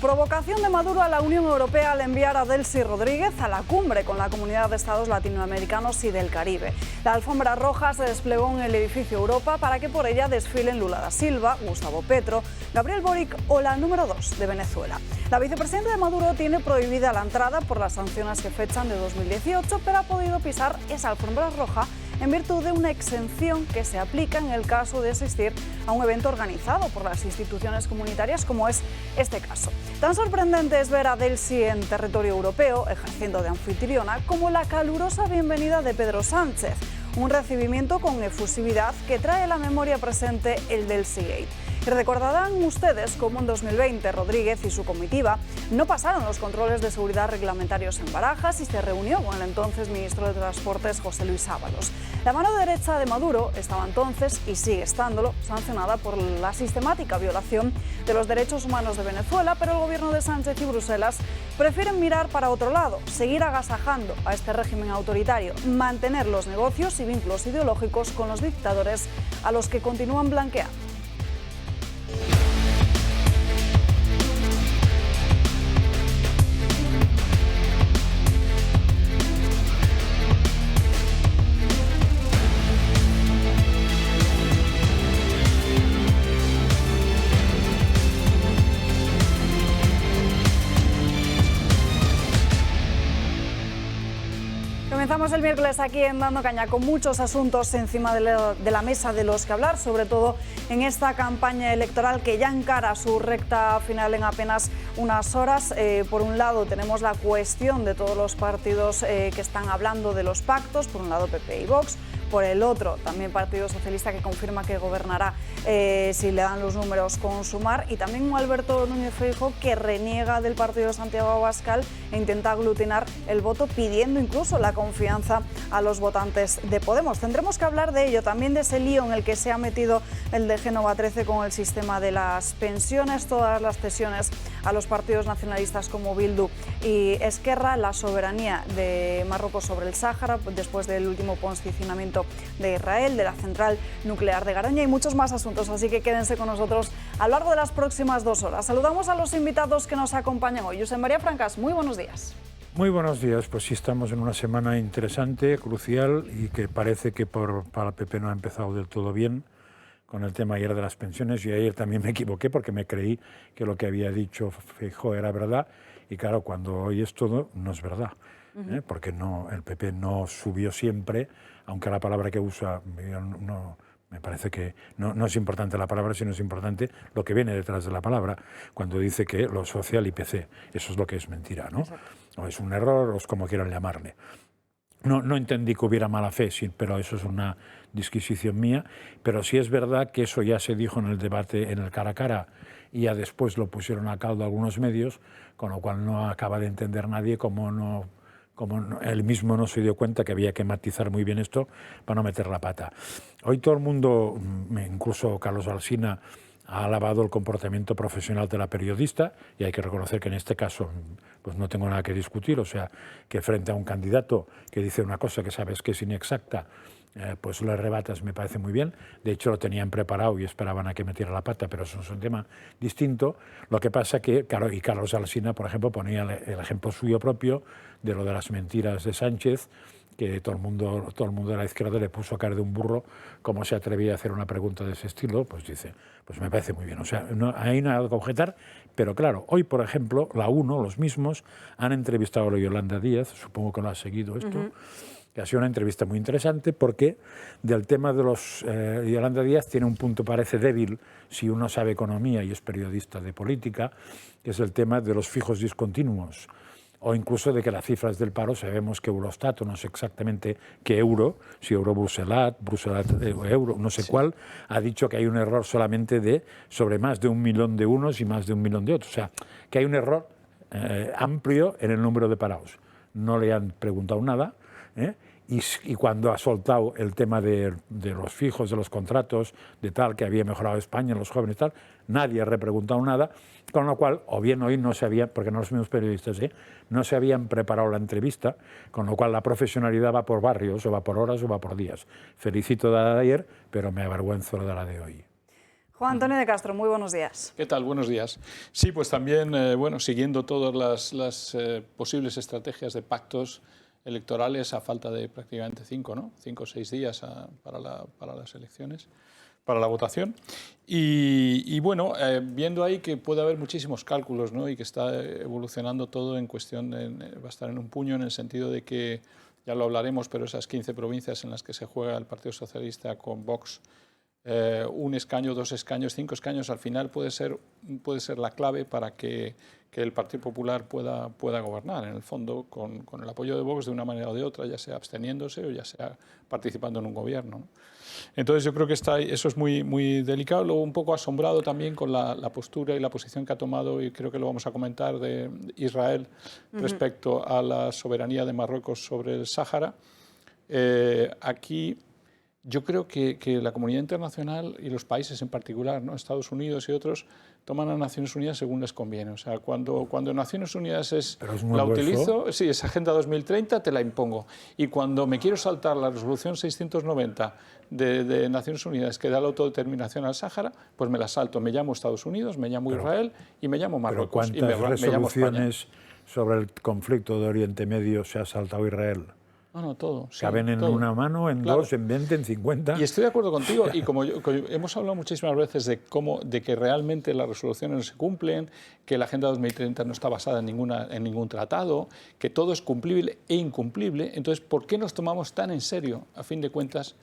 Provocación de Maduro a la Unión Europea al enviar a Delcy Rodríguez a la cumbre con la Comunidad de Estados Latinoamericanos y del Caribe. La alfombra roja se desplegó en el edificio Europa para que por ella desfilen Lula da Silva, Gustavo Petro, Gabriel Boric o la número 2 de Venezuela. La vicepresidenta de Maduro tiene prohibida la entrada por las sanciones que fechan de 2018, pero ha podido pisar esa alfombra roja en virtud de una exención que se aplica en el caso de asistir a un evento organizado por las instituciones comunitarias, como es este caso. Tan sorprendente es ver a Delcy en territorio europeo, ejerciendo de anfitriona, como la calurosa bienvenida de Pedro Sánchez, un recibimiento con efusividad que trae a la memoria presente el Delcy Gate. Y recordarán ustedes cómo en 2020 Rodríguez y su comitiva no pasaron los controles de seguridad reglamentarios en Barajas y se reunió con el entonces ministro de Transportes, José Luis Ábalos. La mano derecha de Maduro estaba entonces, y sigue estándolo, sancionada por la sistemática violación de los derechos humanos de Venezuela, pero el gobierno de Sánchez y Bruselas prefieren mirar para otro lado, seguir agasajando a este régimen autoritario, mantener los negocios y vínculos ideológicos con los dictadores a los que continúan blanqueando. Comenzamos el miércoles aquí en Dando Caña con muchos asuntos encima de la mesa de los que hablar, sobre todo en esta campaña electoral que ya encara su recta final en apenas unas horas. Por un lado tenemos la cuestión de todos los partidos que están hablando de los pactos, por un lado PP y Vox. Por el otro, también Partido Socialista, que confirma que gobernará si le dan los números con Sumar, y también un Alberto Núñez Feijóo que reniega del partido de Santiago Abascal e intenta aglutinar el voto, pidiendo incluso la confianza a los votantes de Podemos. Tendremos que hablar de ello, también de ese lío en el que se ha metido el de Génova 13 con el sistema de las pensiones, todas las cesiones a los partidos nacionalistas como Bildu y Esquerra, la soberanía de Marruecos sobre el Sáhara después del último posicionamiento de Israel, de la central nuclear de Garoña y muchos más asuntos, así que quédense con nosotros a lo largo de las próximas 2 horas. Saludamos a los invitados que nos acompañan hoy. Josep María Francas, muy buenos días. Muy buenos días, pues sí, estamos en una semana interesante, crucial, y que parece que para el PP no ha empezado del todo bien con el tema ayer de las pensiones. Yo ayer también me equivoqué porque me creí que lo que había dicho Feijóo era verdad, y claro, cuando oyes todo no es verdad. Porque no, el PP no subió siempre, aunque la palabra que usa no, me parece que no es importante la palabra, sino es importante lo que viene detrás de la palabra, cuando dice que lo social y PC, eso es lo que es mentira, ¿no? O es un error, o es como quieran llamarle. No entendí que hubiera mala fe, sí, pero eso es una disquisición mía, pero sí es verdad que eso ya se dijo en el debate, en el cara a cara, y ya después lo pusieron a caldo algunos medios, con lo cual no acaba de entender nadie cómo él mismo no se dio cuenta que había que matizar muy bien esto para no meter la pata. Hoy todo el mundo, incluso Carlos Alsina, ha alabado el comportamiento profesional de la periodista, y hay que reconocer que en este caso pues no tengo nada que discutir, o sea, que frente a un candidato que dice una cosa que sabes que es inexacta, pues lo rebatas, me parece muy bien. De hecho, lo tenían preparado y esperaban a que metiera la pata, pero eso es un tema distinto. Lo que pasa que, claro, y Carlos Alsina, por ejemplo, ponía el ejemplo suyo propio de lo de las mentiras de Sánchez, que todo el mundo de la izquierda le puso a caer de un burro cómo se atrevía a hacer una pregunta de ese estilo. Pues dice, pues me parece muy bien. O sea, ahí no hay nada que objetar, pero claro, hoy, por ejemplo, la UNO, los mismos, han entrevistado a Yolanda Díaz, supongo que lo ha seguido esto, que ha sido una entrevista muy interesante porque del tema de los... Yolanda Díaz tiene un punto, parece débil, si uno sabe economía y es periodista de política, que es el tema de los fijos discontinuos, o incluso de que las cifras del paro, sabemos que Eurostat, no sé exactamente qué euro, si euro Bruselat euro, no sé cuál, ha dicho que hay un error solamente sobre más de 1 millón de unos y más de 1 millón de otros. O sea, que hay un error amplio en el número de parados. No le han preguntado nada, y cuando ha soltado el tema de los fijos, de los contratos, de tal, que había mejorado España, los jóvenes y tal, nadie ha repreguntado nada, con lo cual, o bien hoy no se había, porque no los mismos periodistas, no se habían preparado la entrevista, con lo cual la profesionalidad va por barrios, o va por horas, o va por días. Felicito de la de ayer, pero me avergüenzo de la de hoy. Juan Antonio de Castro, muy buenos días. ¿Qué tal? Buenos días. Sí, pues también, bueno, siguiendo todas las posibles estrategias de pactos electorales a falta de prácticamente 5 o 6 días para las elecciones, para la votación. Y bueno, viendo ahí que puede haber muchísimos cálculos, ¿no? Y que está evolucionando todo en cuestión, va a estar en un puño en el sentido de que, ya lo hablaremos, pero esas 15 provincias en las que se juega el Partido Socialista con Vox, 1 escaño, 2 escaños, 5 escaños, al final puede ser la clave para que el Partido Popular pueda gobernar, en el fondo, con el apoyo de Vox de una manera o de otra, ya sea absteniéndose o ya sea participando en un gobierno, ¿no? Entonces yo creo que eso es muy, muy delicado. Luego un poco asombrado también con la postura y la posición que ha tomado, y creo que lo vamos a comentar, de Israel respecto a la soberanía de Marruecos sobre el Sáhara. Aquí yo creo que la comunidad internacional y los países en particular, ¿no? Estados Unidos y otros, toman a Naciones Unidas según les conviene. O sea, cuando Naciones Unidas la utilizo, sí, es Agenda 2030, te la impongo. Y cuando me quiero saltar la resolución 690 de Naciones Unidas que da la autodeterminación al Sáhara, pues me la salto. Me llamo Estados Unidos, me llamo Israel y me llamo Marruecos. ¿Pero cuántas resoluciones sobre el conflicto de Oriente Medio se ha saltado Israel? No, todo. Sí, caben en todo. Una mano, en Claro. 2, en 20, en 50. Y estoy de acuerdo contigo, y como hemos hablado muchísimas veces de que realmente las resoluciones no se cumplen, que la Agenda 2030 no está basada en ningún tratado, que todo es cumplible e incumplible. Entonces, ¿por qué nos tomamos tan en serio, a fin de cuentas?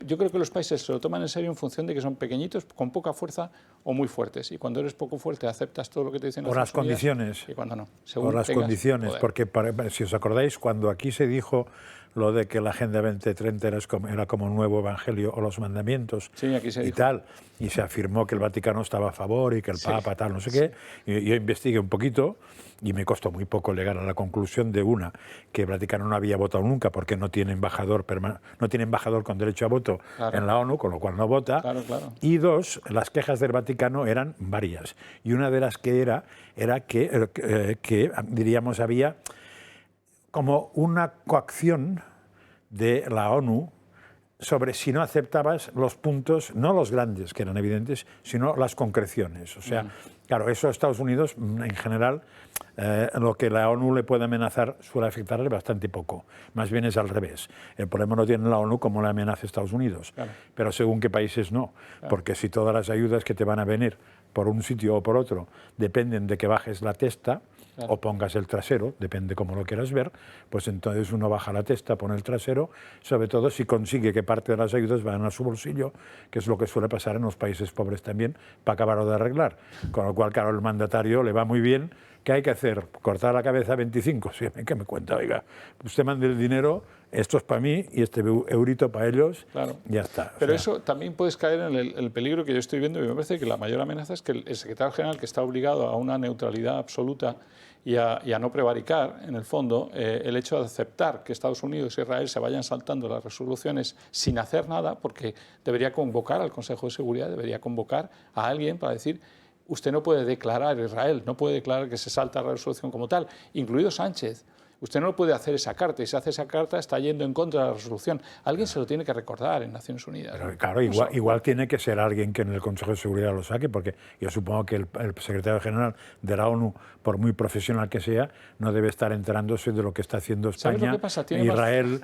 Yo creo que los países se lo toman en serio en función de que son pequeñitos, con poca fuerza o muy fuertes. Y cuando eres poco fuerte aceptas todo lo que te dicen por las condiciones. Y cuando no. Por las condiciones. Poder. Porque si os acordáis, cuando aquí se dijo lo de que la Agenda 2030 era como un nuevo evangelio o los mandamientos, sí, aquí se dijo. Tal, y se afirmó que el Vaticano estaba a favor y que el Papa tal, no sé qué, y yo investigué un poquito y me costó muy poco llegar a la conclusión de que el Vaticano no había votado nunca porque no tiene embajador con derecho a voto en la ONU, con lo cual no vota. Claro. Y 2, las quejas del Vaticano eran varias. Y una de las que era que diríamos, había como una coacción de la ONU sobre si no aceptabas los puntos, no los grandes, que eran evidentes, sino las concreciones. O sea, claro, eso a Estados Unidos, en general, lo que la ONU le puede amenazar suele afectarle bastante poco. Más bien es al revés. El problema no tiene la ONU como le amenaza Estados Unidos, pero según qué países no. Porque si todas las ayudas que te van a venir por un sitio o por otro dependen de que bajes la testa, o pongas el trasero, depende cómo lo quieras ver, pues entonces uno baja la testa, pone el trasero, sobre todo si consigue que parte de las ayudas vayan a su bolsillo, que es lo que suele pasar en los países pobres también, para acabarlo de arreglar. Con lo cual, claro, el mandatario le va muy bien. ¿Qué hay que hacer? ¿Cortar la cabeza a 25? Sí, ¿qué me cuenta? Oiga, usted mande el dinero, esto es para mí y este eurito para ellos, ya está. Pero eso también puedes caer en el peligro que yo estoy viendo, y me parece que la mayor amenaza es que el secretario general, que está obligado a una neutralidad absoluta y a no prevaricar, en el fondo, el hecho de aceptar que Estados Unidos y Israel se vayan saltando las resoluciones sin hacer nada, porque debería convocar al Consejo de Seguridad, debería convocar a alguien para decir: usted no puede declarar Israel, no puede declarar que se salta la resolución como tal, incluido Sánchez. Usted no puede hacer esa carta, y si hace esa carta está yendo en contra de la resolución. Alguien se lo tiene que recordar en Naciones Unidas. Pero, claro, igual tiene que ser alguien que en el Consejo de Seguridad lo saque, porque yo supongo que el secretario general de la ONU, por muy profesional que sea, no debe estar enterándose de lo que está haciendo España, Israel,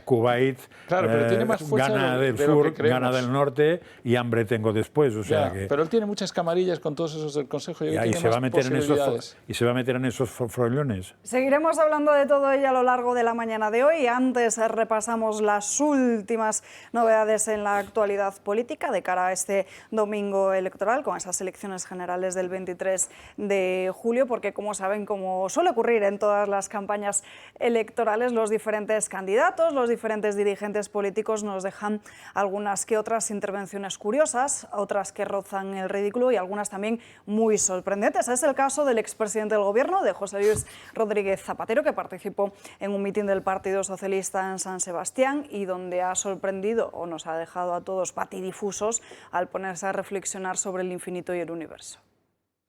Kuwait, claro, pero tiene más fuerza Ghana del sur, Ghana del norte, y hambre tengo después. O sea que... Pero él tiene muchas camarillas con todos esos del Consejo. Y se va a meter en esos frollones. Seguiremos hablando de todo ello a lo largo de la mañana de hoy. Antes repasamos las últimas novedades en la actualidad política de cara a este domingo electoral, con esas elecciones generales del 23 de julio, porque, como saben, como suele ocurrir en todas las campañas electorales, los diferentes candidatos, los diferentes dirigentes políticos nos dejan algunas que otras intervenciones curiosas, otras que rozan el ridículo y algunas también muy sorprendentes. Es el caso del expresidente del Gobierno, de José Luis Rodríguez Zapatero, que participó en un mitin del Partido Socialista en San Sebastián y donde ha sorprendido o nos ha dejado a todos patidifusos al ponerse a reflexionar sobre el infinito y el universo.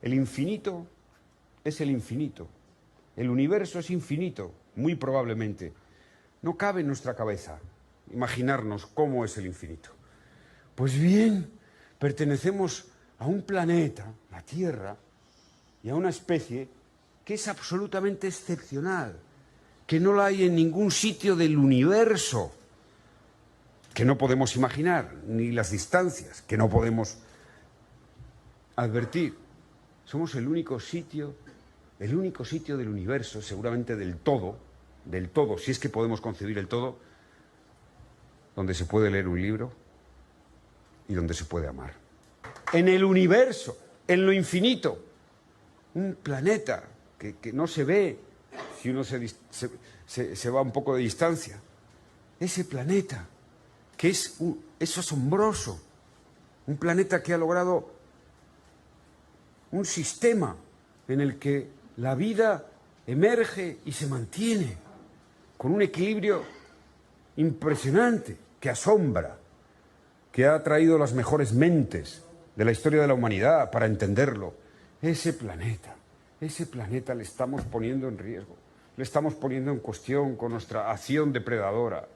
El infinito es el infinito. El universo es infinito, muy probablemente. No cabe en nuestra cabeza imaginarnos cómo es el infinito. Pues bien, pertenecemos a un planeta, la Tierra, y a una especie que es absolutamente excepcional, que no la hay en ningún sitio del universo, que no podemos imaginar, ni las distancias, que no podemos advertir. Somos el único sitio del universo, seguramente del todo, si es que podemos concebir el todo, donde se puede leer un libro y donde se puede amar. En el universo, en lo infinito, un planeta que no se ve si uno se va un poco de distancia. Ese planeta, que es asombroso, un planeta que ha logrado un sistema en el que la vida emerge y se mantiene con un equilibrio impresionante que asombra, que ha traído las mejores mentes de la historia de la humanidad para entenderlo. Ese planeta le estamos poniendo en riesgo, le estamos poniendo en cuestión con nuestra acción depredadora.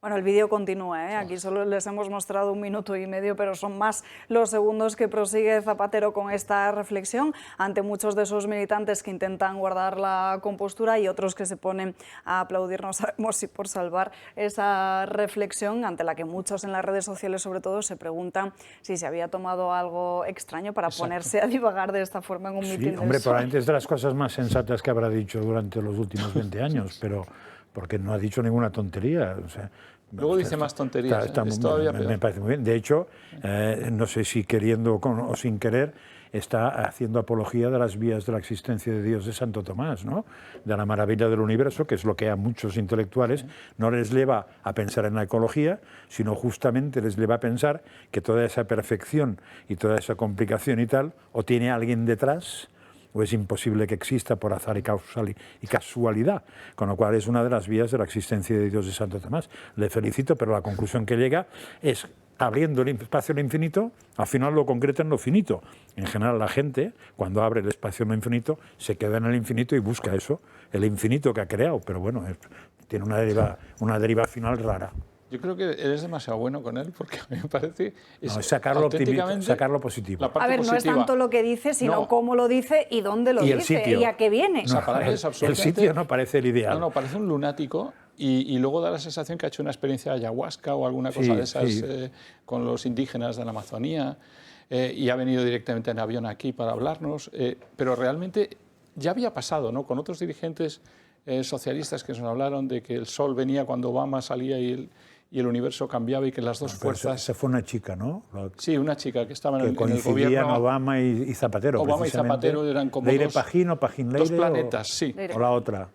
Bueno, el vídeo continúa, ¿eh? Aquí solo les hemos mostrado 1 minuto y medio, pero son más los segundos que prosigue Zapatero con esta reflexión ante muchos de esos militantes que intentan guardar la compostura y otros que se ponen a aplaudir. No sabemos si por salvar esa reflexión, ante la que muchos en las redes sociales sobre todo se preguntan si se había tomado algo extraño para ponerse a divagar de esta forma en un mitin. Hombre, probablemente es de las cosas más sensatas que habrá dicho durante los últimos 20 años, pero porque no ha dicho ninguna tontería. O sea, luego dice más tonterías. Me parece muy bien. De hecho, no sé si queriendo o sin querer, está haciendo apología de las vías de la existencia de Dios de Santo Tomás, ¿no? De la maravilla del universo, que es lo que a muchos intelectuales no les lleva a pensar en la ecología, sino justamente les lleva a pensar que toda esa perfección y toda esa complicación y tal, o tiene alguien detrás, o es imposible que exista por azar y casualidad, con lo cual es una de las vías de la existencia de Dios de Santo Tomás. Le felicito, pero la conclusión que llega es, abriendo el espacio al infinito, al final lo concreta en lo finito. En general la gente, cuando abre el espacio en lo infinito, se queda en el infinito y busca eso, el infinito que ha creado, pero bueno, tiene una deriva final rara. Yo creo que eres demasiado bueno con él, porque a mí me parece... sacarlo positivo. A ver, no es tanto lo que dice, sino cómo lo dice y dónde lo dice y a qué viene. El sitio no parece el ideal. No, parece un lunático y luego da la sensación que ha hecho una experiencia de ayahuasca o alguna cosa de esas con los indígenas de la Amazonía y ha venido directamente en avión aquí para hablarnos, pero realmente ya había pasado, ¿no? Con otros dirigentes socialistas que nos hablaron de que el sol venía cuando Obama salía y el universo cambiaba y que las dos fuerzas... Esa fue una chica, ¿no? Sí, una chica que estaba en el gobierno. Coincidían Obama y Zapatero, Obama y Zapatero eran como Leire Pajín o Pajín Leire. Dos planetas, sí. O la otra.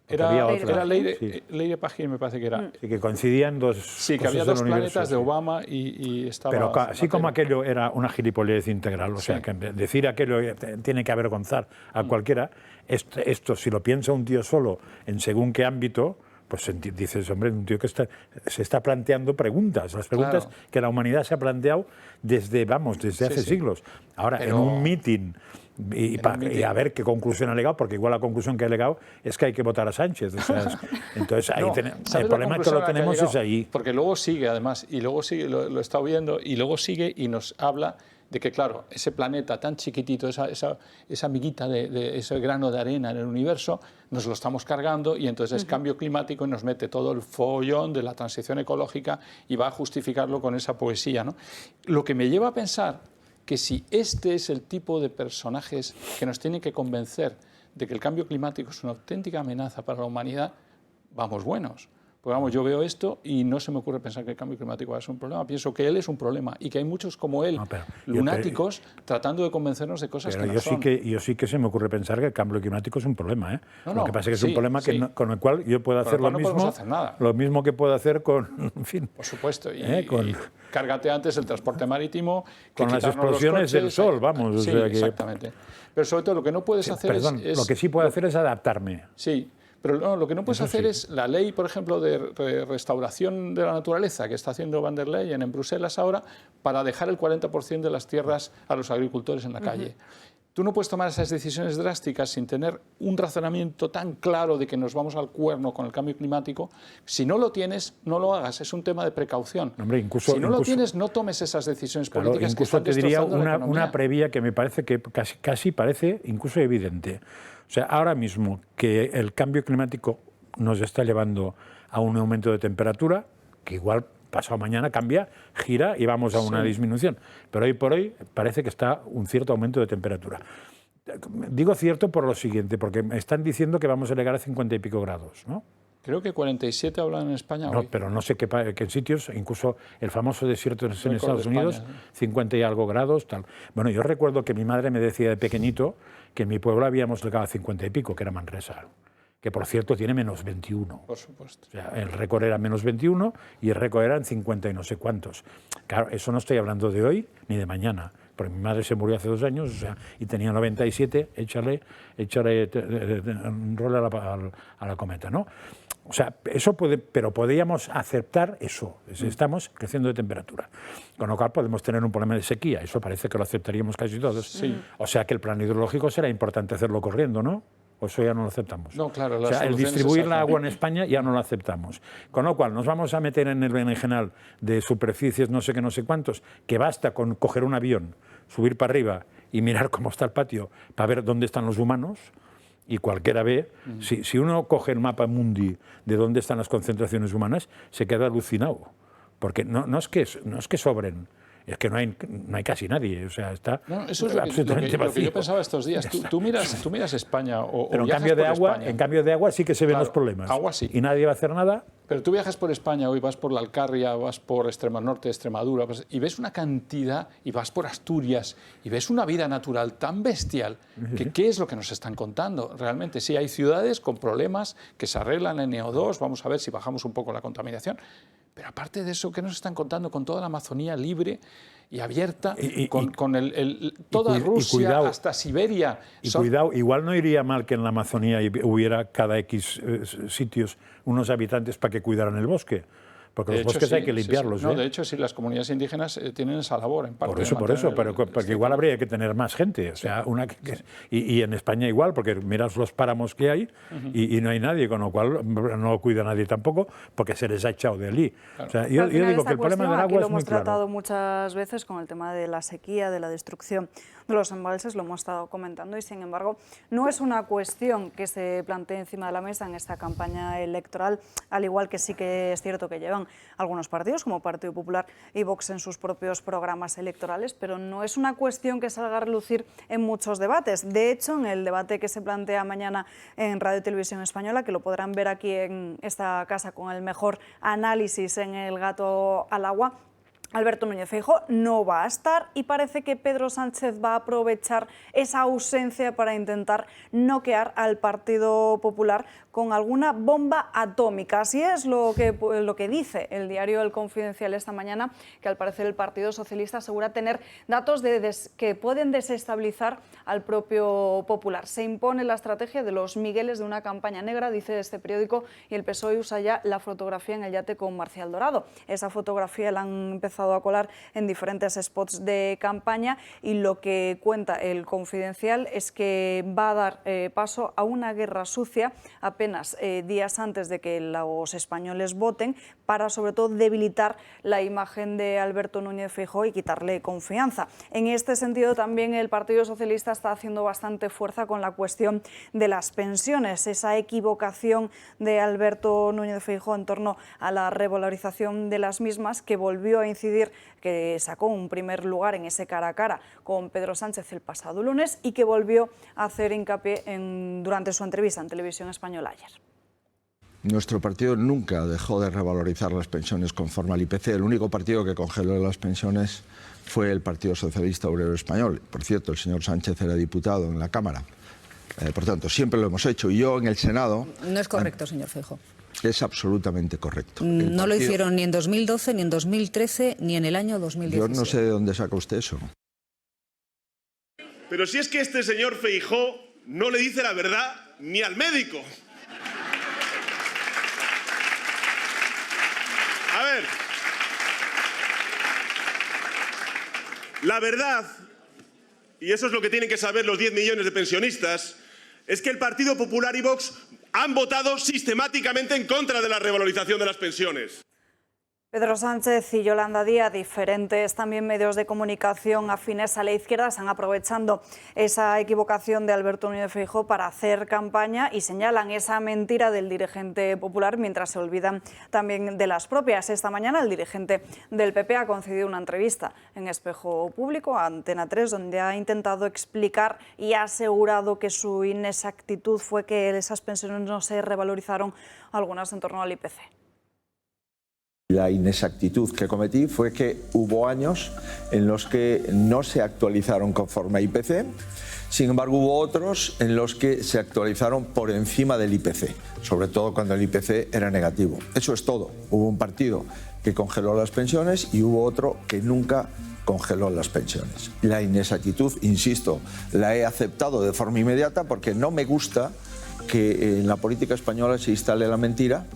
Era Leire Pajín, me parece que era. Sí, que coincidían dos. Sí, que había dos planetas de Obama y estaba. Pero así como aquello era una gilipollez integral, o sea, que decir aquello tiene que avergonzar a cualquiera, esto si lo piensa un tío solo en según qué ámbito, pues dices, hombre, un tío que se está planteando preguntas, las preguntas que la humanidad se ha planteado desde hace siglos. Ahora, en un mitin y a ver qué conclusión ha llegado, porque igual la conclusión que ha llegado es que hay que votar a Sánchez. O sea, entonces, ahí el problema que lo tenemos es ahí. Porque luego sigue, además, y luego sigue, lo he estado viendo, y luego sigue y nos habla de que, claro, ese planeta tan chiquitito, esa miguita de ese grano de arena en el universo, nos lo estamos cargando y entonces es cambio climático y nos mete todo el follón de la transición ecológica y va a justificarlo con esa poesía, ¿no? Lo que me lleva a pensar que si este es el tipo de personajes que nos tienen que convencer de que el cambio climático es una auténtica amenaza para la humanidad, vamos buenos. Pues vamos, yo veo esto y no se me ocurre pensar que el cambio climático va a ser un problema. Pienso que él es un problema y que hay muchos como él, lunáticos, tratando de convencernos de cosas que no son. Yo sí que se me ocurre pensar que el cambio climático es un problema, ¿eh? Lo que pasa es que es un problema con el cual yo puedo hacer lo mismo que puedo hacer con... En fin, por supuesto, y cárgate antes el transporte marítimo... Con las explosiones del sol, vamos. Sí, exactamente. Pero sobre todo lo que no puedes hacer es... Lo que sí puedo hacer es adaptarme. Sí. Pero no, lo que no puedes hacer es la ley, por ejemplo, de restauración de la naturaleza que está haciendo Van der Leyen en Bruselas ahora para dejar el 40% de las tierras a los agricultores en la calle. Tú no puedes tomar esas decisiones drásticas sin tener un razonamiento tan claro de que nos vamos al cuerno con el cambio climático. Si no lo tienes, no lo hagas. Es un tema de precaución. Hombre, incluso, si no lo tienes, no tomes esas decisiones políticas que incluso están te diría destrozando la economía. una previa que me parece que casi parece incluso evidente. O sea, ahora mismo que el cambio climático nos está llevando a un aumento de temperatura, que igual pasado mañana cambia, gira y vamos a una disminución. Pero hoy por hoy parece que está un cierto aumento de temperatura. Digo cierto por lo siguiente, porque me están diciendo que vamos a llegar a 50 y pico grados, ¿no? Creo que 47 hablan en España No, hoy. pero no sé qué sitios, incluso el famoso desierto en Estados España, Unidos, 50 y algo grados, tal. Bueno, yo recuerdo que mi madre me decía de pequeñito que en mi pueblo habíamos llegado a 50 y pico, que era Manresa, que por cierto tiene menos 21. Por supuesto. O sea, el récord era menos 21 y el récord eran 50 y no sé cuántos. Claro, eso no estoy hablando de hoy ni de mañana, porque mi madre se murió hace 2 años, o sea, y tenía 97, échale un rol a la cometa, ¿no? O sea, eso pero podríamos aceptar eso, estamos creciendo de temperatura. Con lo cual podemos tener un problema de sequía, eso parece que lo aceptaríamos casi todos. Sí. O sea que el plan hidrológico será importante hacerlo corriendo, ¿no? O eso ya no lo aceptamos. No, claro. O sea, el distribuir la agua en España ya no lo aceptamos. Con lo cual nos vamos a meter en el berenjenal de superficies no sé qué, no sé cuántos, que basta con coger un avión, subir para arriba y mirar cómo está el patio para ver dónde están los humanos. Y cualquiera ve, si uno coge el mapa mundi de dónde están las concentraciones humanas, se queda alucinado. Porque no es que sobren, es que no hay casi nadie, o sea, está eso es absolutamente lo que vacío. yo pensaba estos días. Tú miras España o pero viajas en cambio de agua sí que se ven los problemas. Agua sí. Y nadie va a hacer nada. Pero tú viajas por España hoy, vas por la Alcarria, vas por Extrema Norte, Extremadura, y ves una cantidad, y vas por Asturias, y ves una vida natural tan bestial, que ¿qué es lo que nos están contando? Realmente sí, hay ciudades con problemas que se arreglan en NO2, vamos a ver si bajamos un poco la contaminación, pero aparte de eso, ¿qué nos están contando con toda la Amazonía libre y abierta, con toda Rusia hasta Siberia? Cuidado, igual no iría mal que en la Amazonía hubiera cada X sitios unos habitantes para que cuidaran el bosque. Porque los bosques hay que limpiarlos. No, de hecho, sí, las comunidades indígenas tienen esa labor, en parte. Por eso, pero porque igual habría que tener más gente. O sea, y en España igual, porque miras los páramos que hay y no hay nadie, con lo cual no lo cuida nadie tampoco, porque se les ha echado de allí. Claro. O sea, yo digo que el problema del agua es muy claro. Lo hemos tratado muchas veces con el tema de la sequía, de la destrucción de los embalses, lo hemos estado comentando, y sin embargo no es una cuestión que se plantee encima de la mesa en esta campaña electoral, al igual que sí que es cierto que llevan algunos partidos como Partido Popular y Vox en sus propios programas electorales, pero no es una cuestión que salga a relucir en muchos debates. De hecho, en el debate que se plantea mañana en Radio y Televisión Española, que lo podrán ver aquí en esta casa con el mejor análisis en El gato al agua, Alberto Núñez Feijóo no va a estar y parece que Pedro Sánchez va a aprovechar esa ausencia para intentar noquear al Partido Popular con alguna bomba atómica. Así es lo que dice el diario El Confidencial esta mañana, que al parecer el Partido Socialista asegura tener datos que pueden desestabilizar al propio Popular. Se impone la estrategia de los Migueles de una campaña negra, dice este periódico, y el PSOE usa ya la fotografía en el yate con Marcial Dorado. Esa fotografía la han empezado a colar en diferentes spots de campaña, y lo que cuenta El Confidencial es que va a dar paso a una guerra sucia apenas días antes de que los españoles voten, para sobre todo debilitar la imagen de Alberto Núñez Feijóo y quitarle confianza. En este sentido también el Partido Socialista está haciendo bastante fuerza con la cuestión de las pensiones, esa equivocación de Alberto Núñez Feijóo en torno a la revalorización de las mismas, que volvió a incidir, que sacó un primer lugar en ese cara a cara con Pedro Sánchez el pasado lunes, y que volvió a hacer hincapié durante su entrevista en Televisión Española ayer. Nuestro partido nunca dejó de revalorizar las pensiones conforme al IPC. El único partido que congeló las pensiones fue el Partido Socialista Obrero Español. Por cierto, el señor Sánchez era diputado en la Cámara. Por tanto, siempre lo hemos hecho. Y yo en el Senado... No es correcto, señor Feijóo. Es absolutamente correcto. No lo hicieron ni en 2012, ni en 2013, ni en el año 2016. Yo no sé de dónde saca usted eso. Pero si es que este señor Feijóo no le dice la verdad ni al médico. A ver, y eso es lo que tienen que saber los 10 millones de pensionistas, es que el Partido Popular y Vox han votado sistemáticamente en contra de la revalorización de las pensiones. Pedro Sánchez y Yolanda Díaz, diferentes también medios de comunicación afines a la izquierda, están aprovechando esa equivocación de Alberto Núñez Feijóo para hacer campaña y señalan esa mentira del dirigente popular mientras se olvidan también de las propias. Esta mañana el dirigente del PP ha concedido una entrevista en Espejo Público a Antena 3 donde ha intentado explicar y ha asegurado que su inexactitud fue que esas pensiones no se revalorizaron, algunas en torno al IPC. La inexactitud que cometí fue que hubo años en los que no se actualizaron conforme a IPC, sin embargo hubo otros en los que se actualizaron por encima del IPC, sobre todo cuando el IPC era negativo. Eso es todo. Hubo un partido que congeló las pensiones y hubo otro que nunca congeló las pensiones. La inexactitud, insisto, la he aceptado de forma inmediata porque no me gusta que en la política española se instale la mentira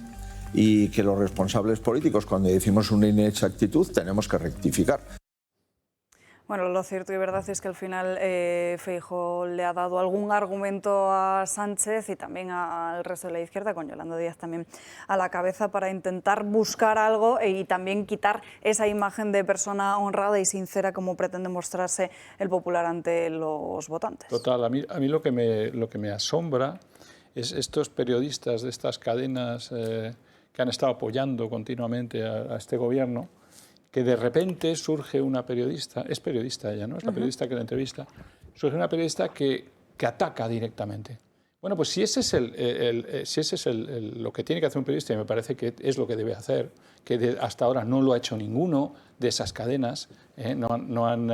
y que los responsables políticos, cuando decimos una inexactitud, tenemos que rectificar. Bueno, lo cierto y verdad es que al final Feijóo le ha dado algún argumento a Sánchez y también al resto de la izquierda, con Yolanda Díaz también a la cabeza, para intentar buscar algo y también quitar esa imagen de persona honrada y sincera como pretende mostrarse el Popular ante los votantes. Total, a mí lo que me asombra es estos periodistas de estas cadenas que han estado apoyando continuamente a este gobierno, que de repente surge una periodista, es periodista ella, ¿no? Es la periodista que la entrevista, surge una periodista que ataca directamente. Bueno, pues si ese es lo que tiene que hacer un periodista, y me parece que es lo que debe hacer, que hasta ahora no lo ha hecho ninguno de esas cadenas, no han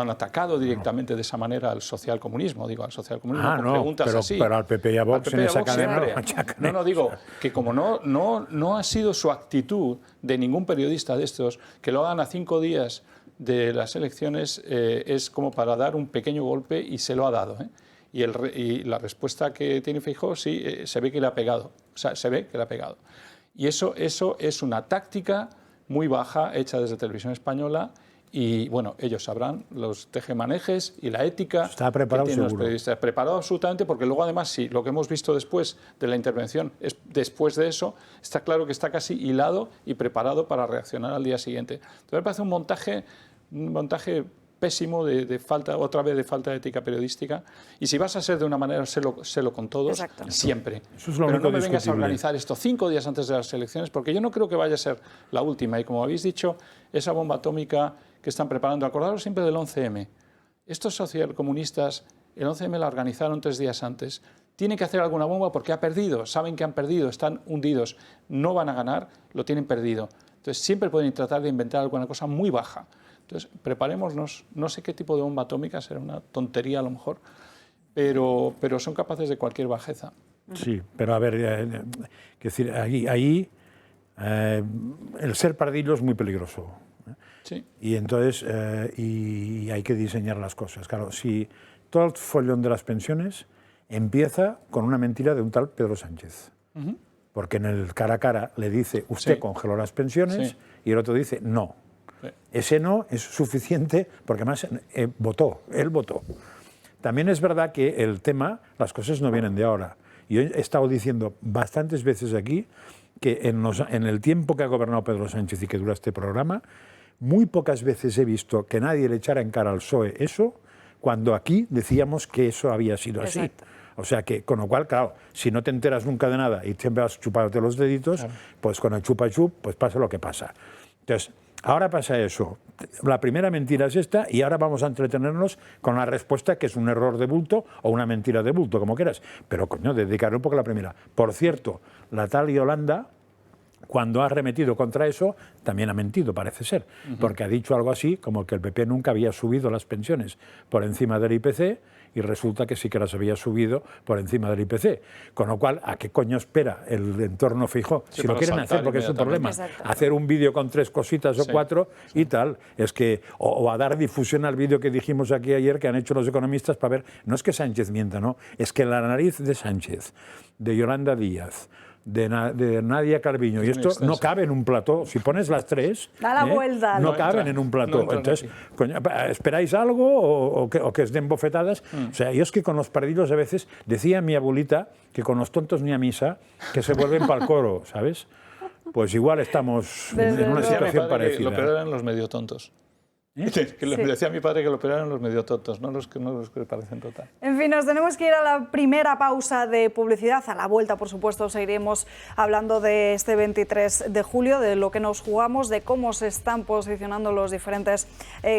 atacado directamente de esa manera al socialcomunismo, digo, al socialcomunismo con preguntas así. Pero al PP y a Vox en esa cadena lo machacan. No, digo que como no ha sido su actitud de ningún periodista de estos, que lo hagan a 5 días de las elecciones, es como para dar un pequeño golpe y se lo ha dado, Y la respuesta que tiene Feijóo sí se ve que le ha pegado, o sea, se ve que le ha pegado. Y eso es una táctica muy baja hecha desde Televisión Española y, bueno, ellos sabrán los tejemanejes y la ética está preparado, que tienen seguro. los periodistas. Preparado absolutamente, porque luego además, sí, lo que hemos visto después de la intervención, después de eso, está claro que está casi hilado y preparado para reaccionar al día siguiente. Entonces me parece un montaje pésimo de falta, otra vez de falta de ética periodística, y si vas a ser de una manera, sélo con todos. Exacto. Siempre. Eso es lo Pero único no me vengas a discutible. organizar esto 5 días antes de las elecciones, porque yo no creo que vaya a ser la última, y como habéis dicho, esa bomba atómica que están preparando, acordaros siempre del 11M. Estos socialcomunistas, el 11M la organizaron 3 días antes, tienen que hacer alguna bomba porque ha perdido, saben que han perdido, están hundidos, no van a ganar, lo tienen perdido. Entonces siempre pueden tratar de inventar alguna cosa muy baja. Entonces, preparémonos, no sé qué tipo de bomba atómica, será una tontería a lo mejor, pero son capaces de cualquier bajeza. Sí, pero a ver, decir, ahí el ser pardillo es muy peligroso. Sí. Y entonces y hay que diseñar las cosas. Claro, si todo el follón de las pensiones empieza con una mentira de un tal Pedro Sánchez. Porque en el cara a cara le dice, usted congeló las pensiones, y el otro dice, no. Ese no es suficiente porque además él votó. También es verdad que el tema, las cosas no vienen de ahora. Yo he estado diciendo bastantes veces aquí que en el tiempo que ha gobernado Pedro Sánchez y que dura este programa, muy pocas veces he visto que nadie le echara en cara al PSOE eso, cuando aquí decíamos que eso había sido así. Exacto. O sea que, con lo cual, claro, si no te enteras nunca de nada y siempre vas chupándote los deditos, pues con el chupa-chup, pues pasa lo que pasa. Entonces, ahora pasa eso. La primera mentira es esta y ahora vamos a entretenernos con la respuesta que es un error de bulto o una mentira de bulto, como quieras. Pero, coño, dedicarle un poco a la primera. Por cierto, la tal Yolanda, cuando ha arremetido contra eso, también ha mentido, parece ser, porque ha dicho algo así como que el PP nunca había subido las pensiones por encima del IPC y resulta que sí que las había subido por encima del IPC. Con lo cual, ¿a qué coño espera el entorno Feijóo? Si lo quieren hacer, porque es su problema. Exacto. Hacer un vídeo con 3 cositas o 4 y tal, es que, o a dar difusión al vídeo que dijimos aquí ayer que han hecho los economistas para ver, no es que Sánchez mienta, no, es que la nariz de Sánchez, de Yolanda Díaz, de Nadia Calviño. Y esto no cabe en un plató. Si pones las tres, da la vuelta. No caben en un plató. Entonces, coño, ¿esperáis algo o que os den bofetadas? O sea, yo es que con los perdidos a veces, decía mi abuelita, que con los tontos ni a misa, que se vuelven para el coro, ¿sabes? Pues igual estamos en una situación parecida. Lo peor eran los medio tontos. Que me decía mi padre que lo operaron los medio tontos, no los que parecen total. En fin, nos tenemos que ir a la primera pausa de publicidad. A la vuelta, por supuesto, seguiremos hablando de este 23 de julio, de lo que nos jugamos, de cómo se están posicionando los diferentes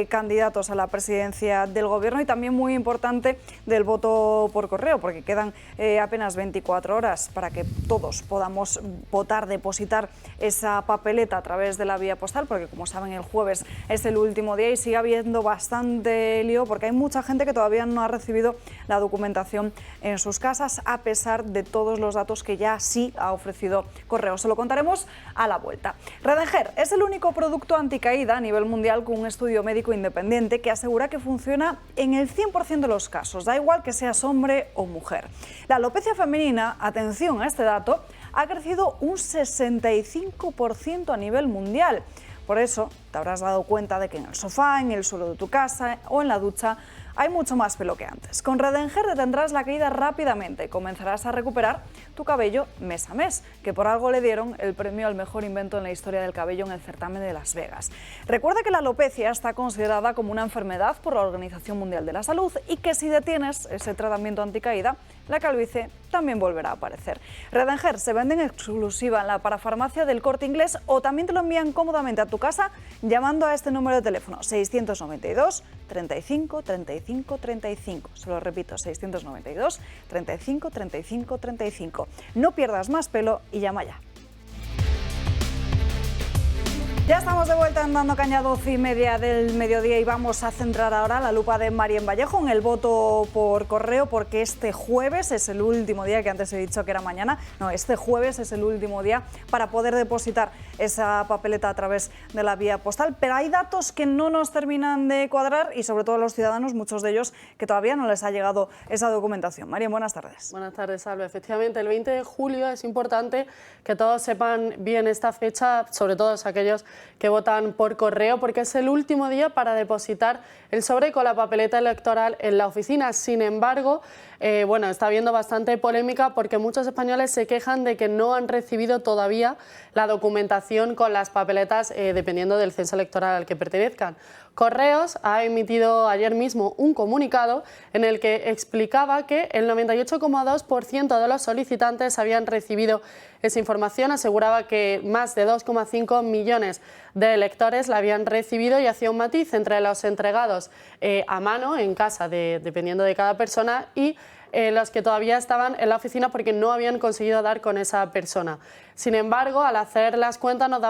candidatos a la presidencia del Gobierno y también, muy importante, del voto por correo, porque quedan apenas 24 horas para que todos podamos votar, depositar esa papeleta a través de la vía postal, porque, como saben, el jueves es el último día y sigue habiendo bastante lío porque hay mucha gente que todavía no ha recibido la documentación en sus casas, a pesar de todos los datos que ya sí ha ofrecido Correo. Se lo contaremos a la vuelta. Redenger es el único producto anticaída a nivel mundial con un estudio médico independiente que asegura que funciona en el 100% de los casos, da igual que seas hombre o mujer. La alopecia femenina, atención a este dato, ha crecido un 65% a nivel mundial. Por eso te habrás dado cuenta de que en el sofá, en el suelo de tu casa o en la ducha hay mucho más pelo que antes. Con Redenger detendrás la caída rápidamente y comenzarás a recuperar tu cabello mes a mes, que por algo le dieron el premio al mejor invento en la historia del cabello en el certamen de Las Vegas. Recuerda que la alopecia está considerada como una enfermedad por la Organización Mundial de la Salud y que si detienes ese tratamiento anticaída, la calvicie también volverá a aparecer. Redenger se vende en exclusiva en la parafarmacia del Corte Inglés o también te lo envían cómodamente a tu casa llamando a este número de teléfono 692 35 35 35. Se lo repito, 692 35 35 35. No pierdas más pelo y llama ya. Ya estamos de vuelta en Dando Caña, 12:30 del mediodía, y vamos a centrar ahora la lupa de Marien Vallejo en el voto por correo, porque este jueves es el último día, que antes he dicho que era mañana, no, este jueves es el último día para poder depositar esa papeleta a través de la vía postal. Pero hay datos que no nos terminan de cuadrar y sobre todo a los ciudadanos, muchos de ellos que todavía no les ha llegado esa documentación. Marien, buenas tardes. Buenas tardes, Salve. Efectivamente, el 20 de julio es importante que todos sepan bien esta fecha, sobre todo aquellos que votan por correo, porque es el último día para depositar el sobre con la papeleta electoral en la oficina. Sin embargo, está habiendo bastante polémica porque muchos españoles se quejan de que no han recibido todavía la documentación con las papeletas dependiendo del censo electoral al que pertenezcan. Correos ha emitido ayer mismo un comunicado en el que explicaba que el 98,2% de los solicitantes habían recibido esa información. Aseguraba que más de 2,5 millones de electores la habían recibido y hacía un matiz entre los entregados a mano en casa, dependiendo de cada persona, y los que todavía estaban en la oficina porque no habían conseguido dar con esa persona. Sin embargo, al hacer las cuentas nos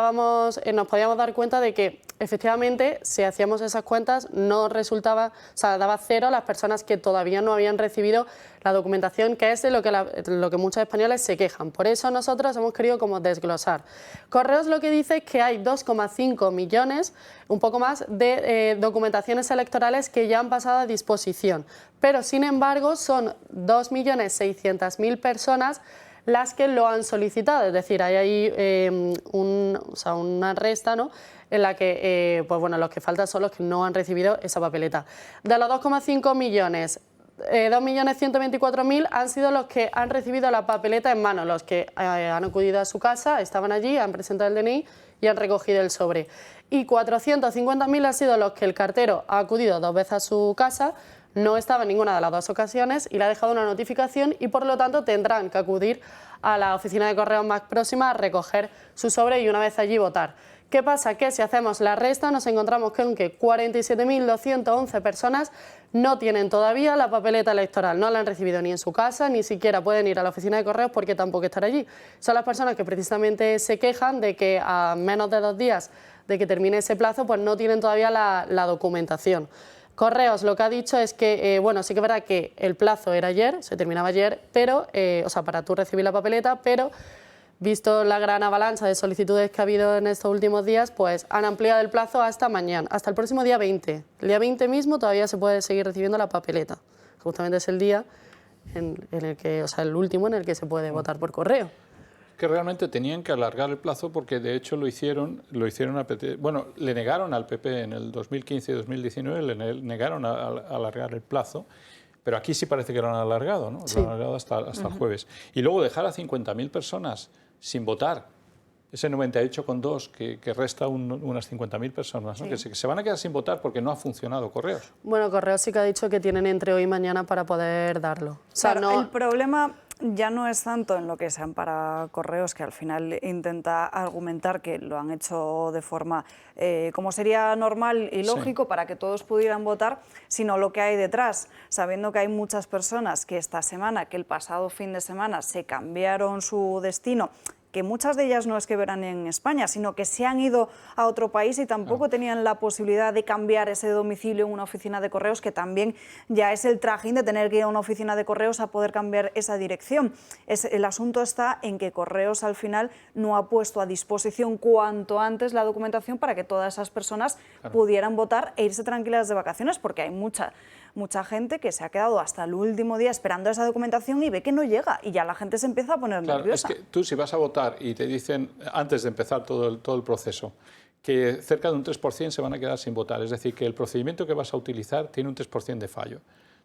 podíamos dar cuenta de que efectivamente, si hacíamos esas cuentas, no resultaba, o sea, daba cero a las personas que todavía no habían recibido la documentación, que es de lo que muchos españoles se quejan. Por eso nosotros hemos querido como desglosar. Correos lo que dice es que hay 2,5 millones, un poco más, de documentaciones electorales que ya han pasado a disposición. Pero, sin embargo, son 2.600.000 personas las que lo han solicitado. Es decir, hay ahí una resta, ¿no?, en la que los que faltan son los que no han recibido esa papeleta. De los 2,5 millones, 2.124.000 han sido los que han recibido la papeleta en mano, los que han acudido a su casa, estaban allí, han presentado el DNI y han recogido el sobre. Y 450.000 han sido los que el cartero ha acudido 2 veces a su casa, no estaba en ninguna de las 2 ocasiones y le ha dejado una notificación y por lo tanto tendrán que acudir a la oficina de correos más próxima a recoger su sobre y una vez allí votar. ¿Qué pasa? Que si hacemos la resta nos encontramos con que 47.211 personas no tienen todavía la papeleta electoral, no la han recibido ni en su casa, ni siquiera pueden ir a la oficina de correos porque tampoco estar allí. Son las personas que precisamente se quejan de que a menos de 2 días de que termine ese plazo, pues no tienen todavía la documentación. Correos lo que ha dicho es que, sí que es verdad que el plazo era ayer, se terminaba ayer, pero, para tú recibir la papeleta, pero visto la gran avalancha de solicitudes que ha habido en estos últimos días, pues han ampliado el plazo hasta mañana, hasta el próximo día 20. El día 20 mismo todavía se puede seguir recibiendo la papeleta. Justamente es el día en el que, el último en el que se puede votar por correo. que realmente tenían que alargar el plazo porque de hecho lo hicieron a PT. Bueno, le negaron al PP en el 2015 y 2019, le negaron a alargar el plazo, pero aquí sí parece que lo han alargado, ¿no? Sí. Lo han alargado hasta el jueves. Y luego dejar a 50.000 personas sin votar, ese 98,2 que resta unas 50.000 personas, ¿no? Sí. Que se van a quedar sin votar porque no ha funcionado Correos. Bueno, Correos sí que ha dicho que tienen entre hoy y mañana para poder darlo. O sea, Claro, no... el problema ya no es tanto en lo que se ampara Correos, que al final intenta argumentar que lo han hecho de forma como sería normal y lógico para que todos pudieran votar, sino lo que hay detrás, sabiendo que hay muchas personas que esta semana, que el pasado fin de semana se cambiaron su destino, que muchas de ellas no es que verán en España, sino que se han ido a otro país y tampoco tenían la posibilidad de cambiar ese domicilio en una oficina de correos, que también ya es el trajín de tener que ir a una oficina de correos a poder cambiar esa dirección. El asunto está en que Correos al final no ha puesto a disposición cuanto antes la documentación para que todas esas personas pudieran votar e irse tranquilas de vacaciones, porque hay mucha gente que se ha quedado hasta el último día esperando esa documentación y ve que no llega y ya la gente se empieza a poner nerviosa. Es que tú si vas a votar y te dicen, antes de empezar todo el proceso, que cerca de un 3% se van a quedar sin votar, es decir, que el procedimiento que vas a utilizar tiene un 3% de fallo.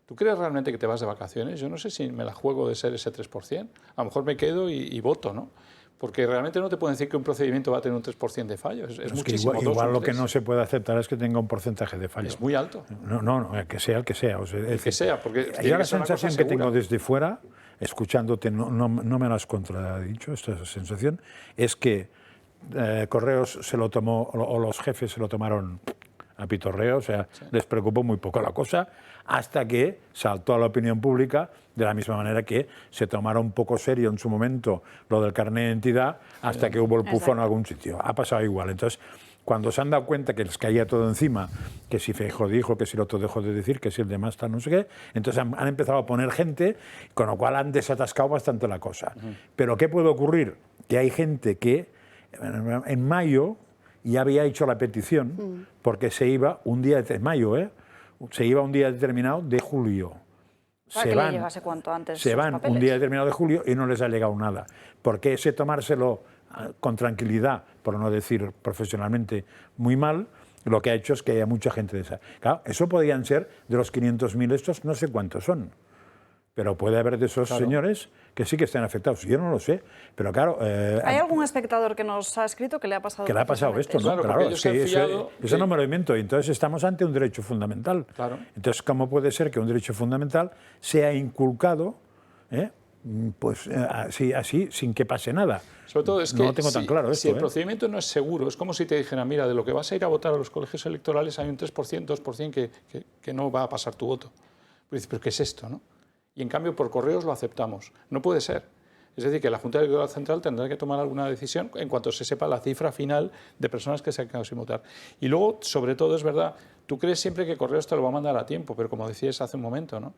¿Tú crees realmente que te vas de vacaciones? Yo no sé si me la juego de ser ese 3%. A lo mejor me quedo y voto, ¿no? Porque realmente no te pueden decir que un procedimiento va a tener un 3% de fallo. Es muchísimo. Que igual lo que no se puede aceptar es que tenga un porcentaje de fallo. Es muy alto. No, que sea el que sea. O sea, el que sea, porque yo la sensación que tengo desde fuera, escuchándote, no me lo has contradicho, esta sensación, es que Correos se lo tomó, o los jefes se lo tomaron a pitorreo, o sea, les preocupó muy poco la cosa, hasta que saltó a la opinión pública, de la misma manera que se tomaron un poco serio en su momento lo del carnet de identidad, hasta que hubo el pufo en algún sitio. Ha pasado igual. Entonces, cuando se han dado cuenta que les caía todo encima, que si Feijóo dijo, que si el otro dejó de decir, que si el demás está no sé qué, entonces han empezado a poner gente, con lo cual han desatascado bastante la cosa. Pero ¿qué puede ocurrir? Que hay gente que en mayo ya había hecho la petición porque se iba un día de mayo, se iba un día determinado de julio. Para que le llegase cuanto antes se sus van papeles. Un día determinado de julio y no les ha llegado nada. Porque ese tomárselo con tranquilidad, por no decir profesionalmente muy mal, lo que ha hecho es que haya mucha gente de esa. Claro, eso podrían ser de los 500.000 estos, no sé cuántos son. Pero puede haber de esos señores que sí que estén afectados. Yo no lo sé, pero claro... ¿Hay algún espectador que nos ha escrito que le ha pasado? Que le ha pasado esto, ¿no? Claro, es que eso no me lo invento. Entonces estamos ante un derecho fundamental. Claro. Entonces, ¿cómo puede ser que un derecho fundamental sea inculcado pues así, sin que pase nada? Sobre todo es que no lo tengo tan claro esto, si el procedimiento no es seguro, es como si te dijeran, mira, de lo que vas a ir a votar a los colegios electorales hay un 3%, 2% que no va a pasar tu voto. Pero ¿qué es esto, no? Y en cambio por correos lo aceptamos. No puede ser. Es decir, que la Junta Electoral Central tendrá que tomar alguna decisión en cuanto se sepa la cifra final de personas que se han quedado sin votar. Y luego, sobre todo, es verdad, tú crees siempre que Correos te lo va a mandar a tiempo, pero como decías hace un momento, ¿no?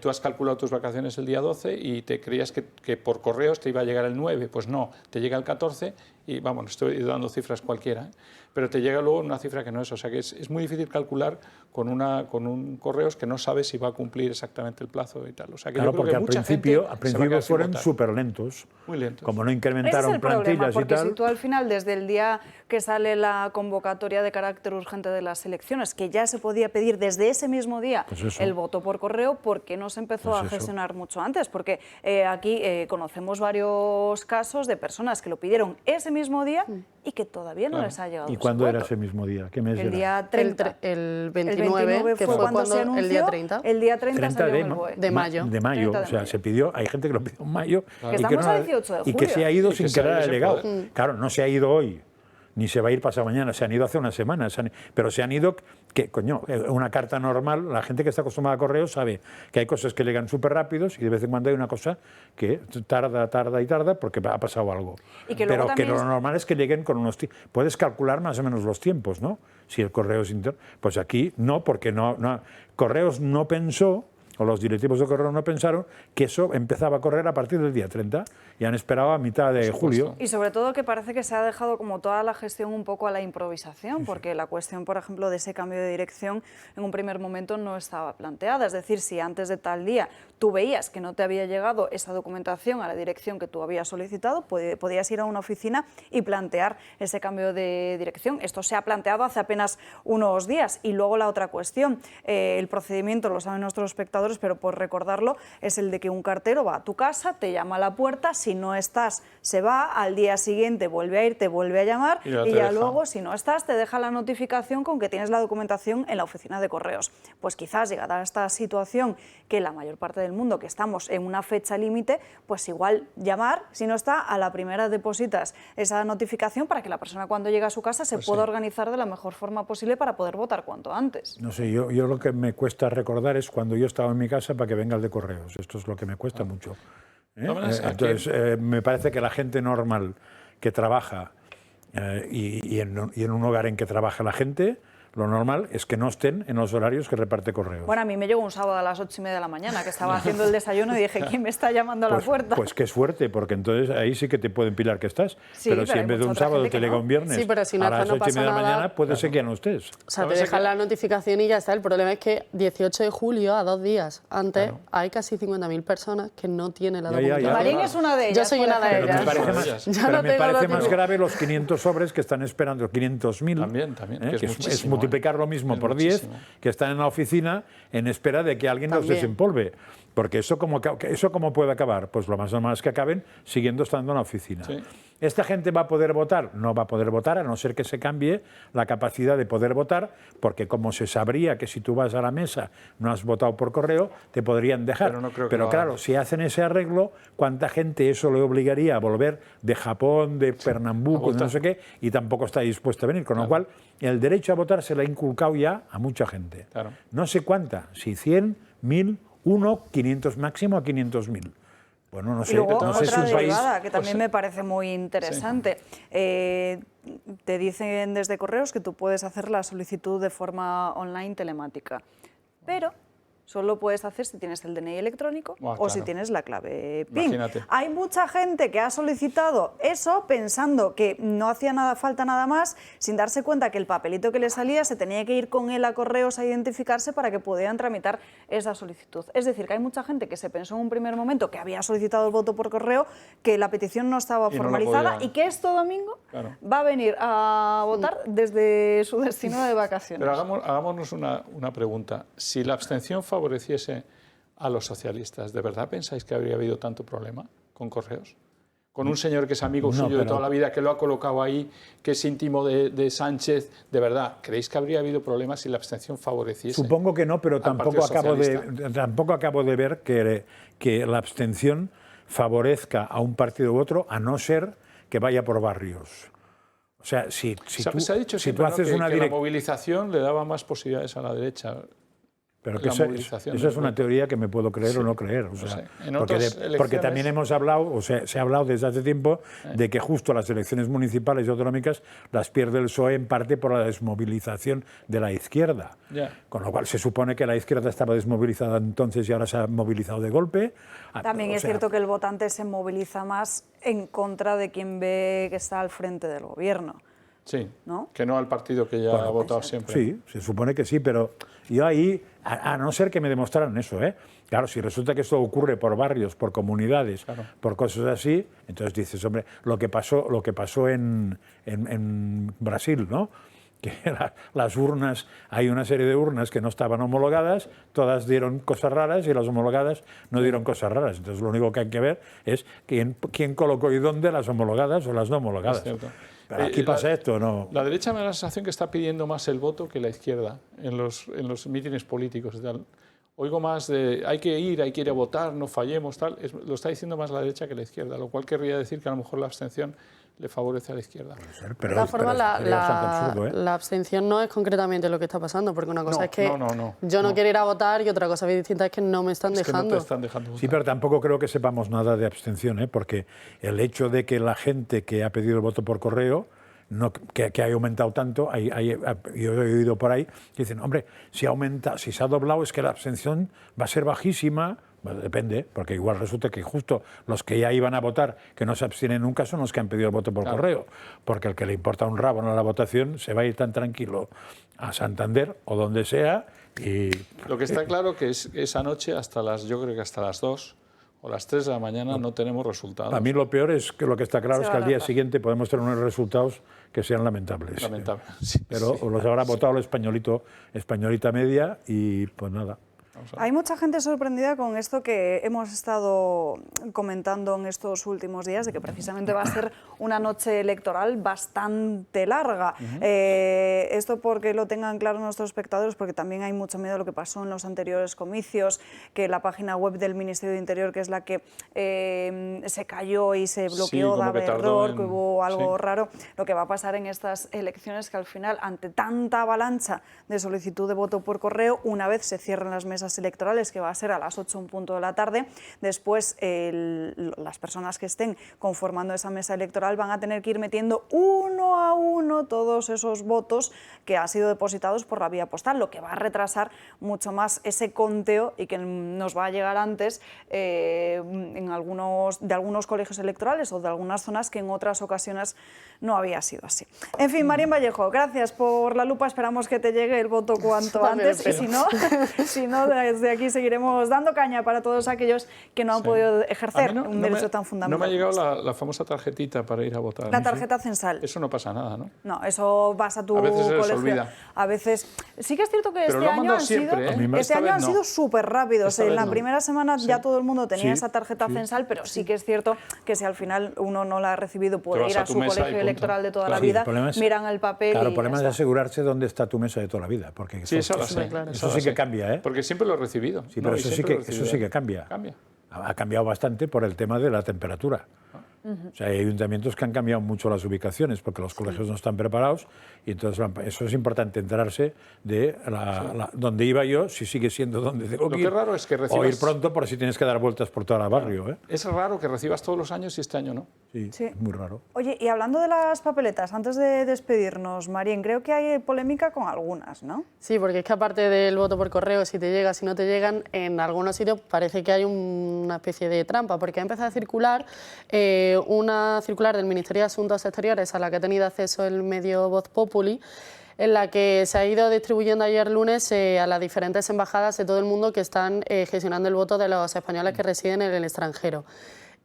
Tú has calculado tus vacaciones el día 12 y te creías que por Correos te iba a llegar el 9, pues no, te llega el 14 y, vamos, estoy dando cifras cualquiera, pero te llega luego una cifra que no es, o sea que es muy difícil calcular con un Correos que no sabe si va a cumplir exactamente el plazo y tal. O sea que claro, yo creo porque que al mucha principio gente fueron súper lentos. Muy lentos. Como no Ese incrementaron es el problema, plantillas porque y tal... si tú al final, desde el día que sale la convocatoria de carácter urgente de las elecciones, que ya se podía pedir desde ese mismo día el voto por correo, ¿por qué no se empezó a gestionar mucho antes? Porque aquí conocemos varios casos de personas que lo pidieron ese mismo día y que todavía no les ha llegado. ¿Y cuándo era ese mismo día? ¿Qué mes El era? día 30. El 29, que fue cuando se anunció. El día 30. El día 30 salió en el BOE. De mayo. De mayo, 30 de o sea, mayo. se pidió, hay gente que lo pidió en mayo Que estamos a 18 de y que julio. se ha ido Y sin que se querer ha ido sin legado. poder. Claro, no se ha ido hoy, ni se va a ir pasado mañana, se han ido hace una semana, pero se han ido, que coño, una carta normal, la gente que está acostumbrada a correos sabe que hay cosas que llegan súper rápidos y de vez en cuando hay una cosa que tarda porque ha pasado algo. Y que luego pero que también lo normal es que lleguen con unos puedes calcular más o menos los tiempos, ¿no? Si el correo es pues aquí no, porque no Correos no pensó o los directivos de Correo no pensaron que eso empezaba a correr a partir del día 30 y han esperado a mitad de julio. Y sobre todo que parece que se ha dejado como toda la gestión un poco a la improvisación, porque la cuestión, por ejemplo, de ese cambio de dirección en un primer momento no estaba planteada. Es decir, si antes de tal día tú veías que no te había llegado esa documentación a la dirección que tú habías solicitado, podías ir a una oficina y plantear ese cambio de dirección. Esto se ha planteado hace apenas unos días. Y luego la otra cuestión, el procedimiento, lo saben nuestros espectadores, pero por recordarlo, es el de que un cartero va a tu casa, te llama a la puerta, si no estás, se va, al día siguiente vuelve a ir, te vuelve a llamar y ya luego, si no estás, te deja la notificación con que tienes la documentación en la oficina de correos. Pues quizás llegada a esta situación, que la mayor parte del mundo, que estamos en una fecha límite, pues igual llamar, si no está, a la primera depositas esa notificación para que la persona cuando llega a su casa se pueda organizar de la mejor forma posible para poder votar cuanto antes. No sé, yo lo que me cuesta recordar es cuando yo estaba en mi casa para que venga el de correos. Esto es lo que me cuesta mucho. Entonces, me parece que la gente normal que trabaja y en un hogar en que trabaja la gente, lo normal es que no estén en los horarios que reparte correos. Bueno, a mí me llegó un sábado a las 8:30 de la mañana, que estaba haciendo el desayuno y dije, ¿quién me está llamando a la puerta? Pues qué suerte, porque entonces ahí sí que te pueden pilar que estás. Sí, pero si en vez de un sábado te llega un viernes sí, pero si no, a las 8:30 de la mañana, puede ser que ya no estés. O sea, te dejan la notificación y ya está. El problema es que 18 de julio, a 2 días antes, hay casi 50.000 personas que no tienen la documentación. Marín es una de ellas. Yo soy una de ellas. Me parece más grave los 500 sobres que están esperando, 500.000. También, que es multiplicar lo mismo por 10, que están en la oficina en espera de que alguien los desempolve. Porque eso cómo puede acabar, pues lo más normal es que acaben siguiendo estando en la oficina. Sí. ¿Esta gente va a poder votar? No va a poder votar, a no ser que se cambie la capacidad de poder votar, porque como se sabría que si tú vas a la mesa no has votado por correo, te podrían dejar. Pero claro, si hacen ese arreglo, ¿cuánta gente eso le obligaría a volver de Japón, de Pernambuco, de no sé qué, y tampoco está dispuesta a venir? Con lo cual, el derecho a votar se le ha inculcado ya a mucha gente. No sé cuánta, si 100, 1000, 500 máximo a 500.000. Bueno, no sé, y luego no sé otra si un derivada país... que también me parece muy interesante. Te dicen desde Correos que tú puedes hacer la solicitud de forma online telemática, pero solo puedes hacer si tienes el DNI electrónico o si tienes la clave PIN. Imagínate. Hay mucha gente que ha solicitado eso pensando que no hacía falta nada más, sin darse cuenta que el papelito que le salía se tenía que ir con él a Correos a identificarse para que pudieran tramitar esa solicitud. Es decir, que hay mucha gente que se pensó en un primer momento que había solicitado el voto por correo, que la petición no estaba formalizada y que este domingo va a venir a votar desde su destino de vacaciones. Pero hagámonos una pregunta. Si la abstención favoreciese a los socialistas, ¿de verdad pensáis que habría habido tanto problema con Correos? Con un señor que es amigo suyo de toda la vida, que lo ha colocado ahí, que es íntimo de Sánchez, ¿de verdad creéis que habría habido problemas si la abstención favoreciese? Supongo que no, pero tampoco acabo de ver que la abstención favorezca a un partido u otro, a no ser que vaya por barrios. O sea, se ha dicho que la movilización le daba más posibilidades a la derecha. Pero que esa es una teoría que me puedo creer o no creer. O sea, porque también hemos hablado, o sea, se ha hablado desde hace tiempo de que justo las elecciones municipales y autonómicas las pierde el PSOE en parte por la desmovilización de la izquierda. Con lo cual se supone que la izquierda estaba desmovilizada entonces y ahora se ha movilizado de golpe. También es cierto que el votante se moviliza más en contra de quien ve que está al frente del gobierno. Sí, ¿no? Que no al partido que ya ha votado siempre. Sí, se supone que sí, pero yo ahí, a no ser que me demostraran eso, claro, si resulta que esto ocurre por barrios, por comunidades, por cosas así, entonces dices, hombre, lo que pasó en Brasil, ¿no? Que las urnas, hay una serie de urnas que no estaban homologadas, todas dieron cosas raras y las homologadas no dieron cosas raras. Entonces lo único que hay que ver es quién colocó y dónde las homologadas o las no homologadas. Pero aquí pasa esto, ¿no? La derecha me da la sensación que está pidiendo más el voto que la izquierda en los mítines políticos y tal. Oigo más de hay que ir a votar, no fallemos, tal. Lo está diciendo más la derecha que la izquierda, lo cual querría decir que a lo mejor la abstención le favorece a la izquierda. De todas formas, la abstención no es concretamente lo que está pasando, porque una cosa es que yo no quiero ir a votar y otra cosa distinta es que no me están dejando. Que no te están dejando votar. Sí, pero tampoco creo que sepamos nada de abstención, porque el hecho de que la gente que ha pedido el voto por correo que haya aumentado tanto. Yo he oído por ahí que dicen, hombre, si se ha doblado es que la abstención va a ser bajísima. Bueno, depende, porque igual resulta que justo los que ya iban a votar, que no se abstienen nunca, son los que han pedido el voto por correo, porque el que le importa un rábano a la votación se va a ir tan tranquilo a Santander o donde sea. Y lo que está claro que es esa noche yo creo que hasta las 2 o las 3 de la mañana no tenemos resultados. A mí lo peor es que lo que está claro es que al día siguiente podemos tener unos resultados que sean lamentables. Lamentables, sí, pero sí, los habrá votado el españolita media y pues nada. Hay mucha gente sorprendida con esto que hemos estado comentando en estos últimos días, de que precisamente va a ser una noche electoral bastante larga. Esto porque lo tengan claro nuestros espectadores, porque también hay mucho miedo a lo que pasó en los anteriores comicios, que la página web del Ministerio de Interior, que es la que se cayó y se bloqueó, daba error, que hubo algo raro. Lo que va a pasar en estas elecciones, que al final, ante tanta avalancha de solicitud de voto por correo, una vez se cierren las mesas electorales, que va a ser a las 8 en punto de la tarde, después las personas que estén conformando esa mesa electoral van a tener que ir metiendo uno a uno todos esos votos que han sido depositados por la vía postal, lo que va a retrasar mucho más ese conteo y que nos va a llegar antes de algunos colegios electorales o de algunas zonas que en otras ocasiones no había sido así. En fin, Marién Vallejo, gracias por la lupa, esperamos que te llegue el voto cuanto antes, y si no, desde aquí seguiremos dando caña para todos aquellos que no han podido ejercer un derecho tan fundamental. No me ha llegado la famosa tarjetita para ir a votar. La tarjeta censal. Eso no pasa nada, ¿no? No, eso vas a tu colegio. A veces se les olvida. A veces. Sí que es cierto que pero este año han sido súper rápidos. En la primera semana ya todo el mundo tenía esa tarjeta censal, pero sí que es cierto que si al final uno no la ha recibido, puede ir a su colegio electoral de toda la vida, miran el papel. Claro, el problema es asegurarse dónde está tu mesa de toda la vida. Porque eso sí que cambia, ¿eh? Porque siempre lo he recibido. Sí, pero eso sí que cambia. Ha cambiado bastante por el tema de la temperatura. O sea, hay ayuntamientos que han cambiado mucho las ubicaciones porque los colegios no están preparados y entonces eso es importante enterarse de dónde iba yo, si sigue siendo donde tengo que ir. Lo que raro es que recibas... O ir pronto por si tienes que dar vueltas por todo el barrio. ¿eh? Es raro que recibas todos los años y este año no. Sí, es muy raro. Oye, y hablando de las papeletas, antes de despedirnos, Marién, creo que hay polémica con algunas, ¿no? Sí, porque es que aparte del voto por correo, si te llega, si no te llegan, en algunos sitios parece que hay una especie de trampa, porque ha empezado a circular una circular del Ministerio de Asuntos Exteriores a la que ha tenido acceso el medio Voz Populi, en la que se ha ido distribuyendo ayer lunes a las diferentes embajadas de todo el mundo que están gestionando el voto de los españoles que residen en el extranjero.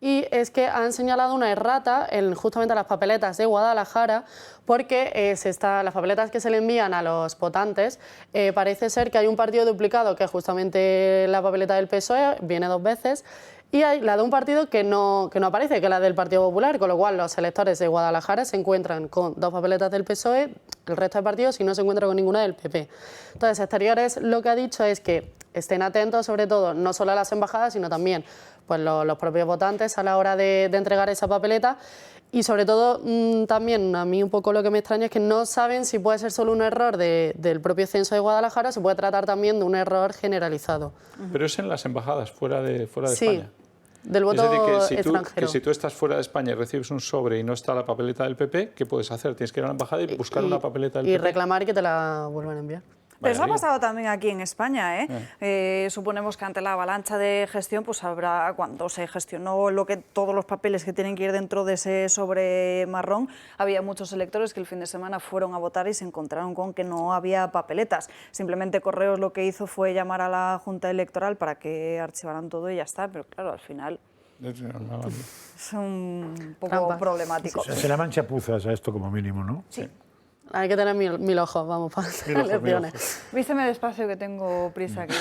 Y es que han señalado una errata en justamente las papeletas de Guadalajara, porque las papeletas que se le envían a los votantes, parece ser que hay un partido duplicado, que es justamente la papeleta del PSOE, viene 2 veces, y hay la de un partido que no aparece, que es la del Partido Popular, con lo cual los electores de Guadalajara se encuentran con 2 papeletas del PSOE, el resto de partidos, y no se encuentra con ninguna del PP. Entonces, Exteriores lo que ha dicho es que estén atentos, sobre todo, no solo a las embajadas, sino también pues, los propios votantes a la hora de entregar esa papeleta. Y sobre todo, también a mí un poco lo que me extraña es que no saben si puede ser solo un error del propio censo de Guadalajara o se puede tratar también de un error generalizado. Pero es en las embajadas, fuera de sí, España. Del voto extranjero. Si tú estás fuera de España y recibes un sobre y no está la papeleta del PP, ¿qué puedes hacer? Tienes que ir a la embajada y buscar una papeleta del PP. Y reclamar que te la vuelvan a enviar. Pero eso ha pasado también aquí en España, ¿eh? Suponemos que ante la avalancha de gestión, pues habrá, cuando se gestionó todos los papeles que tienen que ir dentro de ese sobre marrón, había muchos electores que el fin de semana fueron a votar y se encontraron con que no había papeletas. Simplemente Correos lo que hizo fue llamar a la Junta Electoral para que archivaran todo y ya está, pero claro, al final es un poco problemático. Se le llaman chapuzas a esto como mínimo, ¿no? Sí. Hay que tener mil ojos, vamos, para las elecciones. Vísteme despacio que tengo prisa aquí.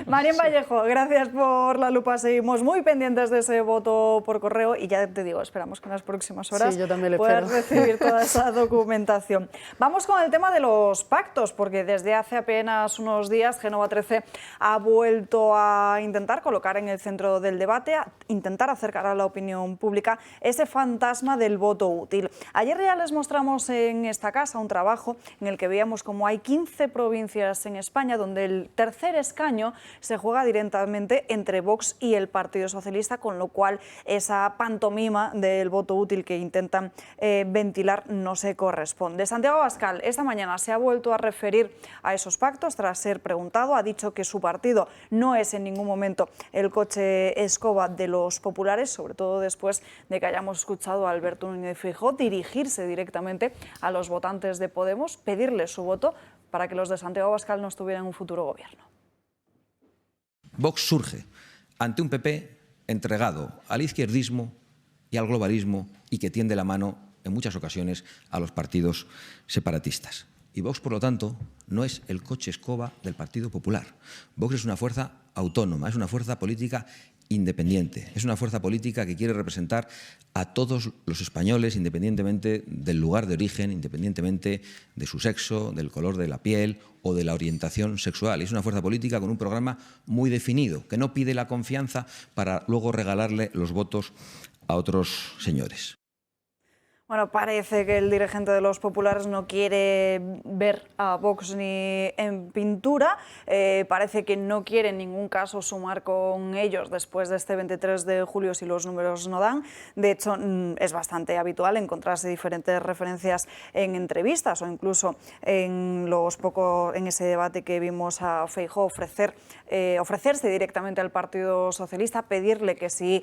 Marién Vallejo, gracias por la lupa. Seguimos muy pendientes de ese voto por correo y ya te digo, esperamos que en las próximas horas puedas recibir toda esa documentación. Vamos con el tema de los pactos, porque desde hace apenas unos días Génova 13 ha vuelto a intentar colocar en el centro del debate, a intentar acercar a la opinión pública ese fantasma del voto útil. Ayer ya les mostramos en esta casa, un trabajo en el que veíamos como hay 15 provincias en España donde el tercer escaño se juega directamente entre Vox y el Partido Socialista, con lo cual esa pantomima del voto útil que intentan ventilar no se corresponde. Santiago Abascal esta mañana se ha vuelto a referir a esos pactos tras ser preguntado. Ha dicho que su partido no es en ningún momento el coche escoba de los populares, sobre todo después de que hayamos escuchado a Alberto Núñez Feijóo dirigirse directamente a los votantes de Podemos, pedirles su voto para que los de Santiago Abascal no estuvieran en un futuro gobierno. Vox surge ante un PP entregado al izquierdismo y al globalismo y que tiende la mano en muchas ocasiones a los partidos separatistas. Y Vox, por lo tanto, no es el coche escoba del Partido Popular. Vox es una fuerza autónoma, es una fuerza política independiente, es una fuerza política que quiere representar a todos los españoles, independientemente del lugar de origen, independientemente de su sexo, del color de la piel o de la orientación sexual. Es una fuerza política con un programa muy definido, que no pide la confianza para luego regalarle los votos a otros señores. Bueno, parece que el dirigente de los populares no quiere ver a Vox ni en pintura, parece que no quiere en ningún caso sumar con ellos después de este 23 de julio si los números no dan. De hecho, es bastante habitual encontrarse diferentes referencias en entrevistas o incluso en ese debate que vimos a Feijóo ofrecerse directamente al Partido Socialista, pedirle que si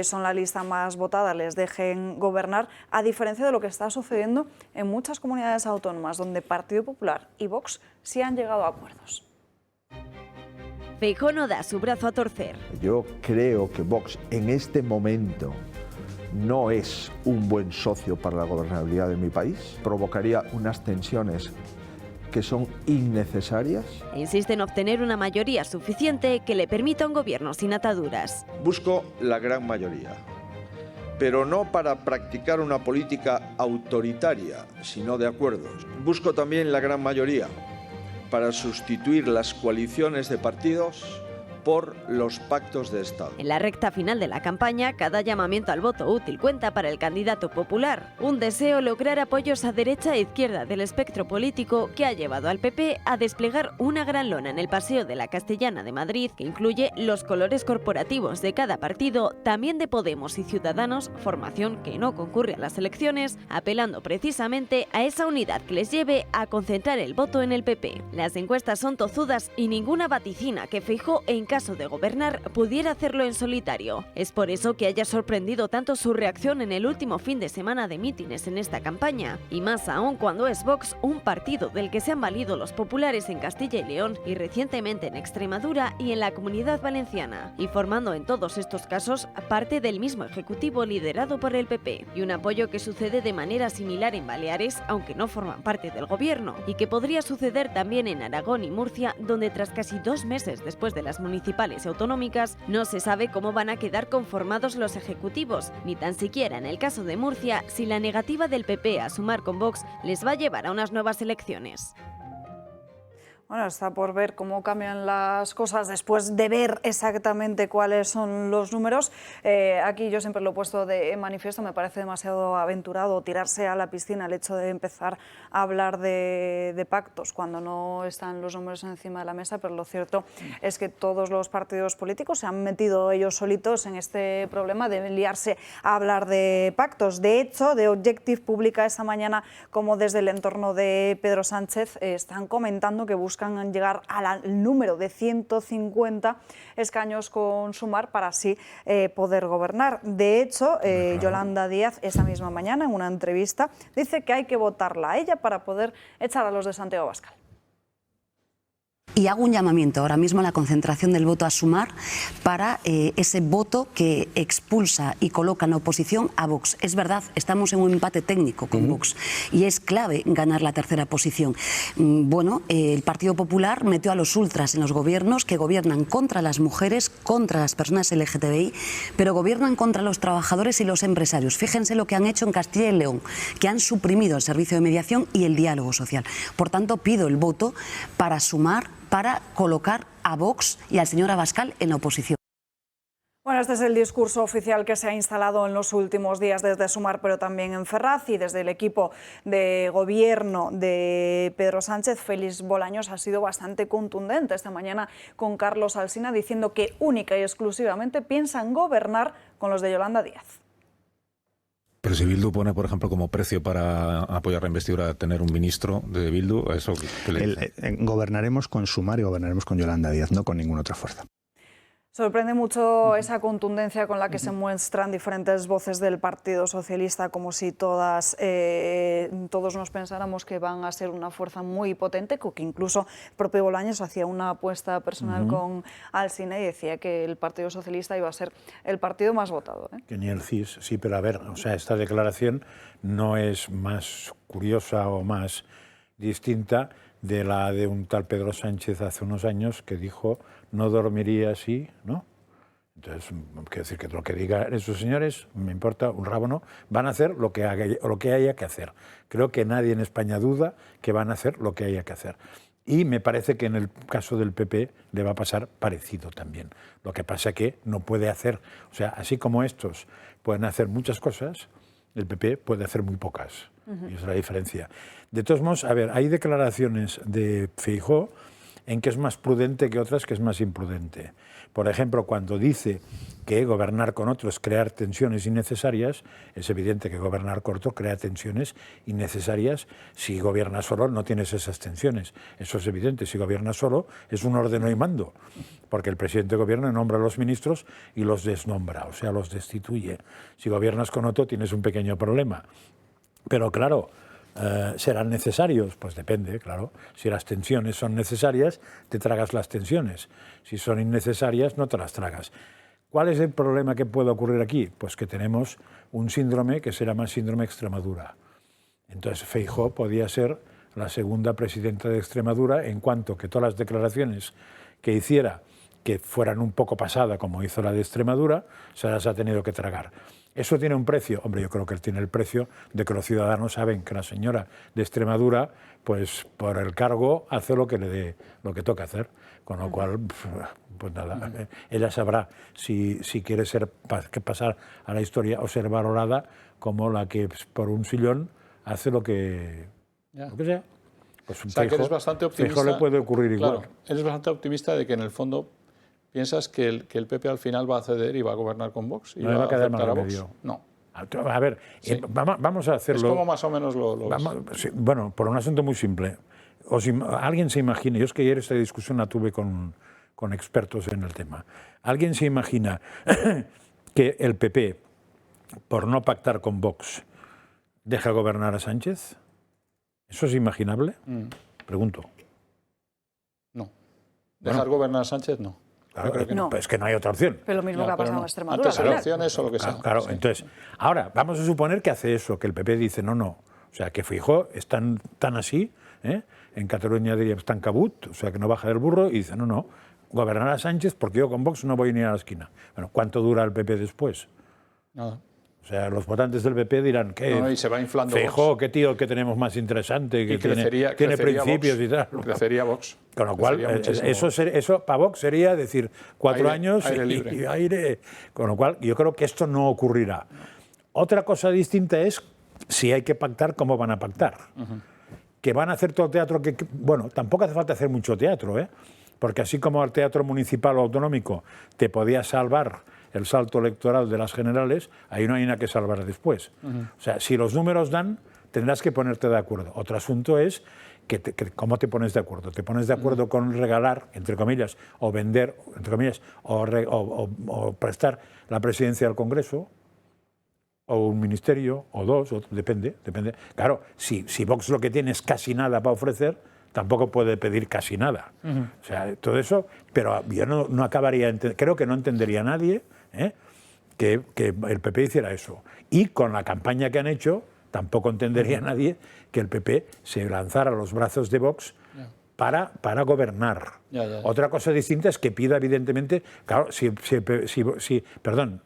son la lista más votada les dejen gobernar, a diferencia de lo que está sucediendo en muchas comunidades autónomas donde Partido Popular y Vox sí han llegado a acuerdos. Feijóo no da su brazo a torcer. Yo creo que Vox en este momento no es un buen socio para la gobernabilidad de mi país. Provocaría unas tensiones que son innecesarias. Insiste en obtener una mayoría suficiente que le permita un gobierno sin ataduras. Busco la gran mayoría, pero no para practicar una política autoritaria, sino de acuerdos. Busco también la gran mayoría para sustituir las coaliciones de partidos por los pactos de Estado. En la recta final de la campaña, cada llamamiento al voto útil cuenta para el candidato popular. Un deseo lograr apoyos a derecha e izquierda del espectro político que ha llevado al PP a desplegar una gran lona en el Paseo de la Castellana de Madrid que incluye los colores corporativos de cada partido, también de Podemos y Ciudadanos, formación que no concurre a las elecciones, apelando precisamente a esa unidad que les lleve a concentrar el voto en el PP. Las encuestas son tozudas y ninguna vaticina que Feijóo en caso de gobernar pudiera hacerlo en solitario. Es por eso que haya sorprendido tanto su reacción en el último fin de semana de mítines en esta campaña, y más aún cuando es Vox un partido del que se han valido los populares en Castilla y León y recientemente en Extremadura y en la Comunidad Valenciana, y formando en todos estos casos parte del mismo ejecutivo liderado por el PP, y un apoyo que sucede de manera similar en Baleares, aunque no forman parte del gobierno, y que podría suceder también en Aragón y Murcia, donde tras casi 2 meses después de las municipales y autonómicas, no se sabe cómo van a quedar conformados los ejecutivos, ni tan siquiera en el caso de Murcia, si la negativa del PP a sumar con Vox les va a llevar a unas nuevas elecciones. Bueno, está por ver cómo cambian las cosas después de ver exactamente cuáles son los números. Aquí yo siempre lo he puesto de manifiesto, me parece demasiado aventurado tirarse a la piscina el hecho de empezar a hablar de pactos cuando no están los números encima de la mesa, pero lo cierto es que todos los partidos políticos se han metido ellos solitos en este problema de liarse a hablar de pactos. De hecho, The Objective publica esta mañana como desde el entorno de Pedro Sánchez están comentando que buscan llegar al número de 150 escaños con Sumar para así poder gobernar. De hecho, Yolanda Díaz esta misma mañana en una entrevista dice que hay que votarla a ella para poder echar a los de Santiago Abascal. Y hago un llamamiento ahora mismo a la concentración del voto a Sumar para ese voto que expulsa y coloca en la oposición a Vox. Es verdad, estamos en un empate técnico con Vox y es clave ganar la tercera posición. Bueno, el Partido Popular metió a los ultras en los gobiernos que gobiernan contra las mujeres, contra las personas LGTBI, pero gobiernan contra los trabajadores y los empresarios. Fíjense lo que han hecho en Castilla y León, que han suprimido el servicio de mediación y el diálogo social. Por tanto, pido el voto para Sumar, para colocar a Vox y al señor Abascal en la oposición. Bueno, este es el discurso oficial que se ha instalado en los últimos días desde Sumar, pero también en Ferraz, y desde el equipo de gobierno de Pedro Sánchez. Félix Bolaños ha sido bastante contundente esta mañana con Carlos Alsina, diciendo que única y exclusivamente piensan gobernar con los de Yolanda Díaz. Pero si Bildu pone, por ejemplo, como precio para apoyar la investidura tener un ministro de Bildu, ¿eso qué le dice? Gobernaremos con Sumar y gobernaremos con Yolanda Díaz, no con ninguna otra fuerza. Sorprende mucho esa contundencia con la que se muestran diferentes voces del Partido Socialista, como si todos nos pensáramos que van a ser una fuerza muy potente, que incluso el propio Bolaños hacía una apuesta personal con Alsina y decía que el Partido Socialista iba a ser el partido más votado. Que ni el CIS, sí, pero a ver, o sea, esta declaración no es más curiosa o más distinta de la de un tal Pedro Sánchez hace unos años que dijo no dormiría así, ¿no? Entonces, quiero decir que lo que digan esos señores, me importa un rábano, van a hacer lo que haya que hacer. Creo que nadie en España duda que van a hacer lo que haya que hacer. Y me parece que en el caso del PP le va a pasar parecido también. Lo que pasa es que no puede hacer, o sea, así como estos pueden hacer muchas cosas, el PP puede hacer muy pocas. Y esa es la diferencia. De todos modos, a ver, hay declaraciones de Feijóo en que es más prudente que otras que es más imprudente. Por ejemplo, cuando dice que gobernar con otros crear tensiones innecesarias, es evidente que gobernar corto crea tensiones innecesarias. Si gobiernas solo no tienes esas tensiones, eso es evidente. Si gobiernas solo es un ordeno y mando, porque el presidente de gobierno nombra a los ministros y los desnombra, o sea, los destituye. Si gobiernas con otro tienes un pequeño problema. Pero claro, ¿serán necesarios? Pues depende, claro. Si las tensiones son necesarias, te tragas las tensiones. Si son innecesarias, no te las tragas. ¿Cuál es el problema que puede ocurrir aquí? Pues que tenemos un síndrome que se llama síndrome Extremadura. Entonces Feijóo podía ser la segunda presidenta de Extremadura en cuanto que todas las declaraciones que hiciera que fueran un poco pasada, como hizo la de Extremadura, se las ha tenido que tragar. ¿Eso tiene un precio? Hombre, yo creo que tiene el precio de que los ciudadanos saben que la señora de Extremadura, pues por el cargo, hace lo que le dé, lo que toca hacer. Con lo cual, pues nada, ella sabrá si quiere pasar a la historia o ser valorada como la que por un sillón hace lo que sea. Pues o sea, que eres bastante optimista. Feijóo le puede ocurrir igual. Claro, eres bastante optimista de que en el fondo ¿piensas que el PP al final va a ceder y va a gobernar con Vox? ¿Y no va a quedar más remedio? No. A ver, sí. Vamos a hacerlo. Es como más o menos lo sí, bueno, por un asunto muy simple. Alguien se imagina, yo es que ayer esta discusión la tuve con expertos en el tema. ¿Alguien se imagina que el PP, por no pactar con Vox, deja gobernar a Sánchez? ¿Eso es imaginable? Pregunto. No. ¿Dejar gobernar a Sánchez? No. Claro, creo que no. Es que no hay otra opción. Pero lo mismo que ha pasado en Extremadura. Antes elecciones o lo que sea. Claro, sí. Entonces, ahora, vamos a suponer que hace eso, que el PP dice no. O sea, que Feijóo es tan así, en Cataluña diría tan cabut, o sea, que no baja del burro, y dice no, gobernar a Sánchez porque yo con Vox no voy ni a la esquina. Bueno, ¿cuánto dura el PP después? Nada. O sea, los votantes del PP dirán que y se va inflando Feijóo, Vox. qué tío que tenemos más interesante, que crecería principios Vox, y tal. Crecería Vox. Con lo cual, eso para Vox sería decir 4 años y aire. Con lo cual, yo creo que esto no ocurrirá. Otra cosa distinta es si hay que pactar, cómo van a pactar. Que van a hacer todo el teatro que... Bueno, tampoco hace falta hacer mucho teatro, porque así como el teatro municipal o autonómico te podía salvar el salto electoral de las generales, ahí no hay nada que salvar después. O sea, si los números dan, tendrás que ponerte de acuerdo. Otro asunto es cómo te pones de acuerdo. ¿Te pones de acuerdo con regalar, entre comillas, o vender, entre comillas, o prestar la presidencia al Congreso, o un ministerio, o dos, depende. Claro, si Vox lo que tiene es casi nada para ofrecer, tampoco puede pedir casi nada. O sea, todo eso, pero yo no acabaría, creo que no entendería nadie que el PP hiciera eso. Y con la campaña que han hecho, tampoco entendería nadie que el PP se lanzara a los brazos de Vox para gobernar. Otra cosa distinta es que pida, evidentemente, claro,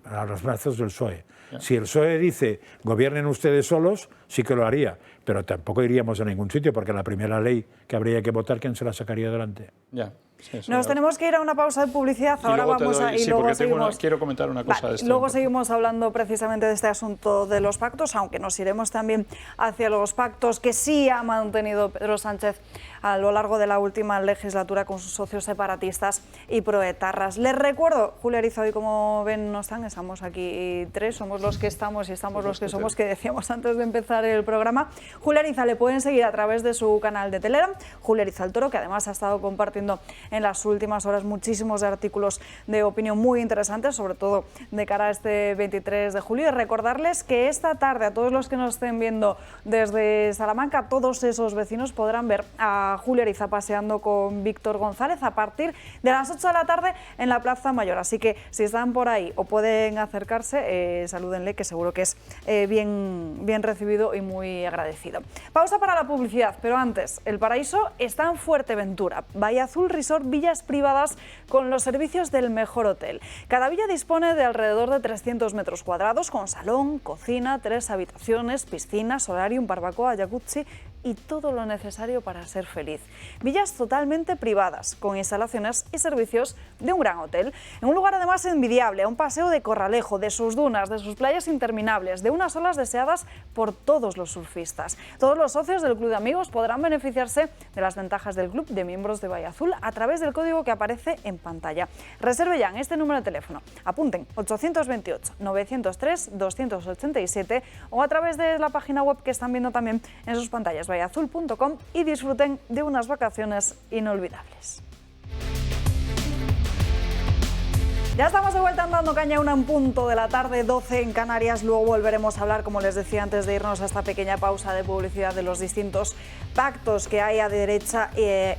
a los brazos del PSOE. Si el PSOE dice, gobiernen ustedes solos, sí que lo haría, pero tampoco iríamos a ningún sitio, porque la primera ley que habría que votar, ¿quién se la sacaría adelante? Ya. Nos tenemos que ir a una pausa de publicidad, ahora vamos a... Y luego seguimos... quiero comentar una cosa de esto. Luego seguimos hablando precisamente de este asunto de los pactos, aunque nos iremos también hacia los pactos que sí ha mantenido Pedro Sánchez a lo largo de la última legislatura con sus socios separatistas y proetarras. Les recuerdo, Julia Ariza, hoy como ven no estamos aquí tres, somos los que estamos y estamos los que somos, que decíamos antes de empezar el programa. Julia Ariza le pueden seguir a través de su canal de Telegram, Julia Ariza el Toro, que además ha estado compartiendo en las últimas horas muchísimos artículos de opinión muy interesantes, sobre todo de cara a este 23 de julio. Y recordarles que esta tarde a todos los que nos estén viendo desde Salamanca, todos esos vecinos podrán ver a Julia Ariza paseando con Víctor González a partir de las 8 de la tarde en la Plaza Mayor. Así que si están por ahí o pueden acercarse, salúdenle, que seguro que es bien recibido y muy agradecido. Pausa para la publicidad, pero antes, El Paraíso está en Fuerteventura. Bahía Azul Resort, villas privadas con los servicios del mejor hotel. Cada villa dispone de alrededor de 300 metros cuadrados con salón, cocina, 3 habitaciones, piscina, solarium, barbacoa, jacuzzi y todo lo necesario para ser feliz. Villas totalmente privadas, con instalaciones y servicios de un gran hotel. En un lugar además envidiable, a un paseo de Corralejo, de sus dunas, de sus playas interminables, de unas olas deseadas por todos los surfistas. Todos los socios del Club de Amigos podrán beneficiarse de las ventajas del Club de Miembros de Bahía Azul a través del código que aparece en pantalla. Reserve ya en este número de teléfono. Apunten 828-903-287 o a través de la página web que están viendo también en sus pantallas, bahiaazul.com, y disfruten de unas vacaciones inolvidables. Ya estamos de vuelta en Dando Caña, 1 en punto de la tarde, 12 en Canarias. Luego volveremos a hablar, como les decía antes de irnos a esta pequeña pausa de publicidad, de los distintos pactos que hay a derecha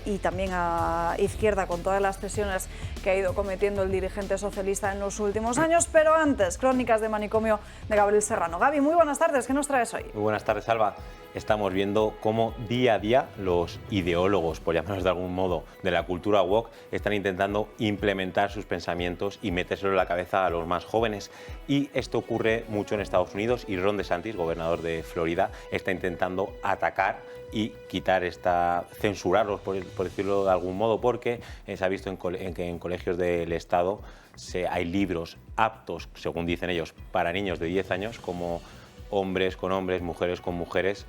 y también a izquierda, con todas las cesiones que ha ido cometiendo el dirigente socialista en los últimos años. Pero antes, Crónicas de Manicomio de Gabriel Serrano. Gaby, muy buenas tardes, ¿qué nos traes hoy? Muy buenas tardes, Alba. Estamos viendo cómo día a día los ideólogos, por llamarlos de algún modo, de la cultura woke están intentando implementar sus pensamientos y metérselo en la cabeza a los más jóvenes. Y esto ocurre mucho en Estados Unidos, y Ron DeSantis, gobernador de Florida, está intentando atacar y censurarlos, por decirlo de algún modo, porque se ha visto que en colegios del Estado hay libros aptos, según dicen ellos, para niños de 10 años, como hombres con hombres, mujeres con mujeres,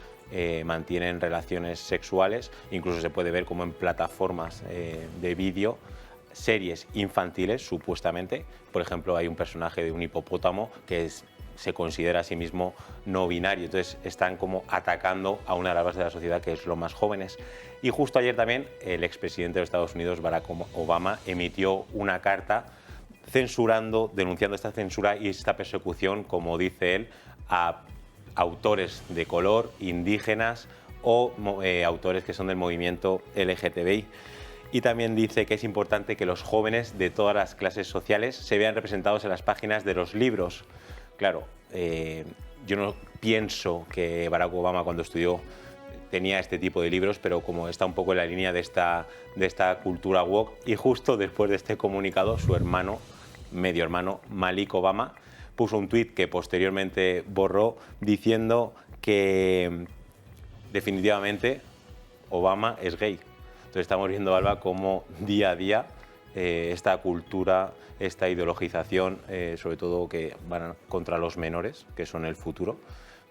mantienen relaciones sexuales. Incluso se puede ver como en plataformas de vídeo, series infantiles, supuestamente. Por ejemplo, hay un personaje de un hipopótamo que se considera a sí mismo no binario. Entonces están como atacando a una de las bases de la sociedad, que es los más jóvenes. Y justo ayer también el expresidente de Estados Unidos, Barack Obama, emitió una carta denunciando esta censura y esta persecución, como dice él, a autores de color, indígenas o autores que son del movimiento LGTBI. Y también dice que es importante que los jóvenes de todas las clases sociales se vean representados en las páginas de los libros. Claro, yo no pienso que Barack Obama, cuando estudió, tenía este tipo de libros, pero como está un poco en la línea de esta cultura woke, y justo después de este comunicado, su hermano, medio hermano, Malik Obama, puso un tuit que posteriormente borró, diciendo que definitivamente Obama es gay. Entonces estamos viendo, Alba, cómo día a día esta cultura, esta ideologización, sobre todo que van contra los menores, que son el futuro,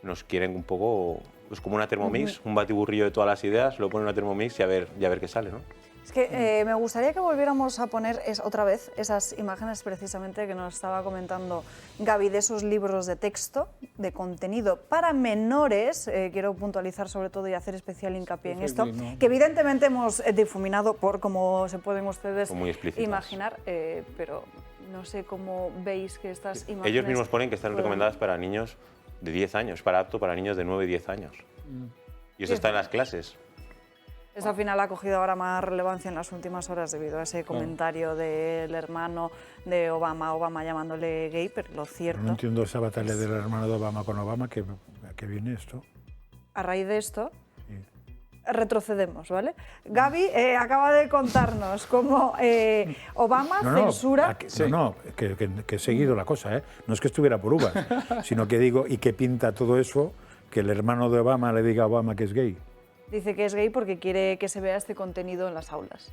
nos quieren un poco, es como una Thermomix, un batiburrillo de todas las ideas, lo ponen en una Thermomix y a ver qué sale, ¿no? Es que me gustaría que volviéramos a poner otra vez esas imágenes precisamente que nos estaba comentando Gaby, de esos libros de texto, de contenido para menores. Quiero puntualizar sobre todo y hacer especial hincapié en esto, que evidentemente hemos difuminado por, como se pueden ustedes imaginar, pero no sé cómo veis que estas imágenes... Ellos mismos ponen que están recomendadas para niños de 10 años, apto para niños de 9 y 10 años. Y eso está en las clases. Eso al final ha cogido ahora más relevancia en las últimas horas debido a ese comentario del hermano de Obama llamándole gay, pero lo cierto... No entiendo esa batalla del hermano de Obama con Obama, que viene esto. A raíz de esto, retrocedemos, ¿vale? Gaby acaba de contarnos cómo Obama censura... Que he seguido la cosa, ¿eh? No es que estuviera por uvas, sino que digo, ¿y qué pinta todo eso que el hermano de Obama le diga a Obama que es gay? Dice que es gay porque quiere que se vea este contenido en las aulas.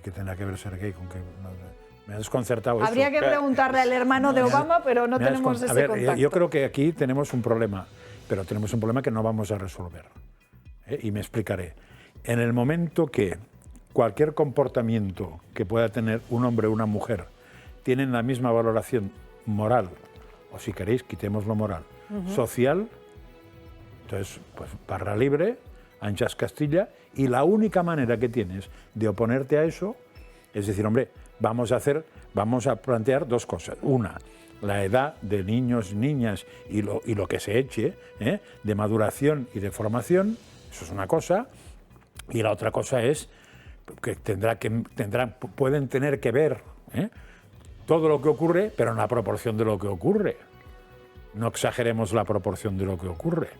¿qué tendrá que ver ser gay con que me ha desconcertado? Habría esto. que preguntarle al hermano de Obama, pero no tenemos ese contacto. Yo creo que aquí tenemos un problema, pero tenemos un problema que no vamos a resolver. Y me explicaré. En el momento que cualquier comportamiento que pueda tener un hombre o una mujer tienen la misma valoración moral, o si queréis, quitemos lo moral, social, entonces, pues barra libre, anchas Castilla, y la única manera que tienes de oponerte a eso es decir, hombre, vamos a plantear dos cosas. Una, la edad de niños, niñas y lo que se eche, de maduración y de formación, eso es una cosa, y la otra cosa es que pueden tener que ver todo lo que ocurre, pero en la proporción de lo que ocurre. No exageremos la proporción de lo que ocurre.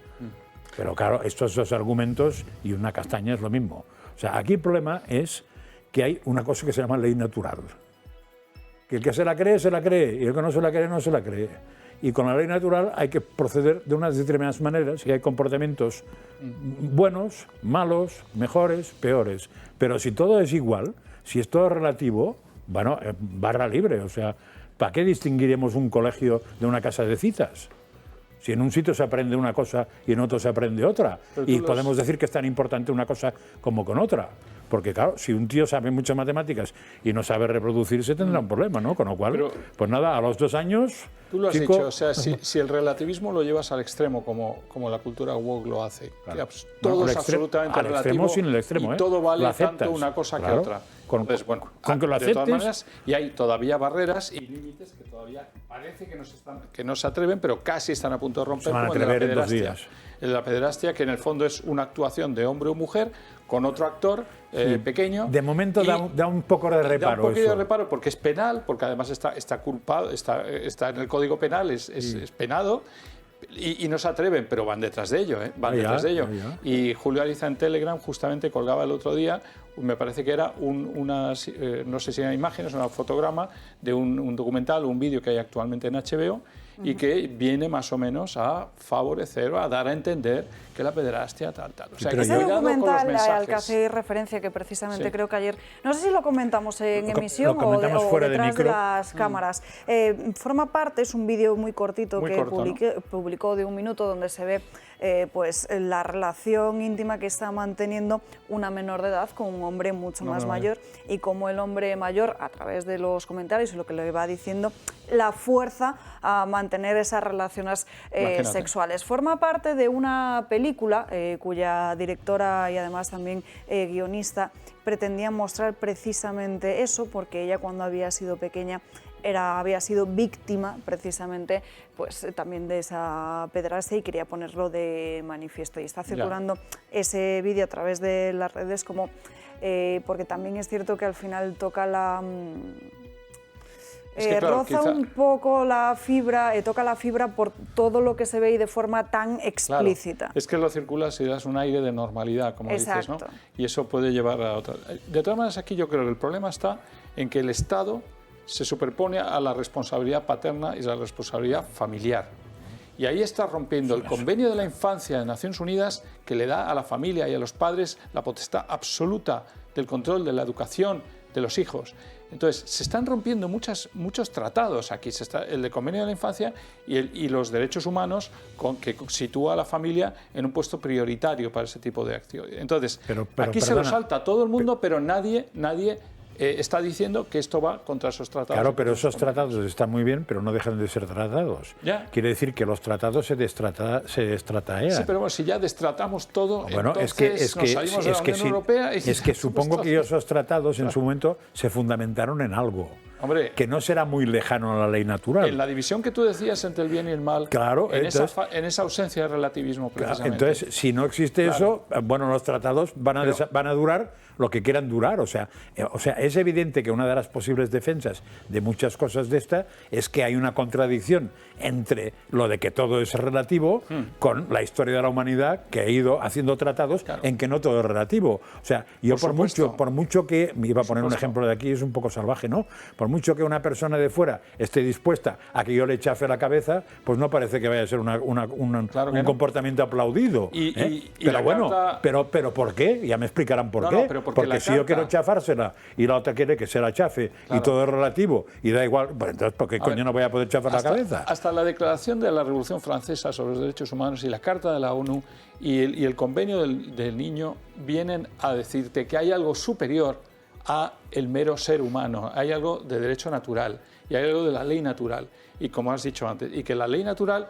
Pero claro, estos dos argumentos y una castaña es lo mismo. O sea, aquí el problema es que hay una cosa que se llama ley natural. Que el que se la cree, y el que no se la cree, no se la cree. Y con la ley natural hay que proceder de unas determinadas maneras y hay comportamientos buenos, malos, mejores, peores. Pero si todo es igual, si es todo relativo, bueno, barra libre. O sea, ¿para qué distinguiremos un colegio de una casa de citas? Si en un sitio se aprende una cosa y en otro se aprende otra. Y podemos decir que es tan importante una cosa como con otra. Porque claro, si un tío sabe muchas matemáticas y no sabe reproducirse, tendrá un problema, ¿no? Con lo cual, pues nada, a los 2 años... Tú lo has dicho, o sea, si el relativismo lo llevas al extremo, como la cultura woke lo hace, claro. Todo es absolutamente relativo, extremo sin el extremo, y todo vale tanto una cosa que otra. Entonces, bueno, con que lo aceptes, de todas maneras, y hay todavía barreras y límites que todavía parece que no se atreven, pero casi están a punto de romper, como el de la pederastia. El de la pederastia, que en el fondo es una actuación de hombre o mujer con otro actor pequeño. De momento da un poco de reparo. Da un poquito de reparo porque es penal, porque además está culpado, está en el Código Penal, es penado. Y no se atreven, pero van detrás de ello, van detrás de ello. Y Julio Ariza en Telegram justamente colgaba el otro día, me parece que era no sé si eran imágenes o un fotograma de un documental, un vídeo que hay actualmente en HBO, y que viene más o menos a favorecer o a dar a entender que la pederastia tal. O sea, ese documental al que hacéis referencia, que precisamente creo que ayer, no sé si lo comentamos en emisión o detrás de las cámaras, forma parte, es un vídeo muy cortito publicó de 1 minuto donde se ve pues la relación íntima que está manteniendo una menor de edad con un hombre mucho más mayor y cómo el hombre mayor, a través de los comentarios y lo que le va diciendo, la fuerza a mantener esas relaciones sexuales. Forma parte de una película cuya directora y además también guionista pretendía mostrar precisamente eso, porque ella cuando había sido pequeña había sido víctima precisamente pues también de esa pederastia y quería ponerlo de manifiesto. Y está circulando ese vídeo a través de las redes como porque también es cierto que al final toca la... roza un poco la fibra, toca la fibra por todo lo que se ve y de forma tan explícita. Claro, es que lo circulas y das un aire de normalidad, como dices, ¿no? Y eso puede llevar a otra... De todas maneras, aquí yo creo que el problema está en que el Estado se superpone a la responsabilidad paterna y la responsabilidad familiar. Y ahí está rompiendo el convenio de la infancia de Naciones Unidas, que le da a la familia y a los padres la potestad absoluta del control de la educación de los hijos. Entonces, se están rompiendo muchos tratados aquí. El de convenio de la infancia y los derechos humanos, que sitúa a la familia en un puesto prioritario para ese tipo de acción. Entonces, aquí se lo salta todo el mundo, pero nadie está diciendo que esto va contra esos tratados. Claro, pero esos tratados están muy bien, pero no dejan de ser tratados. Quiere decir que los tratados se destrataean. Sí, pero bueno, si ya destratamos todo, bueno, entonces nos salimos de la Unión Europea... Es que supongo que esos tratados en su momento se fundamentaron en algo. Hombre, que no será muy lejano a la ley natural. En la división que tú decías entre el bien y el mal, claro, en esa ausencia de relativismo, precisamente. Claro, entonces, si no existe eso, bueno, los tratados van a durar lo que quieran durar. O sea, es evidente que una de las posibles defensas de muchas cosas de esta es que hay una contradicción entre lo de que todo es relativo con la historia de la humanidad, que ha ido haciendo tratados en que no todo es relativo. O sea, yo por mucho que... Me iba a poner un ejemplo de aquí, es un poco salvaje, ¿no? Por por mucho que una persona de fuera esté dispuesta a que yo le chafe la cabeza, pues no parece que vaya a ser un comportamiento aplaudido. Pero bueno, carta... pero ¿por qué? Ya me explicarán por qué. Porque si yo quiero chafársela y la otra quiere que se la chafe y todo es relativo y da igual, pues entonces ¿por qué coño no voy a poder chafar la cabeza? Hasta la Declaración de la Revolución Francesa sobre los Derechos Humanos y la Carta de la ONU y el Convenio del Niño vienen a decirte que hay algo superior a el mero ser humano, hay algo de derecho natural y hay algo de la ley natural. Y como has dicho antes, y que la ley natural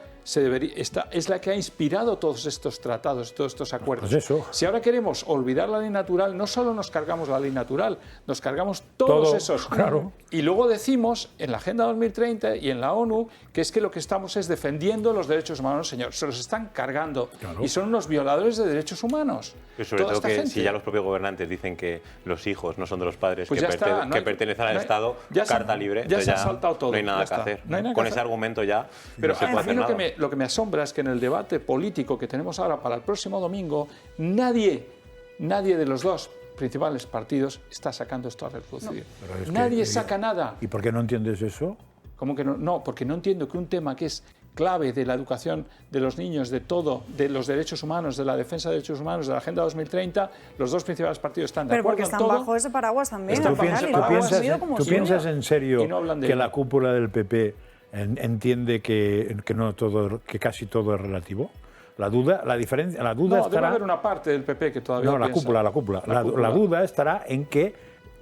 es la que ha inspirado todos estos tratados, todos estos acuerdos. Pues eso. Si ahora queremos olvidar la ley natural, no solo nos cargamos la ley natural, nos cargamos todos esos. Claro. Y luego decimos en la Agenda 2030 y en la ONU que es que lo que estamos es defendiendo los derechos humanos, señor. Se los están cargando y son unos violadores de derechos humanos. Y sobre todo que si ya los propios gobernantes dicen que los hijos no son de los padres, pues que pertenecen al Estado, carta libre, ya se ha saltado todo. No hay nada que hacer. Con ese argumento ya pero no se puede hacer nada. Lo que me asombra es que en el debate político que tenemos ahora para el próximo domingo, nadie de los dos principales partidos está sacando esto a reproducir. Nadie saca nada. ¿Y por qué no entiendes eso? ¿Cómo que no? No, porque no entiendo que un tema que es clave de la educación de los niños, de todo, de los derechos humanos, de la defensa de derechos humanos, de la Agenda 2030, los dos principales partidos están de acuerdo en todo. Pero porque están bajo ese paraguas también. ¿Tú piensas en serio que la cúpula del PP entiende que casi todo es relativo? La duda estará... debe haber una parte del PP que todavía la cúpula. La duda estará en que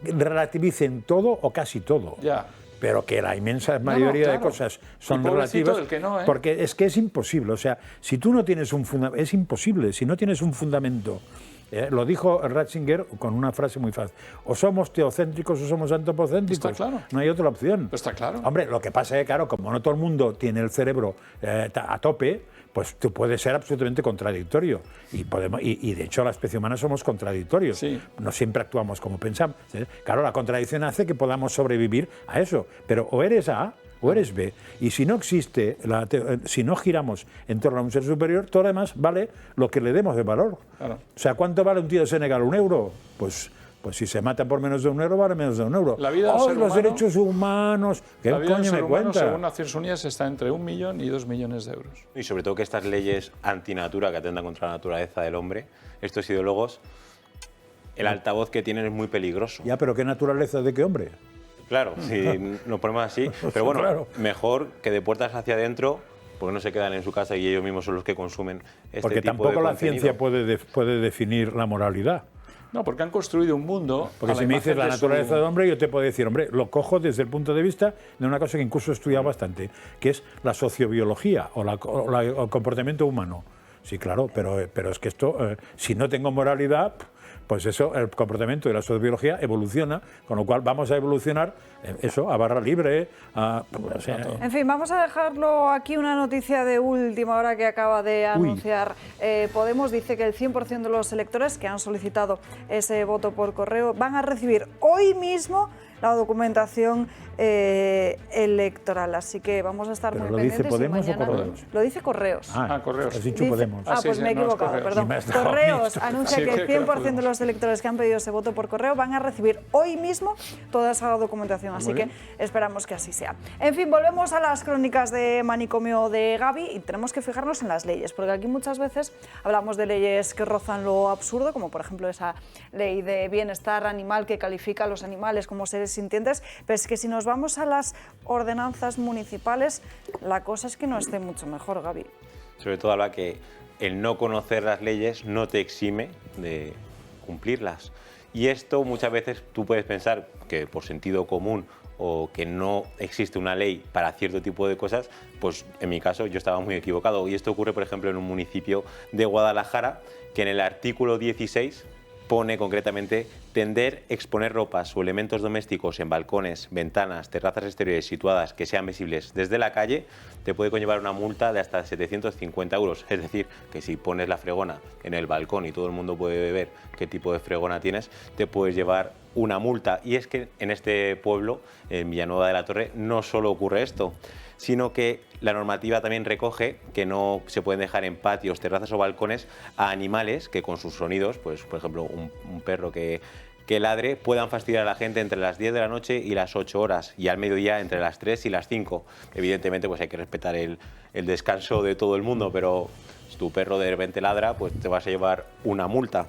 relativicen todo o casi todo. Ya. Pero que la inmensa mayoría de cosas son relativas, porque es que es imposible. O sea, si tú no tienes un fundamento, es imposible. Si no tienes un fundamento, lo dijo Ratzinger con una frase muy fácil: o somos teocéntricos o somos antropocéntricos. Está claro. No hay otra opción. Está claro. Hombre, lo que pasa es que, claro, como no todo el mundo tiene el cerebro a tope, pues tú puedes ser absolutamente contradictorio. Y de hecho, la especie humana somos contradictorios. Sí. No siempre actuamos como pensamos. Claro, la contradicción hace que podamos sobrevivir a eso. Pero o eres A o eres B. Y si no existe, si no giramos en torno a un ser superior, todo lo demás vale lo que le demos de valor. Claro. O sea, ¿cuánto vale un tío de Senegal? ¿1 euro? Pues si se mata por menos de 1 euro, vale menos de 1 euro. La vida del ser los humano, derechos humanos, ¿qué coño me cuenta? Según Naciones Unidas, está entre 1 millón y 2 millones de euros. Y sobre todo que estas leyes antinatura que atentan contra la naturaleza del hombre, estos ideólogos, el altavoz que tienen es muy peligroso. Ya, pero ¿qué naturaleza de qué hombre? Claro, si nos ponemos así. Pero bueno, claro, mejor que de puertas hacia adentro, porque no se quedan en su casa y ellos mismos son los que consumen este tipo de contenido. Porque tampoco la ciencia puede definir la moralidad. No, porque han construido un mundo... Porque si me dices la naturaleza del hombre, yo te puedo decir, hombre, lo cojo desde el punto de vista de una cosa que incluso he estudiado bastante, que es la sociobiología o el comportamiento humano. Sí, claro, pero es que esto, si no tengo moralidad, pues eso, el comportamiento de la sociobiología evoluciona, con lo cual vamos a evolucionar eso a barra libre. En fin, vamos a dejarlo aquí, una noticia de última hora que acaba de anunciar Podemos. Dice que el 100% de los electores que han solicitado ese voto por correo van a recibir hoy mismo la documentación electoral, así que vamos a estar muy pendientes. ¿Lo dice Podemos o Correos? Lo dice Correos. Correos. Has dicho Podemos. Pues me he equivocado, perdón. Correos anuncia que el 100% de los electores que han pedido ese voto por correo van a recibir hoy mismo toda esa documentación, así que esperamos que así sea. En fin, volvemos a las crónicas de Manicomio de Gaby y tenemos que fijarnos en las leyes, porque aquí muchas veces hablamos de leyes que rozan lo absurdo, como por ejemplo esa ley de bienestar animal que califica a los animales como seres sintientes, pero es que si nos vamos a las ordenanzas municipales, la cosa es que no esté mucho mejor, Gaby. Sobre todo habla que el no conocer las leyes no te exime de cumplirlas. Y esto muchas veces tú puedes pensar que por sentido común o que no existe una ley para cierto tipo de cosas, pues en mi caso yo estaba muy equivocado. Y esto ocurre, por ejemplo, en un municipio de Guadalajara, que en el artículo 16 pone concretamente: tender, exponer ropas o elementos domésticos en balcones, ventanas, terrazas exteriores situadas que sean visibles desde la calle, te puede conllevar una multa de hasta 750 euros. Es decir, que si pones la fregona en el balcón y todo el mundo puede ver qué tipo de fregona tienes, te puedes llevar una multa. Y es que en este pueblo, en Villanueva de la Torre, no solo ocurre esto, sino que la normativa también recoge que no se pueden dejar en patios, terrazas o balcones a animales que con sus sonidos, pues por ejemplo un perro que que ladre puedan fastidiar a la gente entre las 10 de la noche y las 8 horas y al mediodía entre las 3 y las 5. Evidentemente pues hay que respetar el descanso de todo el mundo, pero si tu perro de repente ladra, pues te vas a llevar una multa.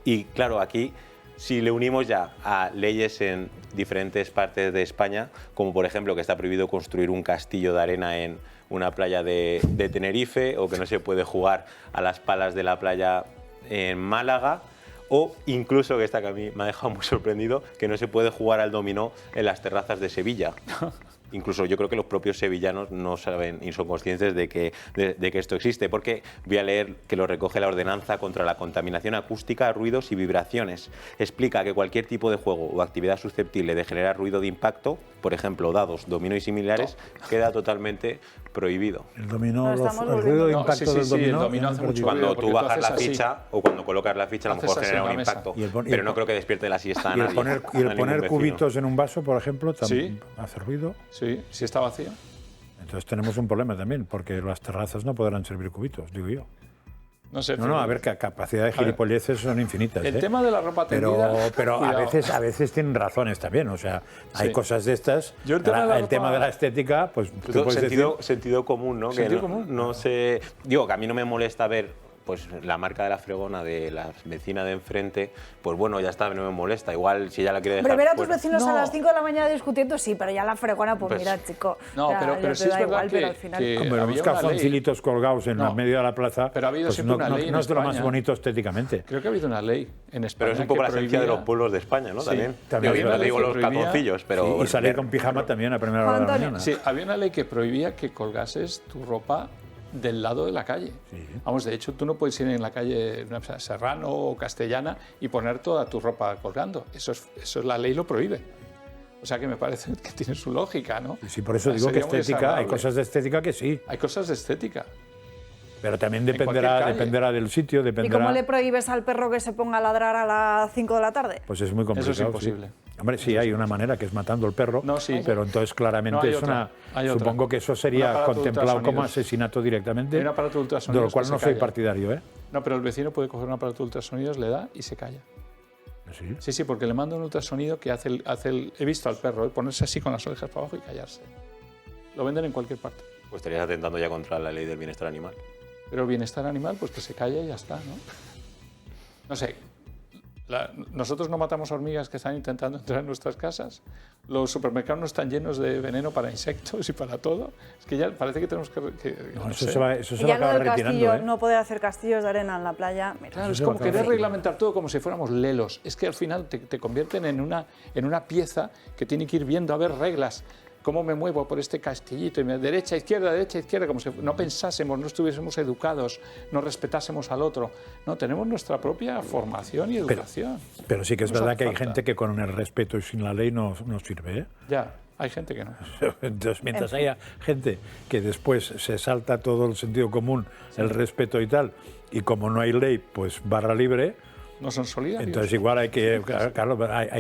Y claro, aquí si le unimos ya a leyes en diferentes partes de España, como por ejemplo que está prohibido construir un castillo de arena en una playa de Tenerife, o que no se puede jugar a las palas de la playa en Málaga, o incluso, que esta que a mí me ha dejado muy sorprendido, que no se puede jugar al dominó en las terrazas de Sevilla. Incluso yo creo que los propios sevillanos no saben y son conscientes de que esto existe, porque voy a leer que lo recoge la Ordenanza contra la Contaminación Acústica, Ruidos y Vibraciones. Explica que cualquier tipo de juego o actividad susceptible de generar ruido de impacto, por ejemplo, dados, dominó y similares, queda totalmente prohibido. El dominó, el ruido de impacto del dominó, el dominó hace mucho cuando ruido, tú bajas la ficha o cuando colocas la ficha, a lo mejor genera un impacto, pero no creo que despierte la siesta a nadie. Y el poner cubitos en un vaso, por ejemplo, también hace ruido. Sí, si está vacío. Entonces tenemos un problema también, porque las terrazas no podrán servir cubitos, digo yo. No sé. No, a ver, que capacidad de gilipolleces son infinitas. El tema de la ropa tendida... Pero a veces tienen razones también, o sea, hay cosas de estas. Yo el tema de la estética, pues... Sentido común, ¿no? Sentido que común. No sé... Digo, que a mí no me molesta ver pues la marca de la fregona de la vecina de enfrente, pues bueno, ya está, no me molesta. Igual si ya la quiere dejar... Pero ver a tus vecinos a las 5 de la mañana discutiendo, sí, pero ya la fregona, pues mira, chico. No, pero sí es verdad igual, pero al final... Hombre, unos calzoncilitos colgados en medio de la plaza, pero ha habido pues siempre una ley no es de lo más bonito estéticamente. Creo que ha habido una ley en España. Pero es un poco la esencia de los pueblos de España, ¿no? Sí, también no digo los calzoncillos, pero... Sí, y salir con pijama también a primera hora de la mañana. Sí, había una ley que prohibía que colgases tu ropa del lado de la calle. Sí. Vamos, de hecho, tú no puedes ir en la calle Serrano o Castellana y poner toda tu ropa colgando. Eso es la ley lo prohíbe. O sea que me parece que tiene su lógica, ¿no? Sí, por eso digo que estética, hay cosas de estética que sí. Hay cosas de estética. Pero también dependerá del sitio, dependerá... ¿Y cómo le prohíbes al perro que se ponga a ladrar a las 5 de la tarde? Pues es muy complicado. Eso es imposible. Sí. Hombre, sí, hay una manera que es matando al perro, pero entonces claramente es una... Supongo que eso sería contemplado como asesinato directamente, Hay un aparato de de ultrasonidos lo cual que no se soy calla. partidario, ¿eh? No, pero el vecino puede coger un aparato de ultrasonidos, le da y se calla. ¿Sí? Sí, porque le manda un ultrasonido que he visto al perro ponerse así con las orejas para abajo y callarse. Lo venden en cualquier parte. Pues estarías atentando ya contra la ley del bienestar animal. Pero el bienestar animal, pues que se calla y ya está, ¿no? No sé. Nosotros no matamos hormigas que están intentando entrar en nuestras casas. Los supermercados no están llenos de veneno para insectos y para todo. Es que ya parece que tenemos que no, eso se va a acabar retirando. Castillo, no poder hacer castillos de arena en la playa. Mira, claro, es como querer reglamentar todo como si fuéramos lelos. Es que al final te convierten en una pieza que tiene que ir viendo a ver reglas. Cómo me muevo por este castillito, y derecha, izquierda, como si no pensásemos, no estuviésemos educados, no respetásemos al otro. No, tenemos nuestra propia formación y educación. Pero sí que es verdad que hay gente que con el respeto y sin la ley no sirve, ¿eh? Ya, hay gente que no. Entonces, mientras haya gente que después se salta todo el sentido común, el respeto y tal, y como no hay ley, pues barra libre... No son solidarios. Entonces igual hay que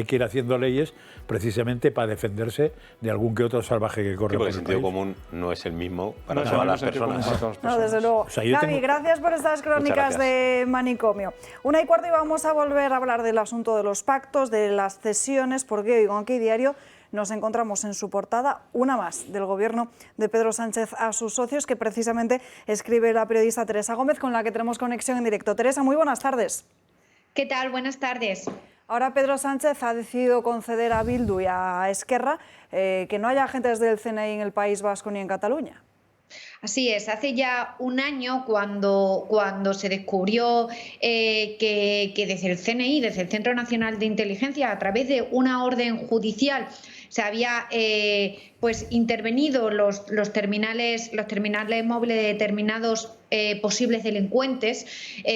ir haciendo leyes precisamente para defenderse de algún que otro salvaje que corre por el sentido país. común no es el mismo para todas las personas. No, desde luego. O sea, Gaby, gracias por estas crónicas de Manicomio. 1:15 y vamos a volver a hablar del asunto de los pactos, de las cesiones, porque hoy con OK Diario nos encontramos en su portada una más del gobierno de Pedro Sánchez a sus socios, que precisamente escribe la periodista Teresa Gómez, con la que tenemos conexión en directo. Teresa, muy buenas tardes. ¿Qué tal? Buenas tardes. Ahora Pedro Sánchez ha decidido conceder a Bildu y a Esquerra que no haya agentes del CNI en el País Vasco ni en Cataluña. Así es, hace ya un año cuando se descubrió que desde el CNI, desde el Centro Nacional de Inteligencia, a través de una orden judicial, se había intervenido los terminales móviles de determinados posibles delincuentes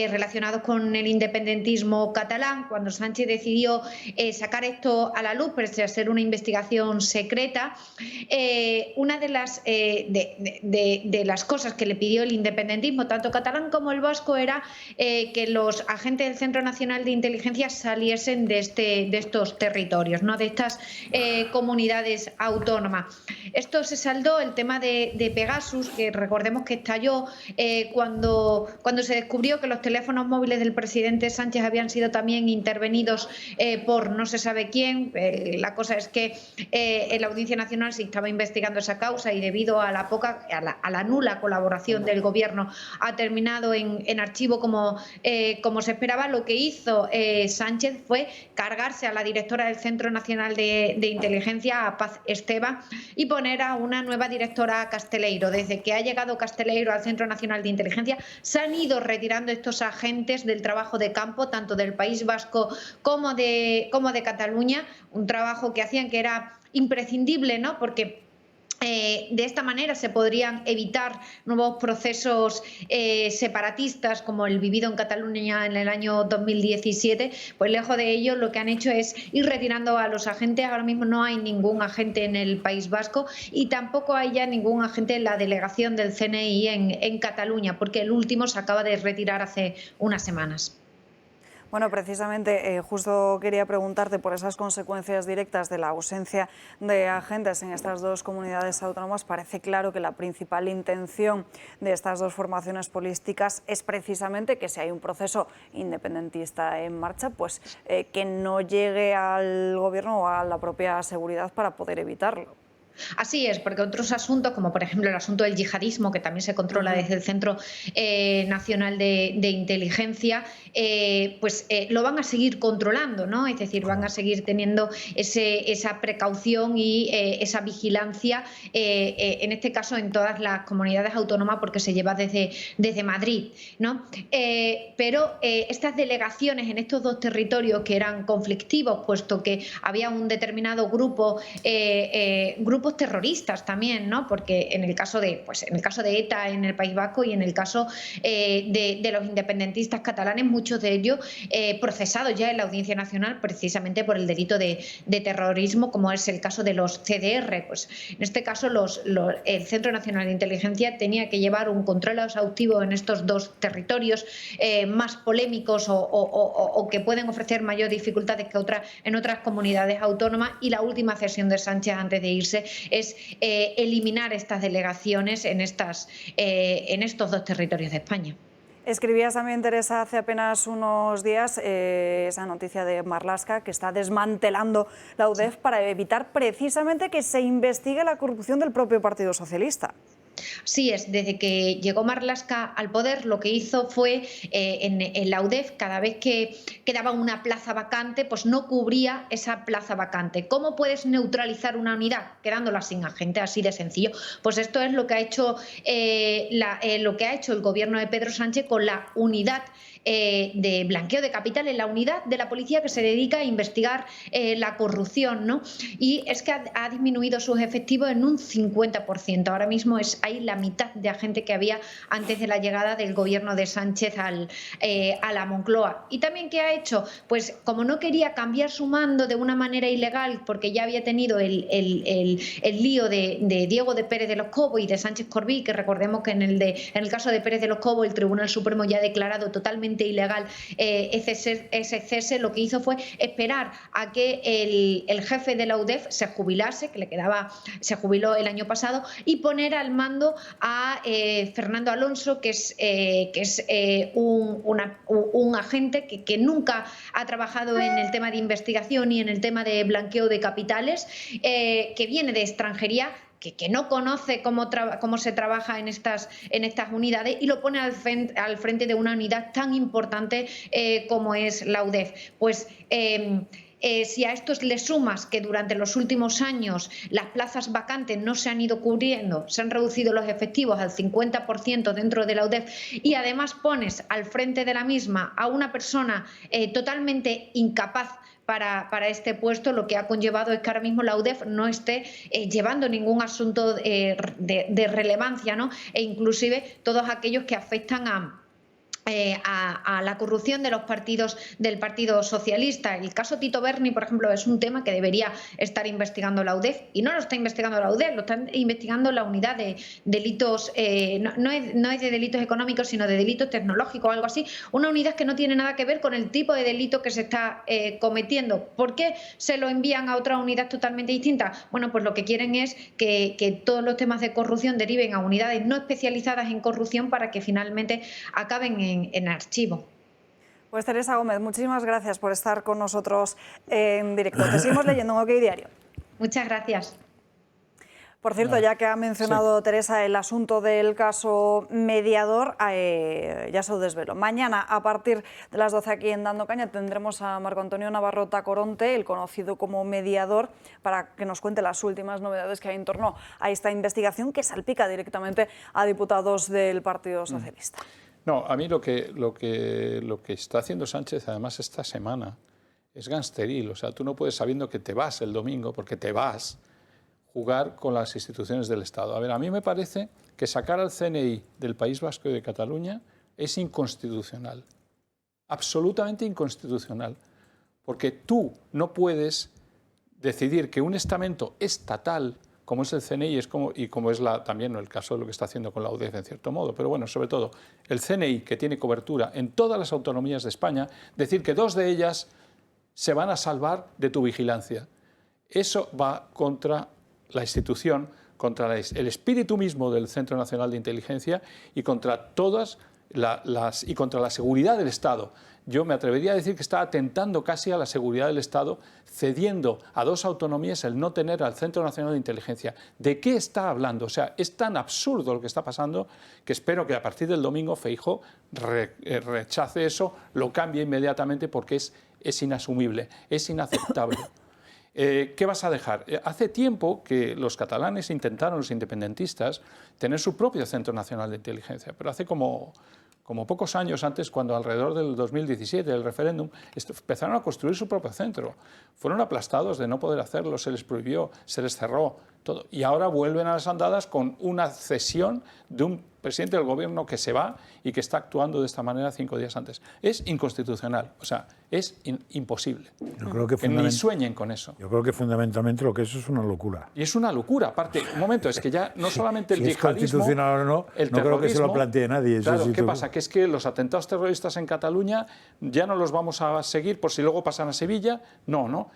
relacionados con el independentismo catalán. Cuando Sánchez decidió sacar esto a la luz, pese a ser una investigación secreta, una de las cosas que le pidió el independentismo, tanto catalán como el vasco, era que los agentes del Centro Nacional de Inteligencia saliesen de estos territorios, ¿no? De estas comunidades comunidades autónomas. Esto se saldó, el tema de Pegasus, que recordemos que estalló cuando se descubrió que los teléfonos móviles del presidente Sánchez habían sido también intervenidos por no se sabe quién. La cosa es que en la Audiencia Nacional se estaba investigando esa causa y debido a la nula colaboración del Gobierno ha terminado en archivo como se esperaba. Lo que hizo Sánchez fue cargarse a la directora del Centro Nacional de Inteligencia, a Paz Esteban, y poner a una nueva directora, Casteleiro. Desde que ha llegado Casteleiro al Centro Nacional de Inteligencia se han ido retirando estos agentes del trabajo de campo, tanto del País Vasco como de Cataluña, un trabajo que hacían que era imprescindible, ¿no? Porque de esta manera se podrían evitar nuevos procesos separatistas como el vivido en Cataluña en el año 2017. Pues lejos de ello, lo que han hecho es ir retirando a los agentes. Ahora mismo no hay ningún agente en el País Vasco y tampoco hay ya ningún agente en la delegación del CNI en Cataluña, porque el último se acaba de retirar hace unas semanas. Bueno, precisamente justo quería preguntarte por esas consecuencias directas de la ausencia de agentes en estas dos comunidades autónomas. Parece claro que la principal intención de estas dos formaciones políticas es precisamente que si hay un proceso independentista en marcha, pues que no llegue al Gobierno o a la propia seguridad para poder evitarlo. Así es, porque otros asuntos, como por ejemplo el asunto del yihadismo, que también se controla desde el Centro Nacional de Inteligencia, lo van a seguir controlando, ¿no? Es decir, van a seguir teniendo esa precaución y esa vigilancia, en este caso en todas las comunidades autónomas, porque se lleva desde Madrid, ¿no? Pero estas delegaciones en estos dos territorios que eran conflictivos, puesto que había un determinado grupos terroristas también, ¿no? Porque en el caso de ETA en el País Vasco y en el caso de los independentistas catalanes, muchos de ellos procesados ya en la Audiencia Nacional precisamente por el delito de terrorismo, como es el caso de los CDR. Pues en este caso el Centro Nacional de Inteligencia tenía que llevar un control exhaustivo en estos dos territorios más polémicos o que pueden ofrecer mayor dificultades que en otras comunidades autónomas, y la última cesión de Sánchez antes de irse es eliminar estas delegaciones en estos dos territorios de España. Escribías también, Teresa, hace apenas unos días esa noticia de Marlaska, que está desmantelando la UDEF para evitar precisamente que se investigue la corrupción del propio Partido Socialista. Así es, desde que llegó Marlaska al poder, lo que hizo fue en la UDEF, cada vez que quedaba una plaza vacante, pues no cubría esa plaza vacante. ¿Cómo puedes neutralizar una unidad? Quedándola sin agente, así de sencillo. Pues esto es lo que ha hecho el gobierno de Pedro Sánchez con la unidad de blanqueo de capitales, la unidad de la policía que se dedica a investigar la corrupción, ¿no? Y es que ha disminuido sus efectivos en un 50%. Ahora mismo es ahí la mitad de agente que había antes de la llegada del gobierno de Sánchez a la Moncloa. Y también, ¿qué ha hecho? Pues como no quería cambiar su mando de una manera ilegal, porque ya había tenido el lío de Diego de Pérez de los Cobos y de Sánchez Corbí, que recordemos que en el caso de Pérez de los Cobos el Tribunal Supremo ya ha declarado totalmente ilegal ese cese, lo que hizo fue esperar a que el jefe de la UDEF se jubilase, se jubiló el año pasado, y poner al mando a Fernando Alonso, que es un agente que nunca ha trabajado en el tema de investigación y en el tema de blanqueo de capitales, que viene de extranjería, que no conoce cómo se trabaja en estas unidades, y lo pone al frente de una unidad tan importante como es la UDEF. Pues si a estos le sumas que durante los últimos años las plazas vacantes no se han ido cubriendo, se han reducido los efectivos al 50% dentro de la UDEF, y además pones al frente de la misma a una persona totalmente incapaz para este puesto, lo que ha conllevado es que ahora mismo la UDEF no esté llevando ningún asunto de relevancia, ¿no? E inclusive todos aquellos que afectan a la corrupción de los partidos del Partido Socialista. El caso Tito Berni, por ejemplo, es un tema que debería estar investigando la UDEF y no lo está investigando la UDEF, lo está investigando la unidad de delitos, no es de delitos económicos, sino de delitos tecnológicos o algo así, una unidad que no tiene nada que ver con el tipo de delito que se está cometiendo. ¿Por qué se lo envían a otra unidad totalmente distinta? Bueno, pues lo que quieren es que todos los temas de corrupción deriven a unidades no especializadas en corrupción para que finalmente acaben en archivo. Pues Teresa Gómez, muchísimas gracias por estar con nosotros en directo. Te seguimos leyendo en OK Diario. Muchas gracias. Por cierto, ya que ha mencionado Teresa el asunto del caso mediador, ya se lo desvelo. Mañana, a partir de las 12 aquí en Dando Caña, tendremos a Marco Antonio Navarro Tacoronte, el conocido como mediador, para que nos cuente las últimas novedades que hay en torno a esta investigación que salpica directamente a diputados del Partido Socialista. No, a mí lo que está haciendo Sánchez, además, esta semana, es gangsteril. O sea, tú no puedes, sabiendo que te vas el domingo, porque te vas, jugar con las instituciones del Estado. A ver, a mí me parece que sacar al CNI del País Vasco y de Cataluña es inconstitucional. Absolutamente inconstitucional. Porque tú no puedes decidir que un estamento estatal, como es el CNI y como es también el caso de lo que está haciendo con la UDEF en cierto modo, pero bueno, sobre todo el CNI, que tiene cobertura en todas las autonomías de España, decir que 2 de ellas se van a salvar de tu vigilancia. Eso va contra la institución, contra el espíritu mismo del Centro Nacional de Inteligencia y contra contra la seguridad del Estado. Yo me atrevería a decir que está atentando casi a la seguridad del Estado, cediendo a 2 autonomías el no tener al Centro Nacional de Inteligencia. ¿De qué está hablando? O sea, es tan absurdo lo que está pasando que espero que a partir del domingo Feijóo rechace eso, lo cambie inmediatamente porque es inasumible, es inaceptable. ¿Qué vas a dejar? Hace tiempo que los catalanes intentaron, los independentistas, tener su propio Centro Nacional de Inteligencia, pero hace como pocos años antes, cuando alrededor del 2017, del referéndum, empezaron a construir su propio centro. Fueron aplastados de no poder hacerlo, se les prohibió, se les cerró, todo. Y ahora vuelven a las andadas con una cesión de un presidente del gobierno que se va y que está actuando de esta manera 5 días antes. Es inconstitucional, o sea, es imposible. Yo creo que ni sueñen con eso. Yo creo que fundamentalmente lo que es una locura. Y es una locura, aparte, un momento, es que ya no solamente el si yihadismo... es constitucional o no, el no creo que se lo plantee nadie. Eso claro, sí, ¿qué pasa? Que es que los atentados terroristas en Cataluña ya no los vamos a seguir por si luego pasan a Sevilla. No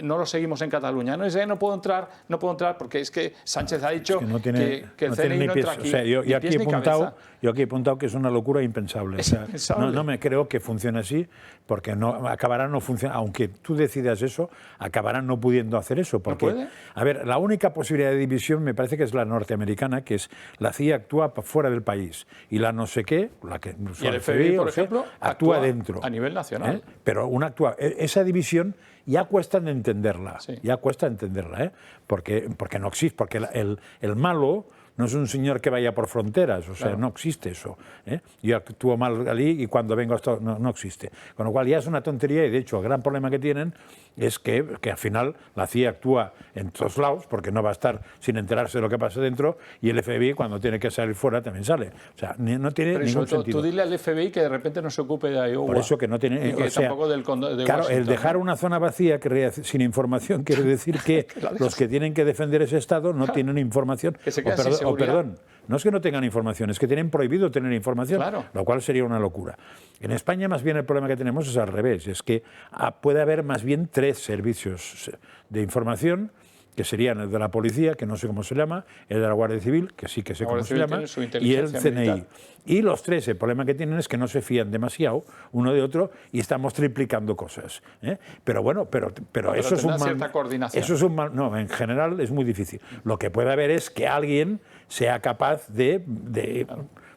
los seguimos en Cataluña. No es que no puedo entrar porque es que Sánchez ha dicho que el CNI no entra aquí. O sea, yo aquí he apuntado que es una locura impensable. O sea, no me creo que funcione así, porque acabará no funcionando. Aunque tú decidas eso, acabarán no pudiendo hacer eso. Porque, ¿no puede? A ver, la única posibilidad de división me parece que es la norteamericana, que es la CIA actúa fuera del país y la no sé qué, la que y el FBI, por ejemplo, actúa dentro. A nivel nacional. Pero esa división ya cuesta de entenderla, porque no existe, porque el malo no es un señor que vaya por fronteras, o sea, no existe eso. Yo actúo mal allí y cuando vengo hasta no existe. Con lo cual ya es una tontería y de hecho el gran problema que tienen es que al final la CIA actúa en todos lados porque no va a estar sin enterarse de lo que pasa dentro y el FBI cuando tiene que salir fuera también sale. O sea, no tiene ningún sentido. Tú dile al FBI que de repente no se ocupe de Iowa. Por eso que no tiene... Y que tampoco de claro, Washington, el dejar una zona vacía sin información quiere decir que los que tienen que defender ese Estado no tienen información. Que se queda sin seguridad. Perdón, no es que no tengan información, es que tienen prohibido tener información, lo cual sería una locura. En España más bien el problema que tenemos es al revés, es que puede haber más bien 3 servicios de información, que serían el de la policía, que no sé cómo se llama, el de la Guardia Civil, que sí que sé cómo se llama, y el CNI. Militar. Y los 3, el problema que tienen es que no se fían demasiado uno de otro y estamos triplicando cosas. Pero bueno, pero eso es un cierta coordinación. Eso es un mal... No, en general es muy difícil. Lo que puede haber es que alguien sea capaz de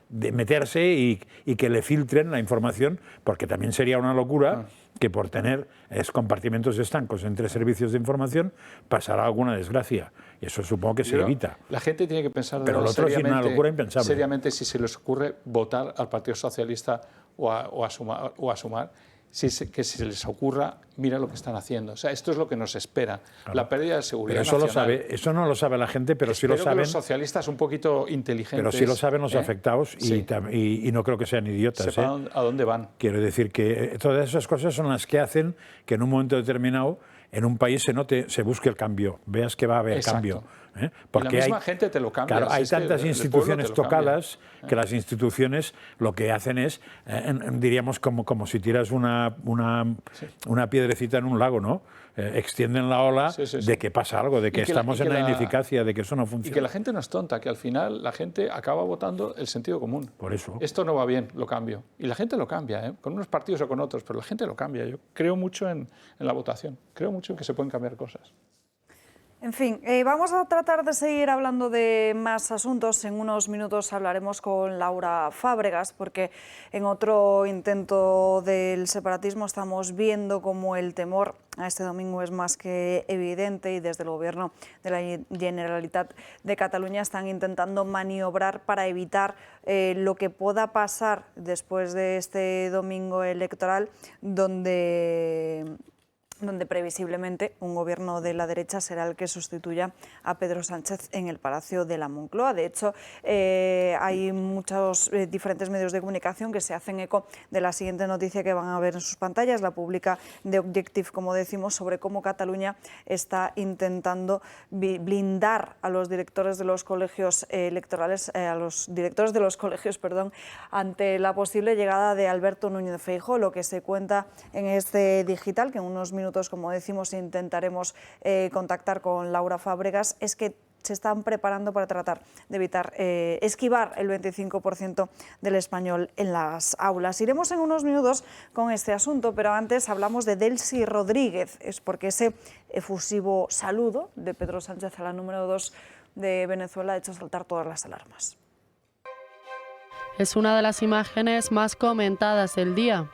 meterse y que le filtren la información, porque también sería una locura que por tener compartimentos estancos entre servicios de información pasará alguna desgracia. Y eso supongo que se evita. La gente tiene que pensar pero lo otro es una locura impensable. Seriamente si se les ocurre votar al Partido Socialista o a Sumar, que se les ocurra, mira lo que están haciendo. O sea, esto es lo que nos espera. Claro. La pérdida de seguridad pero nacional. Eso no lo sabe la gente, pero sí lo saben. Los socialistas un poquito inteligentes. Pero sí lo saben los afectados sí. y no creo que sean idiotas. Sepan a dónde van. Quiero decir que todas esas cosas son las que hacen que en un momento determinado en un país se busque el cambio, veas que va a haber cambio. Porque la misma gente te lo cambia. Claro, hay tantas instituciones tocadas que las instituciones lo que hacen es, diríamos, como si tiras una piedrecita en un lago, ¿no? Extienden la ola de que pasa algo, de que estamos en la ineficacia, de que eso no funciona. Y que la gente no es tonta, que al final la gente acaba votando el sentido común. Por eso. Esto no va bien, lo cambio. Y la gente lo cambia, con unos partidos o con otros, pero la gente lo cambia. Yo creo mucho en la votación, creo mucho en que se pueden cambiar cosas. En fin, vamos a tratar de seguir hablando de más asuntos. En unos minutos hablaremos con Laura Fábregas, porque en otro intento del separatismo estamos viendo cómo el temor a este domingo es más que evidente y desde el Gobierno de la Generalitat de Cataluña están intentando maniobrar para evitar lo que pueda pasar después de este domingo electoral, donde previsiblemente un gobierno de la derecha será el que sustituya a Pedro Sánchez en el Palacio de la Moncloa. De hecho, hay muchos diferentes medios de comunicación que se hacen eco de la siguiente noticia que van a ver en sus pantallas, la pública de Objective, como decimos, sobre cómo Cataluña está intentando blindar a los directores de los colegios electorales, ante la posible llegada de Alberto Núñez Feijóo. Lo que se cuenta en este digital, que en unos minutos, como decimos, intentaremos contactar con Laura Fábregas, es que se están preparando para tratar de evitar esquivar el 25% del español en las aulas. Iremos en unos minutos con este asunto, pero antes hablamos de Delcy Rodríguez. Es porque ese efusivo saludo de Pedro Sánchez a la número 2 de Venezuela ha hecho saltar todas las alarmas. Es una de las imágenes más comentadas del día.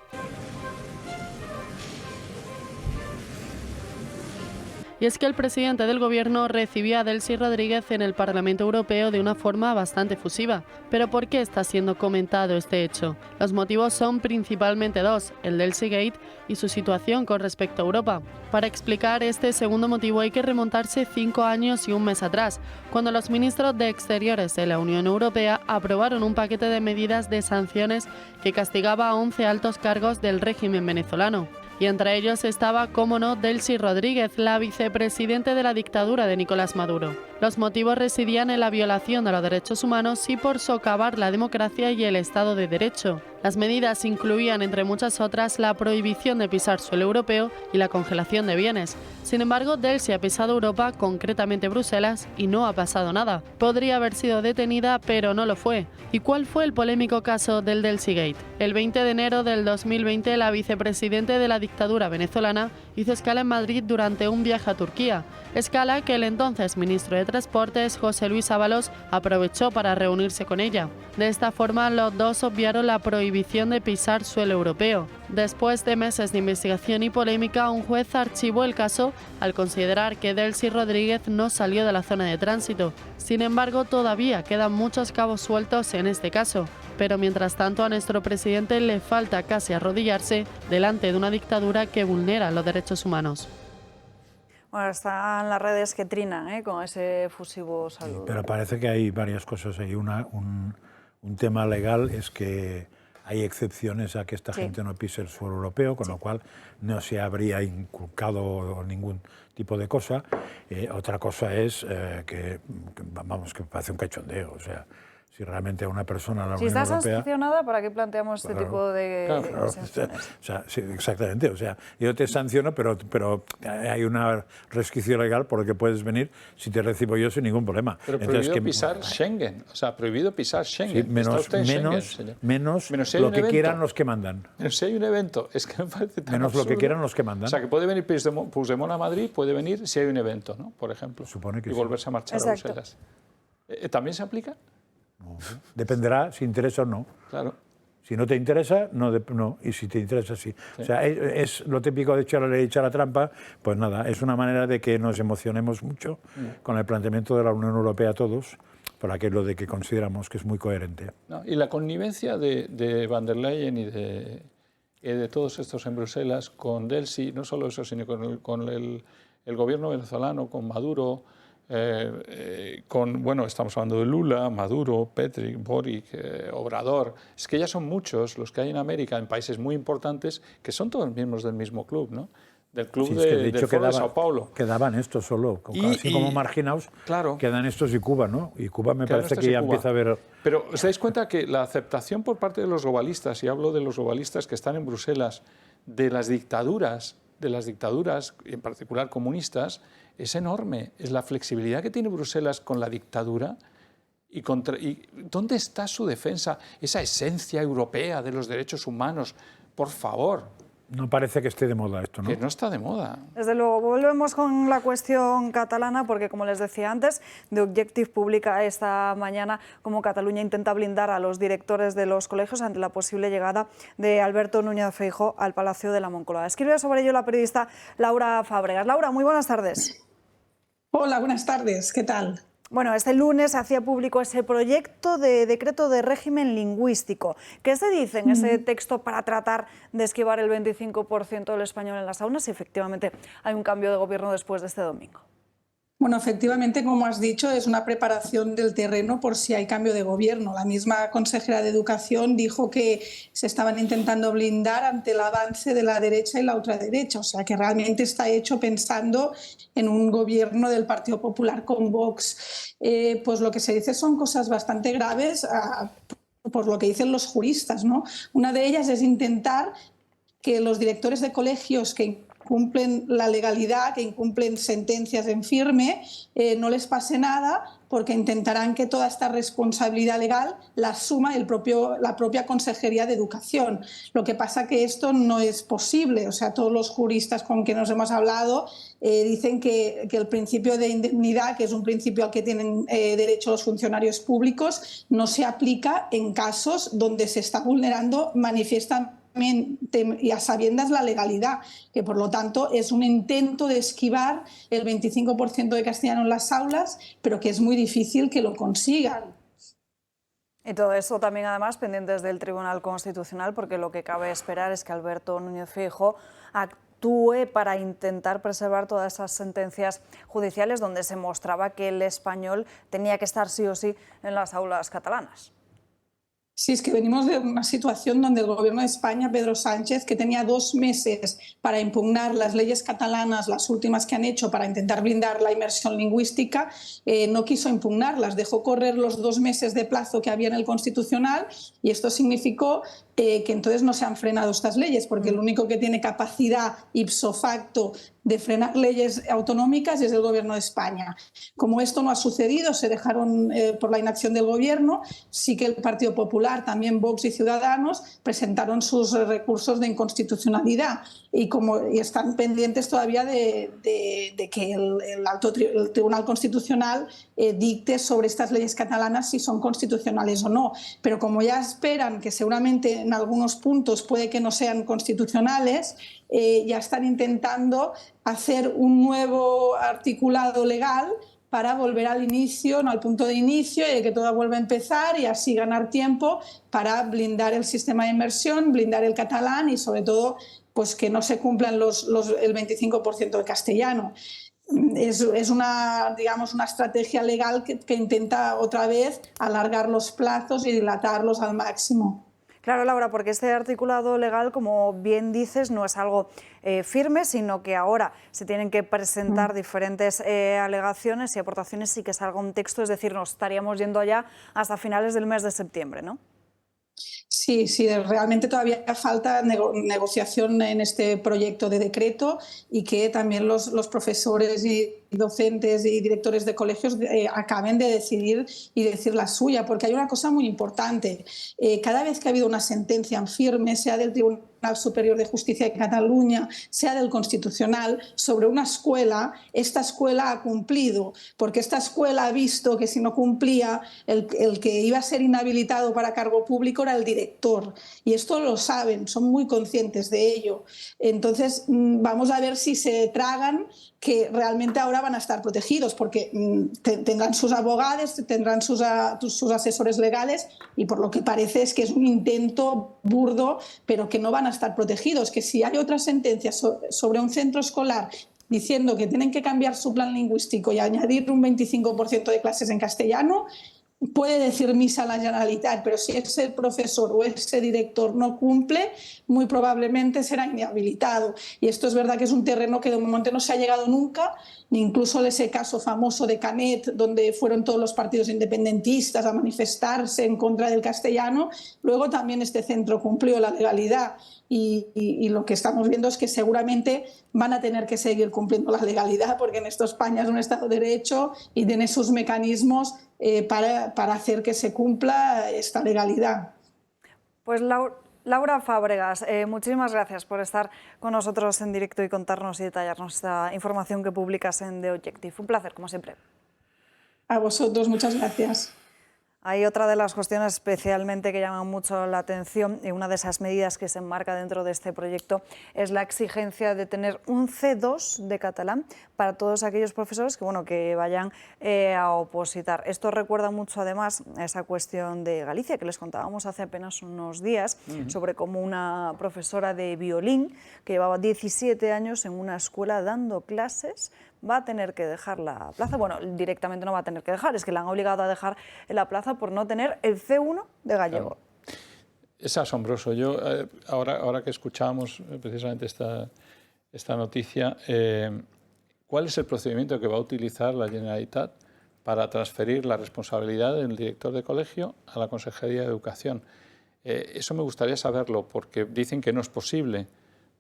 Y es que el presidente del Gobierno recibió a Delcy Rodríguez en el Parlamento Europeo de una forma bastante efusiva. ¿Pero por qué está siendo comentado este hecho? Los motivos son principalmente dos, el Delcygate y su situación con respecto a Europa. Para explicar este segundo motivo hay que remontarse 5 años y un mes atrás, cuando los ministros de Exteriores de la Unión Europea aprobaron un paquete de medidas de sanciones que castigaba a 11 altos cargos del régimen venezolano. Y entre ellos estaba, cómo no, Delcy Rodríguez, la vicepresidente de la dictadura de Nicolás Maduro. Los motivos residían en la violación de los derechos humanos y por socavar la democracia y el Estado de Derecho. Las medidas incluían, entre muchas otras, la prohibición de pisar suelo europeo y la congelación de bienes. Sin embargo, Delcy ha pisado Europa, concretamente Bruselas, y no ha pasado nada. Podría haber sido detenida, pero no lo fue. ¿Y cuál fue el polémico caso del Delcygate? El 20 de enero del 2020, la vicepresidente de la dictadura venezolana hizo escala en Madrid durante un viaje a Turquía. Escala que el entonces ministro de Transportes, José Luis Ábalos, aprovechó para reunirse con ella. De esta forma, los dos obviaron la prohibición de pisar suelo europeo. Después de meses de investigación y polémica, un juez archivó el caso al considerar que Delcy Rodríguez no salió de la zona de tránsito. Sin embargo, todavía quedan muchos cabos sueltos en este caso. Pero mientras tanto, a nuestro presidente le falta casi arrodillarse delante de una dictadura que vulnera los derechos humanos. Bueno, están las redes que trinan con ese efusivo saludo. Sí, pero parece que hay varias cosas ahí. Un tema legal es que hay excepciones a que esta gente no pise el suelo europeo, con lo cual no se habría inculcado ningún tipo de cosa. Otra cosa es que parece un cachondeo, o sea, si realmente a una persona de la Unión Europea... Si está sancionada, ¿para qué planteamos este tipo de sanciones? O sea, sí, exactamente. O sea, yo te sanciono, pero hay una resquicio legal por lo que puedes venir si te recibo yo sin ningún problema. Pero prohibido pisar Schengen. O sea, prohibido pisar Schengen. Sí, menos si lo que quieran los que mandan. Pero si hay un evento, es que me parece tan menos absurdo. Lo que quieran los que mandan. O sea, que puede venir Puigdemont a Madrid, puede venir si hay un evento, ¿no? Por ejemplo. Supone que y volverse a marchar a Bruselas. ¿También se aplica? No. Dependerá si interesa o no. Claro. Si no te interesa, no. Y si te interesa, sí. O sea, es lo típico de echar la ley, echar la trampa. Pues nada, es una manera de que nos emocionemos mucho con el planteamiento de la Unión Europea todos, por aquello de que consideramos que es muy coherente. No, y la connivencia de Van der Leyen y de todos estos en Bruselas con Delsi, no solo eso, sino con el gobierno venezolano, con Maduro, estamos hablando de Lula, Maduro, Petri, Boric, Obrador. Es que ya son muchos los que hay en América, en países muy importantes, que son todos miembros del mismo club, ¿no? Del club del Foro de Sao Paulo. Quedaban estos solo, así como marginados, claro, quedan estos y Cuba, ¿no? Y Cuba me parece que ya empieza a haber... Pero ¿os dais cuenta que la aceptación por parte de los globalistas, y hablo de los globalistas que están en Bruselas, de las dictaduras, en particular comunistas, es enorme? Es la flexibilidad que tiene Bruselas con la dictadura y ¿dónde está su defensa? Esa esencia europea de los derechos humanos, por favor. No parece que esté de moda esto, ¿no? Que no está de moda. Desde luego, volvemos con la cuestión catalana, porque como les decía antes, The Objective publica esta mañana cómo Cataluña intenta blindar a los directores de los colegios ante la posible llegada de Alberto Núñez Feijóo al Palacio de la Moncloa. Escribe sobre ello la periodista Laura Fábregas. Laura, muy buenas tardes. Hola, buenas tardes. ¿Qué tal? Bueno, este lunes se hacía público ese proyecto de decreto de régimen lingüístico. ¿Qué se dice en ese texto para tratar de esquivar el 25% del español en las aulas? Si efectivamente hay un cambio de gobierno después de este domingo. Bueno, efectivamente, como has dicho, es una preparación del terreno por si hay cambio de gobierno. La misma consejera de Educación dijo que se estaban intentando blindar ante el avance de la derecha y la ultraderecha. O sea, que realmente está hecho pensando en un gobierno del Partido Popular con Vox. Pues lo que se dice son cosas bastante graves por lo que dicen los juristas, ¿no? Una de ellas es intentar que los directores de colegios que incumplen la legalidad, que incumplen sentencias en firme, no les pase nada, porque intentarán que toda esta responsabilidad legal la asuma la propia Consejería de Educación. Lo que pasa que esto no es posible. O sea, todos los juristas con quienes nos hemos hablado dicen que el principio de indemnidad, que es un principio al que tienen derecho los funcionarios públicos, no se aplica en casos donde se está vulnerando manifiestamente y a sabiendas la legalidad, que por lo tanto es un intento de esquivar el 25% de castellano en las aulas, pero que es muy difícil que lo consigan. Y todo eso también, además, pendientes del Tribunal Constitucional, porque lo que cabe esperar es que Alberto Núñez Feijóo actúe para intentar preservar todas esas sentencias judiciales donde se mostraba que el español tenía que estar sí o sí en las aulas catalanas. Sí, es que venimos de una situación donde el Gobierno de España, Pedro Sánchez, que tenía 2 meses para impugnar las leyes catalanas, las últimas que han hecho para intentar blindar la inmersión lingüística, no quiso impugnarlas, dejó correr los 2 meses de plazo que había en el Constitucional, y esto significó que entonces no se han frenado estas leyes, porque el único que tiene capacidad ipso facto de frenar leyes autonómicas es el Gobierno de España. Como esto no ha sucedido, se dejaron por la inacción del Gobierno, sí que el Partido Popular, también Vox y Ciudadanos, presentaron sus recursos de inconstitucionalidad y están pendientes todavía de que el Tribunal Constitucional dicte sobre estas leyes catalanas si son constitucionales o no. Pero como ya esperan que seguramente en algunos puntos puede que no sean constitucionales, ya están intentando hacer un nuevo articulado legal para volver al inicio, no al punto de inicio, y que todo vuelva a empezar y así ganar tiempo para blindar el sistema de inmersión, blindar el catalán y sobre todo pues que no se cumplan el 25% de castellano. Es una estrategia legal que intenta otra vez alargar los plazos y dilatarlos al máximo. Claro, Laura, porque este articulado legal, como bien dices, no es algo firme, sino que ahora se tienen que presentar diferentes alegaciones y aportaciones y que salga un texto, es decir, nos estaríamos yendo allá hasta finales del mes de septiembre, ¿no? Sí, realmente todavía falta negociación en este proyecto de decreto y que también los profesores y docentes y directores de colegios acaben de decidir y decir la suya, porque hay una cosa muy importante. Cada vez que ha habido una sentencia en firme, sea del Tribunal Superior de Justicia de Cataluña, sea del Constitucional, sobre una escuela, esta escuela ha cumplido, porque esta escuela ha visto que si no cumplía, el que iba a ser inhabilitado para cargo público era el director. Y esto lo saben, son muy conscientes de ello. Entonces, vamos a ver si se tragan que realmente ahora van a estar protegidos porque tendrán sus abogados, tendrán sus asesores legales y por lo que parece es que es un intento burdo, pero que no van a estar protegidos, que si hay otra sentencia sobre un centro escolar diciendo que tienen que cambiar su plan lingüístico y añadir un 25% de clases en castellano, puede decir misa a la Generalitat, pero si ese profesor o ese director no cumple, muy probablemente será inhabilitado. Y esto es verdad que es un terreno que de momento no se ha llegado nunca, ni incluso ese caso famoso de Canet, donde fueron todos los partidos independentistas a manifestarse en contra del castellano. Luego también este centro cumplió la legalidad y lo que estamos viendo es que seguramente van a tener que seguir cumpliendo la legalidad porque en esto España es un Estado de Derecho y tiene sus mecanismos para hacer que se cumpla esta legalidad. Pues Laura Fábregas, muchísimas gracias por estar con nosotros en directo y contarnos y detallarnos esta información que publicas en The Objective. Un placer, como siempre. A vosotros, muchas gracias. Hay otra de las cuestiones especialmente que llaman mucho la atención y una de esas medidas que se enmarca dentro de este proyecto es la exigencia de tener un C2 de catalán para todos aquellos profesores que vayan a opositar. Esto recuerda mucho además a esa cuestión de Galicia que les contábamos hace apenas unos días sobre cómo una profesora de violín que llevaba 17 años en una escuela dando clases va a tener que dejar la plaza. Bueno, directamente no va a tener que dejar, es que la han obligado a dejar la plaza por no tener el C1 de gallego. Claro. Es asombroso. Yo, ahora que escuchamos precisamente esta noticia, ¿cuál es el procedimiento que va a utilizar la Generalitat para transferir la responsabilidad del director de colegio a la Consejería de Educación? Eso me gustaría saberlo, porque dicen que no es posible,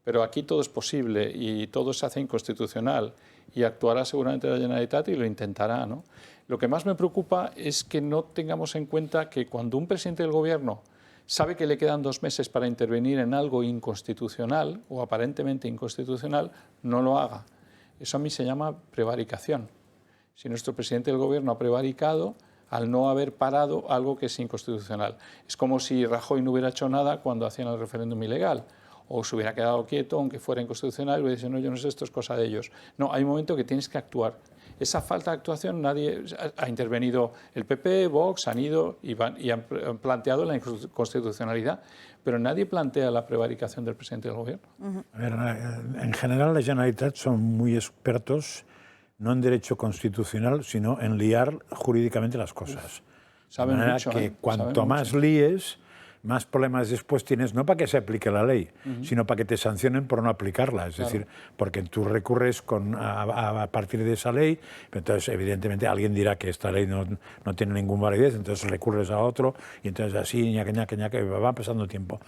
pero aquí todo es posible y todo se hace inconstitucional y actuará seguramente la Generalitat y lo intentará, ¿no? Lo que más me preocupa es que no tengamos en cuenta que cuando un presidente del Gobierno sabe que le quedan 2 meses para intervenir en algo inconstitucional o aparentemente inconstitucional, no lo haga. Eso a mí se llama prevaricación. Si nuestro presidente del Gobierno ha prevaricado al no haber parado algo que es inconstitucional. Es como si Rajoy no hubiera hecho nada cuando hacían el referéndum ilegal, o se hubiera quedado quieto aunque fuera inconstitucional y hubiera dicho, no, yo no sé, esto es cosa de ellos. No, hay un momento que tienes que actuar. Esa falta de actuación, nadie ha intervenido, el PP, Vox han ido y han planteado la inconstitucionalidad, pero nadie plantea la prevaricación del presidente del Gobierno. A ver, en general, la Generalitat son muy expertos, no en derecho constitucional, sino en liar jurídicamente las cosas. Saben de manera mucho, que cuanto más líes, más problemas después tienes, no para que se aplique la ley, sino para que te sancionen por no aplicarla. Es decir, porque tú recurres a partir de esa ley, entonces evidentemente alguien dirá que esta ley no tiene ninguna validez, entonces recurres a otro y entonces así, ñaque, va pasando tiempo.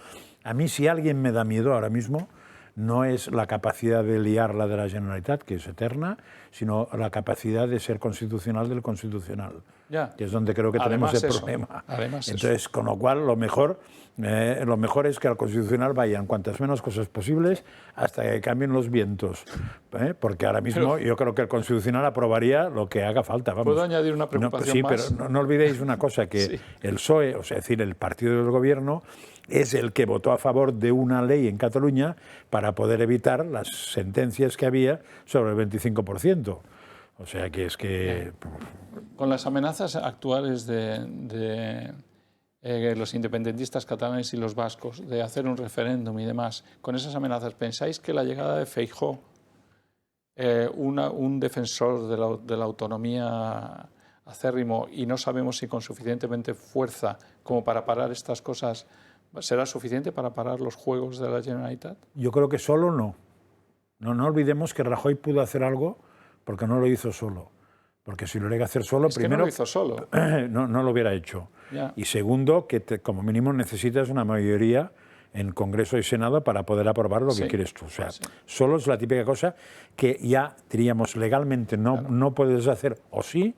A mí si alguien me da miedo ahora mismo, no es la capacidad de liarla de la Generalitat, que es eterna, sino la capacidad de ser constitucional del constitucional, que es donde creo que tenemos el problema. Entonces, con lo cual, lo mejor es que al constitucional vayan cuantas menos cosas posibles hasta que cambien los vientos, porque ahora mismo yo creo que el constitucional aprobaría lo que haga falta. Vamos. ¿Puedo añadir una preocupación más? Sí, pero no olvidéis una cosa, que el PSOE, o sea, es decir, el partido del Gobierno, es el que votó a favor de una ley en Cataluña para poder evitar las sentencias que había sobre el 25%. O sea que es que... Con las amenazas actuales de los independentistas catalanes y los vascos de hacer un referéndum y demás, con esas amenazas, ¿pensáis que la llegada de Feijóo, un defensor de la autonomía acérrimo, y no sabemos si con suficientemente fuerza como para parar estas cosas, será suficiente para parar los juegos de la Generalitat? Yo creo que solo no. No olvidemos que Rajoy pudo hacer algo porque no lo hizo solo. Porque si lo llega a hacer solo, primero... que no lo hizo solo. No lo hubiera hecho. Ya. Y segundo, que como mínimo necesitas una mayoría en Congreso y Senado para poder aprobar lo que quieres tú. O sea, solo es la típica cosa que ya, diríamos, legalmente no puedes hacer, o sí,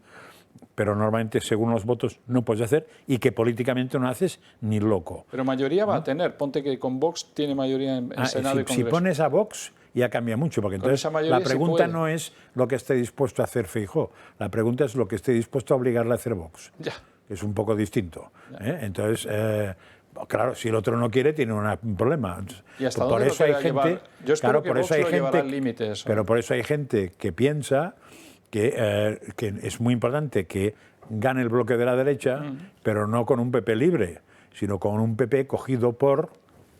pero normalmente según los votos no puedes hacer, y que políticamente no haces ni loco. Pero mayoría va a tener. Ponte que con Vox tiene mayoría en Senado y Congreso. Si pones a Vox ya cambia mucho, porque entonces la pregunta no es lo que esté dispuesto a hacer Feijóo, la pregunta es lo que esté dispuesto a obligarle a hacer Vox, que es un poco distinto. Entonces, Claro, si el otro no quiere, tiene un problema. ¿Y hasta dónde lo queda llevar? Yo espero que Vox lo llevará al límite eso. Pero por eso hay gente que piensa que es muy importante que gane el bloque de la derecha, pero no con un PP libre, sino con un PP cogido por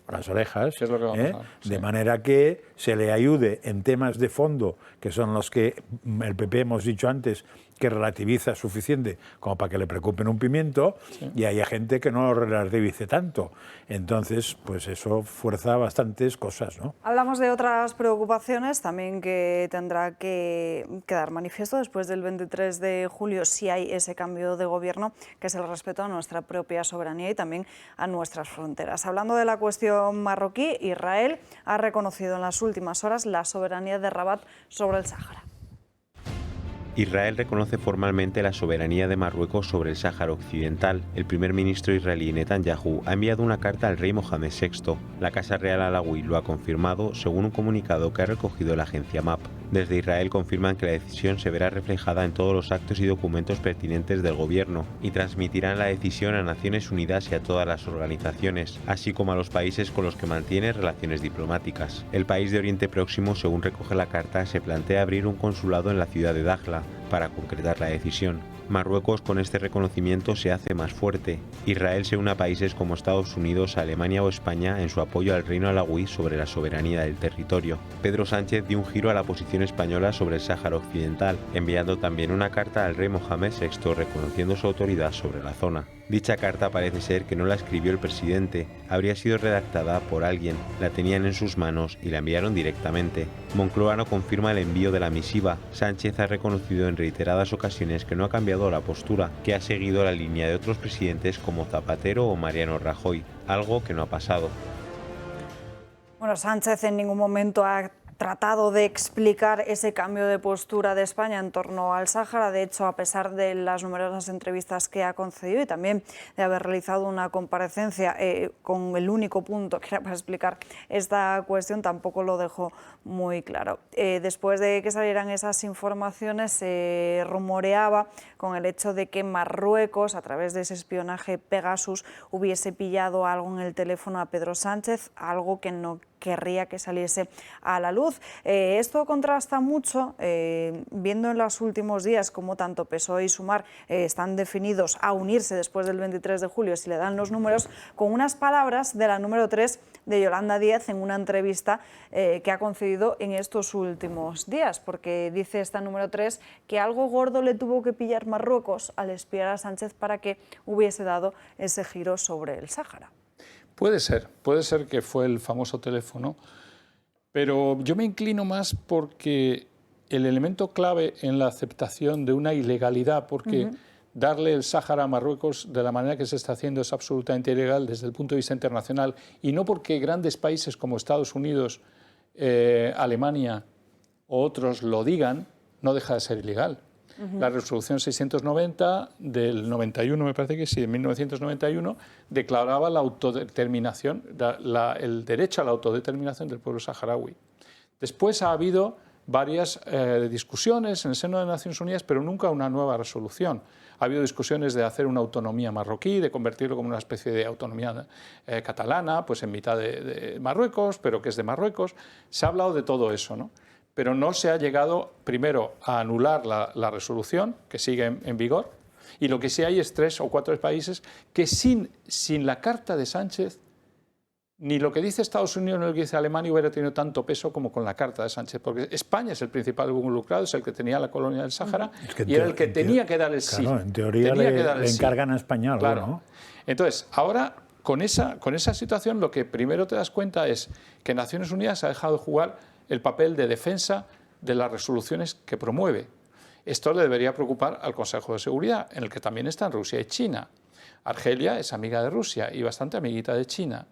las orejas, es lo que va a pasar, de manera que se le ayude en temas de fondo, que son los que el PP, hemos dicho antes, que relativiza suficiente como para que le preocupen un pimiento, y haya gente que no relativice tanto. Entonces, pues eso fuerza bastantes cosas, ¿no? Hablamos de otras preocupaciones también que tendrá que quedar manifiesto después del 23 de julio, si hay ese cambio de gobierno, que es el respeto a nuestra propia soberanía y también a nuestras fronteras. Hablando de la cuestión marroquí, Israel ha reconocido en las últimas horas la soberanía de Rabat sobre el Sáhara. Israel reconoce formalmente la soberanía de Marruecos sobre el Sáhara Occidental. El primer ministro israelí Netanyahu ha enviado una carta al rey Mohamed VI. La Casa Real Alauí lo ha confirmado según un comunicado que ha recogido la agencia MAP. Desde Israel confirman que la decisión se verá reflejada en todos los actos y documentos pertinentes del gobierno y transmitirán la decisión a Naciones Unidas y a todas las organizaciones, así como a los países con los que mantiene relaciones diplomáticas. El país de Oriente Próximo, según recoge la carta, se plantea abrir un consulado en la ciudad de Dajla para concretar la decisión. Marruecos con este reconocimiento se hace más fuerte. Israel se une a países como Estados Unidos, Alemania o España en su apoyo al reino alauí sobre la soberanía del territorio. Pedro Sánchez dio un giro a la posición española sobre el Sáhara Occidental, enviando también una carta al rey Mohamed VI reconociendo su autoridad sobre la zona. Dicha carta parece ser que no la escribió el presidente, habría sido redactada por alguien, la tenían en sus manos y la enviaron directamente. Moncloa no confirma el envío de la misiva. Sánchez ha reconocido en reiteradas ocasiones que no ha cambiado la postura, que ha seguido la línea de otros presidentes como Zapatero o Mariano Rajoy, algo que no ha pasado. Bueno, Sánchez en ningún momento ha tratado de explicar ese cambio de postura de España en torno al Sáhara. De hecho, a pesar de las numerosas entrevistas que ha concedido y también de haber realizado una comparecencia con el único punto que era para explicar esta cuestión, tampoco lo dejó muy claro. Después de que salieran esas informaciones, se rumoreaba con el hecho de que Marruecos, a través de ese espionaje Pegasus, hubiese pillado algo en el teléfono a Pedro Sánchez, algo que no querría que saliese a la luz. Esto contrasta mucho, viendo en los últimos días cómo tanto PSOE y Sumar están definidos a unirse después del 23 de julio, si le dan los números, con unas palabras de la número 3 de Yolanda Díaz en una entrevista que ha concedido en estos últimos días, porque dice esta número 3 que algo gordo le tuvo que pillar Marruecos al espiar a Sánchez para que hubiese dado ese giro sobre el Sáhara. Puede ser que fue el famoso teléfono, pero yo me inclino más porque el elemento clave en la aceptación de una ilegalidad, porque darle el Sáhara a Marruecos de la manera que se está haciendo es absolutamente ilegal desde el punto de vista internacional, y no porque grandes países como Estados Unidos, Alemania o otros lo digan, no deja de ser ilegal. La resolución 690 del 91, me parece que sí, de 1991, declaraba la autodeterminación, el derecho a la autodeterminación del pueblo saharaui. Después ha habido varias discusiones en el seno de Naciones Unidas, pero nunca una nueva resolución. Ha habido discusiones de hacer una autonomía marroquí, de convertirlo como una especie de autonomía catalana, pues en mitad de Marruecos, pero que es de Marruecos. Se ha hablado de todo eso, ¿no? Pero no se ha llegado, primero, a anular la resolución, que sigue en vigor, y lo que sí hay es 3 o 4 países que sin la carta de Sánchez, ni lo que dice Estados Unidos ni lo que dice Alemania hubiera tenido tanto peso como con la carta de Sánchez, porque España es el principal involucrado, es el que tenía la colonia del Sáhara, y era el que tenía que dar el sí. Claro, en teoría le encargan a España algo, claro, ¿no? Entonces, ahora, con esa situación, lo que primero te das cuenta es que Naciones Unidas ha dejado de jugar el papel de defensa de las resoluciones que promueve. Esto le debería preocupar al Consejo de Seguridad, en el que también están Rusia y China. Argelia es amiga de Rusia y bastante amiguita de China.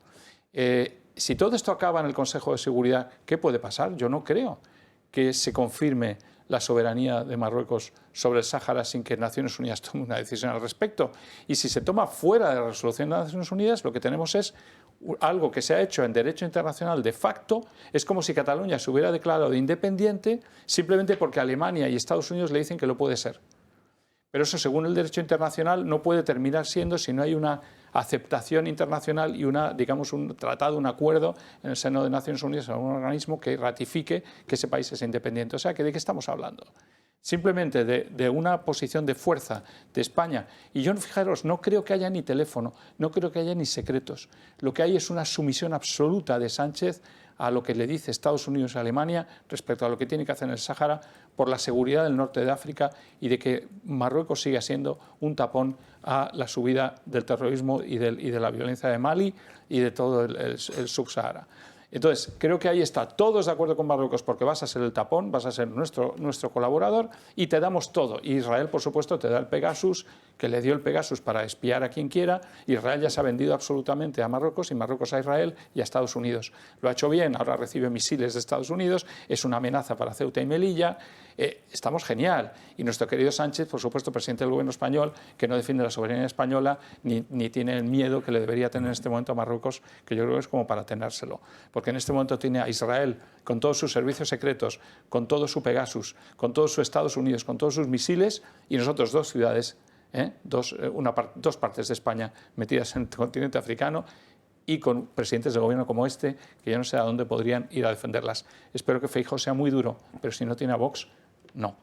Si todo esto acaba en el Consejo de Seguridad, ¿qué puede pasar? Yo no creo que se confirme la soberanía de Marruecos sobre el Sáhara sin que Naciones Unidas tome una decisión al respecto. Y si se toma fuera de la resolución de Naciones Unidas, lo que tenemos es algo que se ha hecho en derecho internacional de facto. Es como si Cataluña se hubiera declarado independiente simplemente porque Alemania y Estados Unidos le dicen que lo puede ser. Pero eso, según el derecho internacional, no puede terminar siendo si no hay una aceptación internacional y digamos, un tratado, un acuerdo en el seno de Naciones Unidas, un organismo que ratifique que ese país es independiente. O sea, ¿de qué estamos hablando? Simplemente de una posición de fuerza de España. Y yo, fijaros, no creo que haya ni teléfono, no creo que haya ni secretos. Lo que hay es una sumisión absoluta de Sánchez a lo que le dice Estados Unidos a Alemania respecto a lo que tiene que hacer en el Sáhara por la seguridad del norte de África y de que Marruecos siga siendo un tapón a la subida del terrorismo y de la violencia de Mali y de todo el subsahara. Entonces, creo que ahí está, todos de acuerdo con Marruecos porque vas a ser el tapón, vas a ser nuestro colaborador y te damos todo. Y Israel, por supuesto, te da el Pegasus, que le dio el Pegasus para espiar a quien quiera. Israel ya se ha vendido absolutamente a Marruecos y Marruecos a Israel y a Estados Unidos. Lo ha hecho bien, ahora recibe misiles de Estados Unidos, es una amenaza para Ceuta y Melilla. Estamos genial. Y nuestro querido Sánchez, por supuesto, presidente del gobierno español, que no defiende la soberanía española ni tiene el miedo que le debería tener en este momento a Marruecos, que yo creo que es como para tenérselo. Porque en este momento tiene a Israel con todos sus servicios secretos, con todo su Pegasus, con todos sus Estados Unidos, con todos sus misiles, y nosotros dos ciudades, dos partes de España metidas en el continente africano, y con presidentes de gobierno como este, que yo no sé a dónde podrían ir a defenderlas. Espero que Feijóo sea muy duro, pero si no tiene a Vox, no.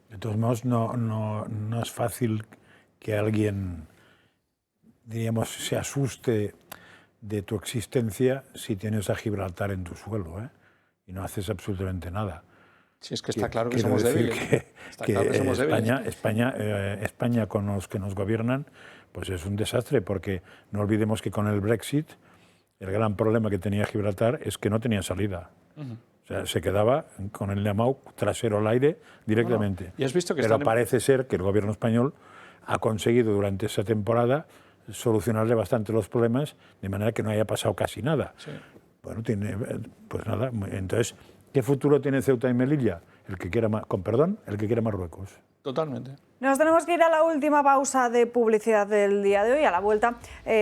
De todos modos, no es fácil que alguien, diríamos, se asuste de tu existencia si tienes a Gibraltar en tu suelo, y no haces absolutamente nada. Si es que está claro que somos débiles. España con los que nos gobiernan, pues es un desastre, porque no olvidemos que con el Brexit el gran problema que tenía Gibraltar es que no tenía salida. O sea, se quedaba con el llamado trasero al aire directamente. Bueno, ¿y has visto que pero parece ser que el gobierno español ha conseguido durante esa temporada solucionarle bastante los problemas, de manera que no haya pasado casi nada. Sí. Bueno, pues nada, entonces, ¿qué futuro tiene Ceuta y Melilla? El que quiera Marruecos. Totalmente. Nos tenemos que ir a la última pausa de publicidad del día de hoy. A la vuelta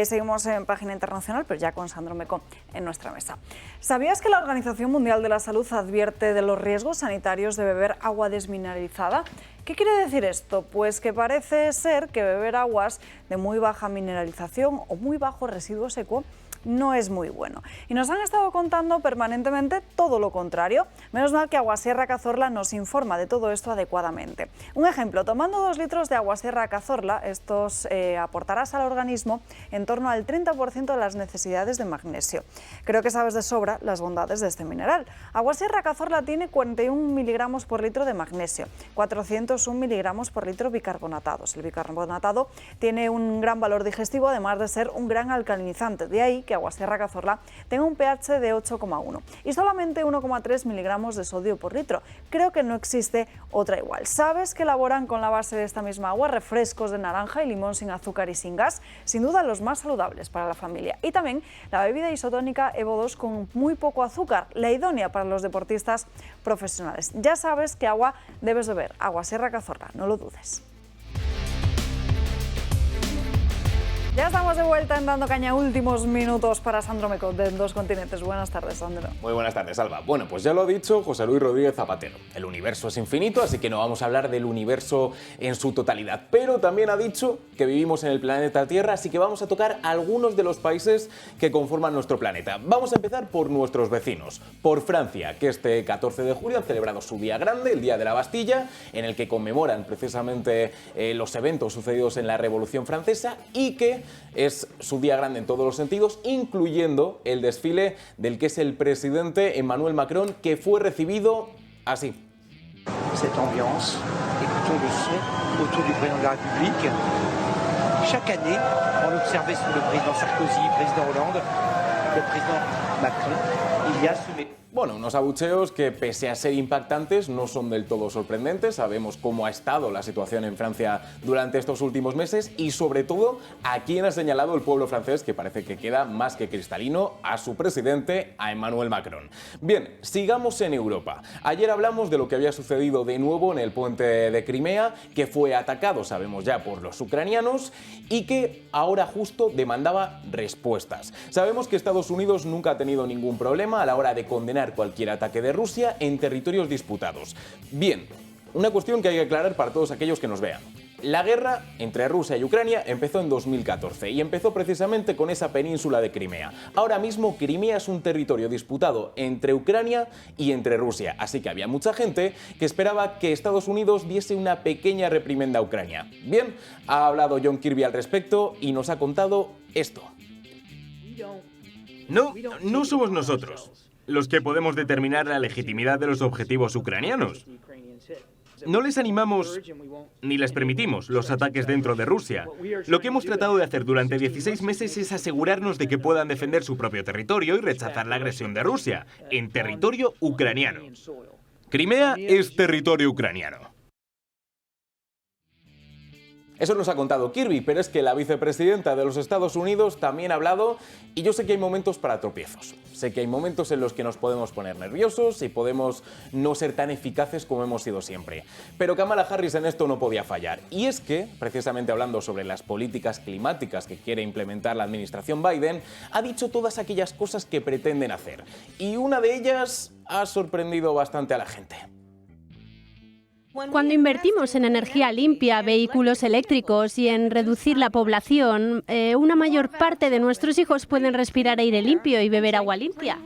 seguimos en Página Internacional, pero ya con Sandro Mecó en nuestra mesa. ¿Sabías que la Organización Mundial de la Salud advierte de los riesgos sanitarios de beber agua desmineralizada? ¿Qué quiere decir esto? Pues que parece ser que beber aguas de muy baja mineralización o muy bajo residuo seco no es muy bueno. Y nos han estado contando permanentemente todo lo contrario. Menos mal que Aguasierra Cazorla nos informa de todo esto adecuadamente. Un ejemplo, tomando 2 litros de Aguasierra Cazorla, estos aportarás al organismo en torno al 30% de las necesidades de magnesio. Creo que sabes de sobra las bondades de este mineral. Aguasierra Cazorla tiene 41 miligramos por litro de magnesio, 401 miligramos por litro bicarbonatados. El bicarbonatado tiene un gran valor digestivo, además de ser un gran alcalinizante. De ahí que Aguasierra Cazorla tenga un pH de 8,1 y solamente 1,3 miligramos de sodio por litro. Creo que no existe otra igual. ¿Sabes que elaboran con la base de esta misma agua refrescos de naranja y limón sin azúcar y sin gas? Sin duda los más saludables para la familia. Y también la bebida isotónica Evo 2 con muy poco azúcar, la idónea para los deportistas profesionales. Ya sabes qué agua debes beber. Aguasierra Cazorla, no lo dudes. Ya estamos de vuelta en Dando Caña, últimos minutos para Sandro Mecó de Dos Continentes. Buenas tardes, Sandro. Muy buenas tardes, Alba. Bueno, pues ya lo ha dicho José Luis Rodríguez Zapatero. El universo es infinito, así que no vamos a hablar del universo en su totalidad. Pero también ha dicho que vivimos en el planeta Tierra, así que vamos a tocar algunos de los países que conforman nuestro planeta. Vamos a empezar por nuestros vecinos, por Francia, que este 14 de julio han celebrado su día grande, el Día de la Bastilla, en el que conmemoran precisamente los eventos sucedidos en la Revolución Francesa y que es su día grande en todos los sentidos, incluyendo el desfile del que es el presidente Emmanuel Macron, que fue recibido así. Cette ambiance, écoutons le son autour du président de la République. Chaque année, on observait sous le président Sarkozy, le président Hollande, le président Macron, il y a ce... Bueno, unos abucheos que, pese a ser impactantes, no son del todo sorprendentes. Sabemos cómo ha estado la situación en Francia durante estos últimos meses y, sobre todo, a quién ha señalado el pueblo francés, que parece que queda más que cristalino, a su presidente, a Emmanuel Macron. Bien, sigamos en Europa. Ayer hablamos de lo que había sucedido de nuevo en el puente de Crimea, que fue atacado, sabemos ya, por los ucranianos y que ahora justo demandaba respuestas. Sabemos que Estados Unidos nunca ha tenido ningún problema a la hora de condenar cualquier ataque de Rusia en territorios disputados. Bien, una cuestión que hay que aclarar para todos aquellos que nos vean. La guerra entre Rusia y Ucrania empezó en 2014 y empezó precisamente con esa península de Crimea. Ahora mismo Crimea es un territorio disputado entre Ucrania y entre Rusia, así que había mucha gente que esperaba que Estados Unidos diese una pequeña reprimenda a Ucrania. Bien, ha hablado John Kirby al respecto y nos ha contado esto. No somos nosotros los que podemos determinar la legitimidad de los objetivos ucranianos. No les animamos ni les permitimos los ataques dentro de Rusia. Lo que hemos tratado de hacer durante 16 meses es asegurarnos de que puedan defender su propio territorio y rechazar la agresión de Rusia en territorio ucraniano. Crimea es territorio ucraniano. Eso nos ha contado Kirby, pero es que la vicepresidenta de los Estados Unidos también ha hablado y yo sé que hay momentos para tropiezos. Sé que hay momentos en los que nos podemos poner nerviosos y podemos no ser tan eficaces como hemos sido siempre. Pero Kamala Harris en esto no podía fallar. Y es que, precisamente hablando sobre las políticas climáticas que quiere implementar la administración Biden, ha dicho todas aquellas cosas que pretenden hacer. Y una de ellas ha sorprendido bastante a la gente. Cuando invertimos en energía limpia, vehículos eléctricos y en reducir la población, una mayor parte de nuestros hijos pueden respirar aire limpio y beber agua limpia.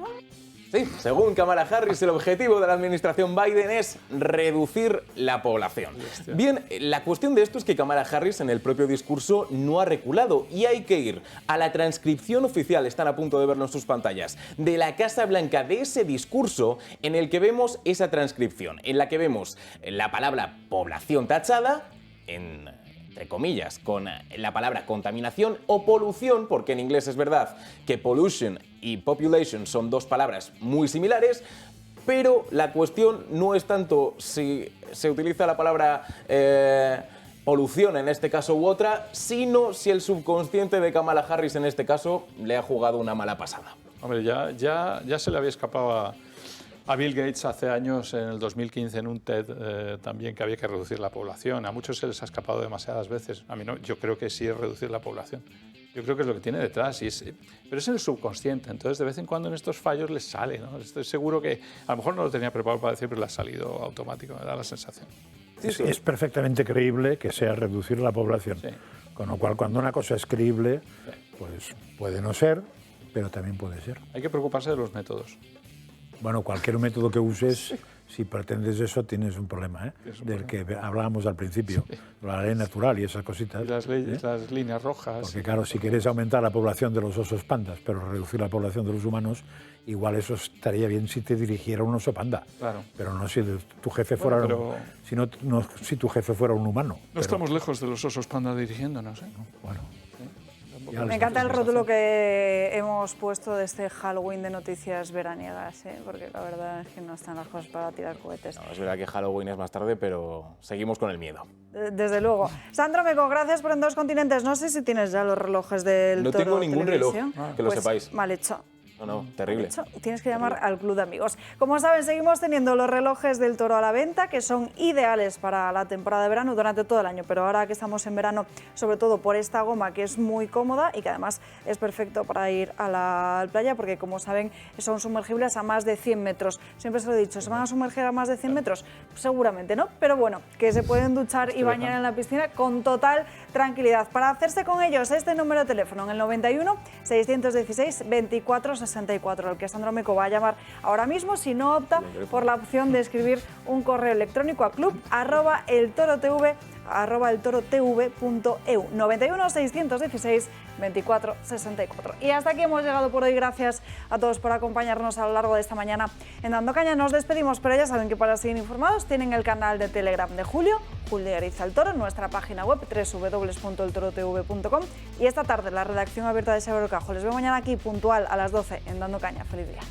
Sí, según Kamala Harris, el objetivo de la administración Biden es reducir la población. Bien, la cuestión de esto es que Kamala Harris en el propio discurso no ha reculado y hay que ir a la transcripción oficial, están a punto de verlo en sus pantallas, de la Casa Blanca, de ese discurso en el que vemos esa transcripción, en la que vemos la palabra población tachada, entre comillas, con la palabra contaminación o polución, porque en inglés es verdad que pollution y population son dos palabras muy similares, pero la cuestión no es tanto si se utiliza la palabra polución en este caso u otra, sino si el subconsciente de Kamala Harris en este caso le ha jugado una mala pasada. Hombre, ya se le había escapado a Bill Gates hace años, en el 2015, en un TED, también que había que reducir la población. A muchos se les ha escapado demasiadas veces. A mí no, yo creo que sí es reducir la población. Yo creo que es lo que tiene detrás, pero es en el subconsciente. Entonces, de vez en cuando en estos fallos les sale, ¿no? Estoy seguro que a lo mejor no lo tenía preparado para decir, pero le ha salido automático, me da la sensación. Es perfectamente creíble que sea reducir la población. Sí. Con lo cual, cuando una cosa es creíble, pues puede no ser, pero también puede ser. Hay que preocuparse de los métodos. Bueno, cualquier método que uses, si pretendes eso, tienes un problema, ¿eh? Del que hablábamos al principio, la ley natural y esas cositas. Y las leyes, las líneas rojas. Porque claro, si quieres aumentar la población de los osos pandas, pero reducir la población de los humanos, igual eso estaría bien si te dirigiera un oso panda. Claro. Pero no si tu jefe fuera, si tu jefe fuera un humano. No estamos lejos de los osos panda dirigiéndonos, ¿eh? No, bueno. Me encanta el rótulo que hemos puesto de este Halloween de noticias veraniegas, ¿eh? Porque la verdad es que no están las cosas para tirar cohetes. No, es verdad que Halloween es más tarde, pero seguimos con el miedo. Desde luego. Sandro Meco, gracias por En Dos Continentes. No sé si tienes ya los relojes del Toro. No tengo ningún reloj, que lo pues, sepáis. Mal hecho. No, terrible. Tienes que llamar al Club de Amigos. Como saben, seguimos teniendo los relojes del Toro a la venta, que son ideales para la temporada de verano durante todo el año, pero ahora que estamos en verano, sobre todo por esta goma que es muy cómoda y que además es perfecto para ir a la playa, porque como saben, son sumergibles a más de 100 metros. Siempre se lo he dicho, ¿se van a sumergir a más de 100 metros? Seguramente no, pero bueno, que se pueden duchar y bañar en la piscina con total tranquilidad. Para hacerse con ellos, este número de teléfono, en el 91 616 24 64, al que Sandro Meco va a llamar ahora mismo, si no opta por la opción de escribir un correo electrónico a club@eltorotv.eu 91 616 24 64. Y hasta aquí hemos llegado por hoy. Gracias a todos por acompañarnos a lo largo de esta mañana en Dando Caña. Nos despedimos, pero ya saben que para seguir informados tienen el canal de Telegram de Julio Ariza el Toro, nuestra página web www.eltorotv.com, y esta tarde la redacción abierta de Saber Cajo. Les veo mañana aquí puntual a las 12 en Dando Caña. Feliz día.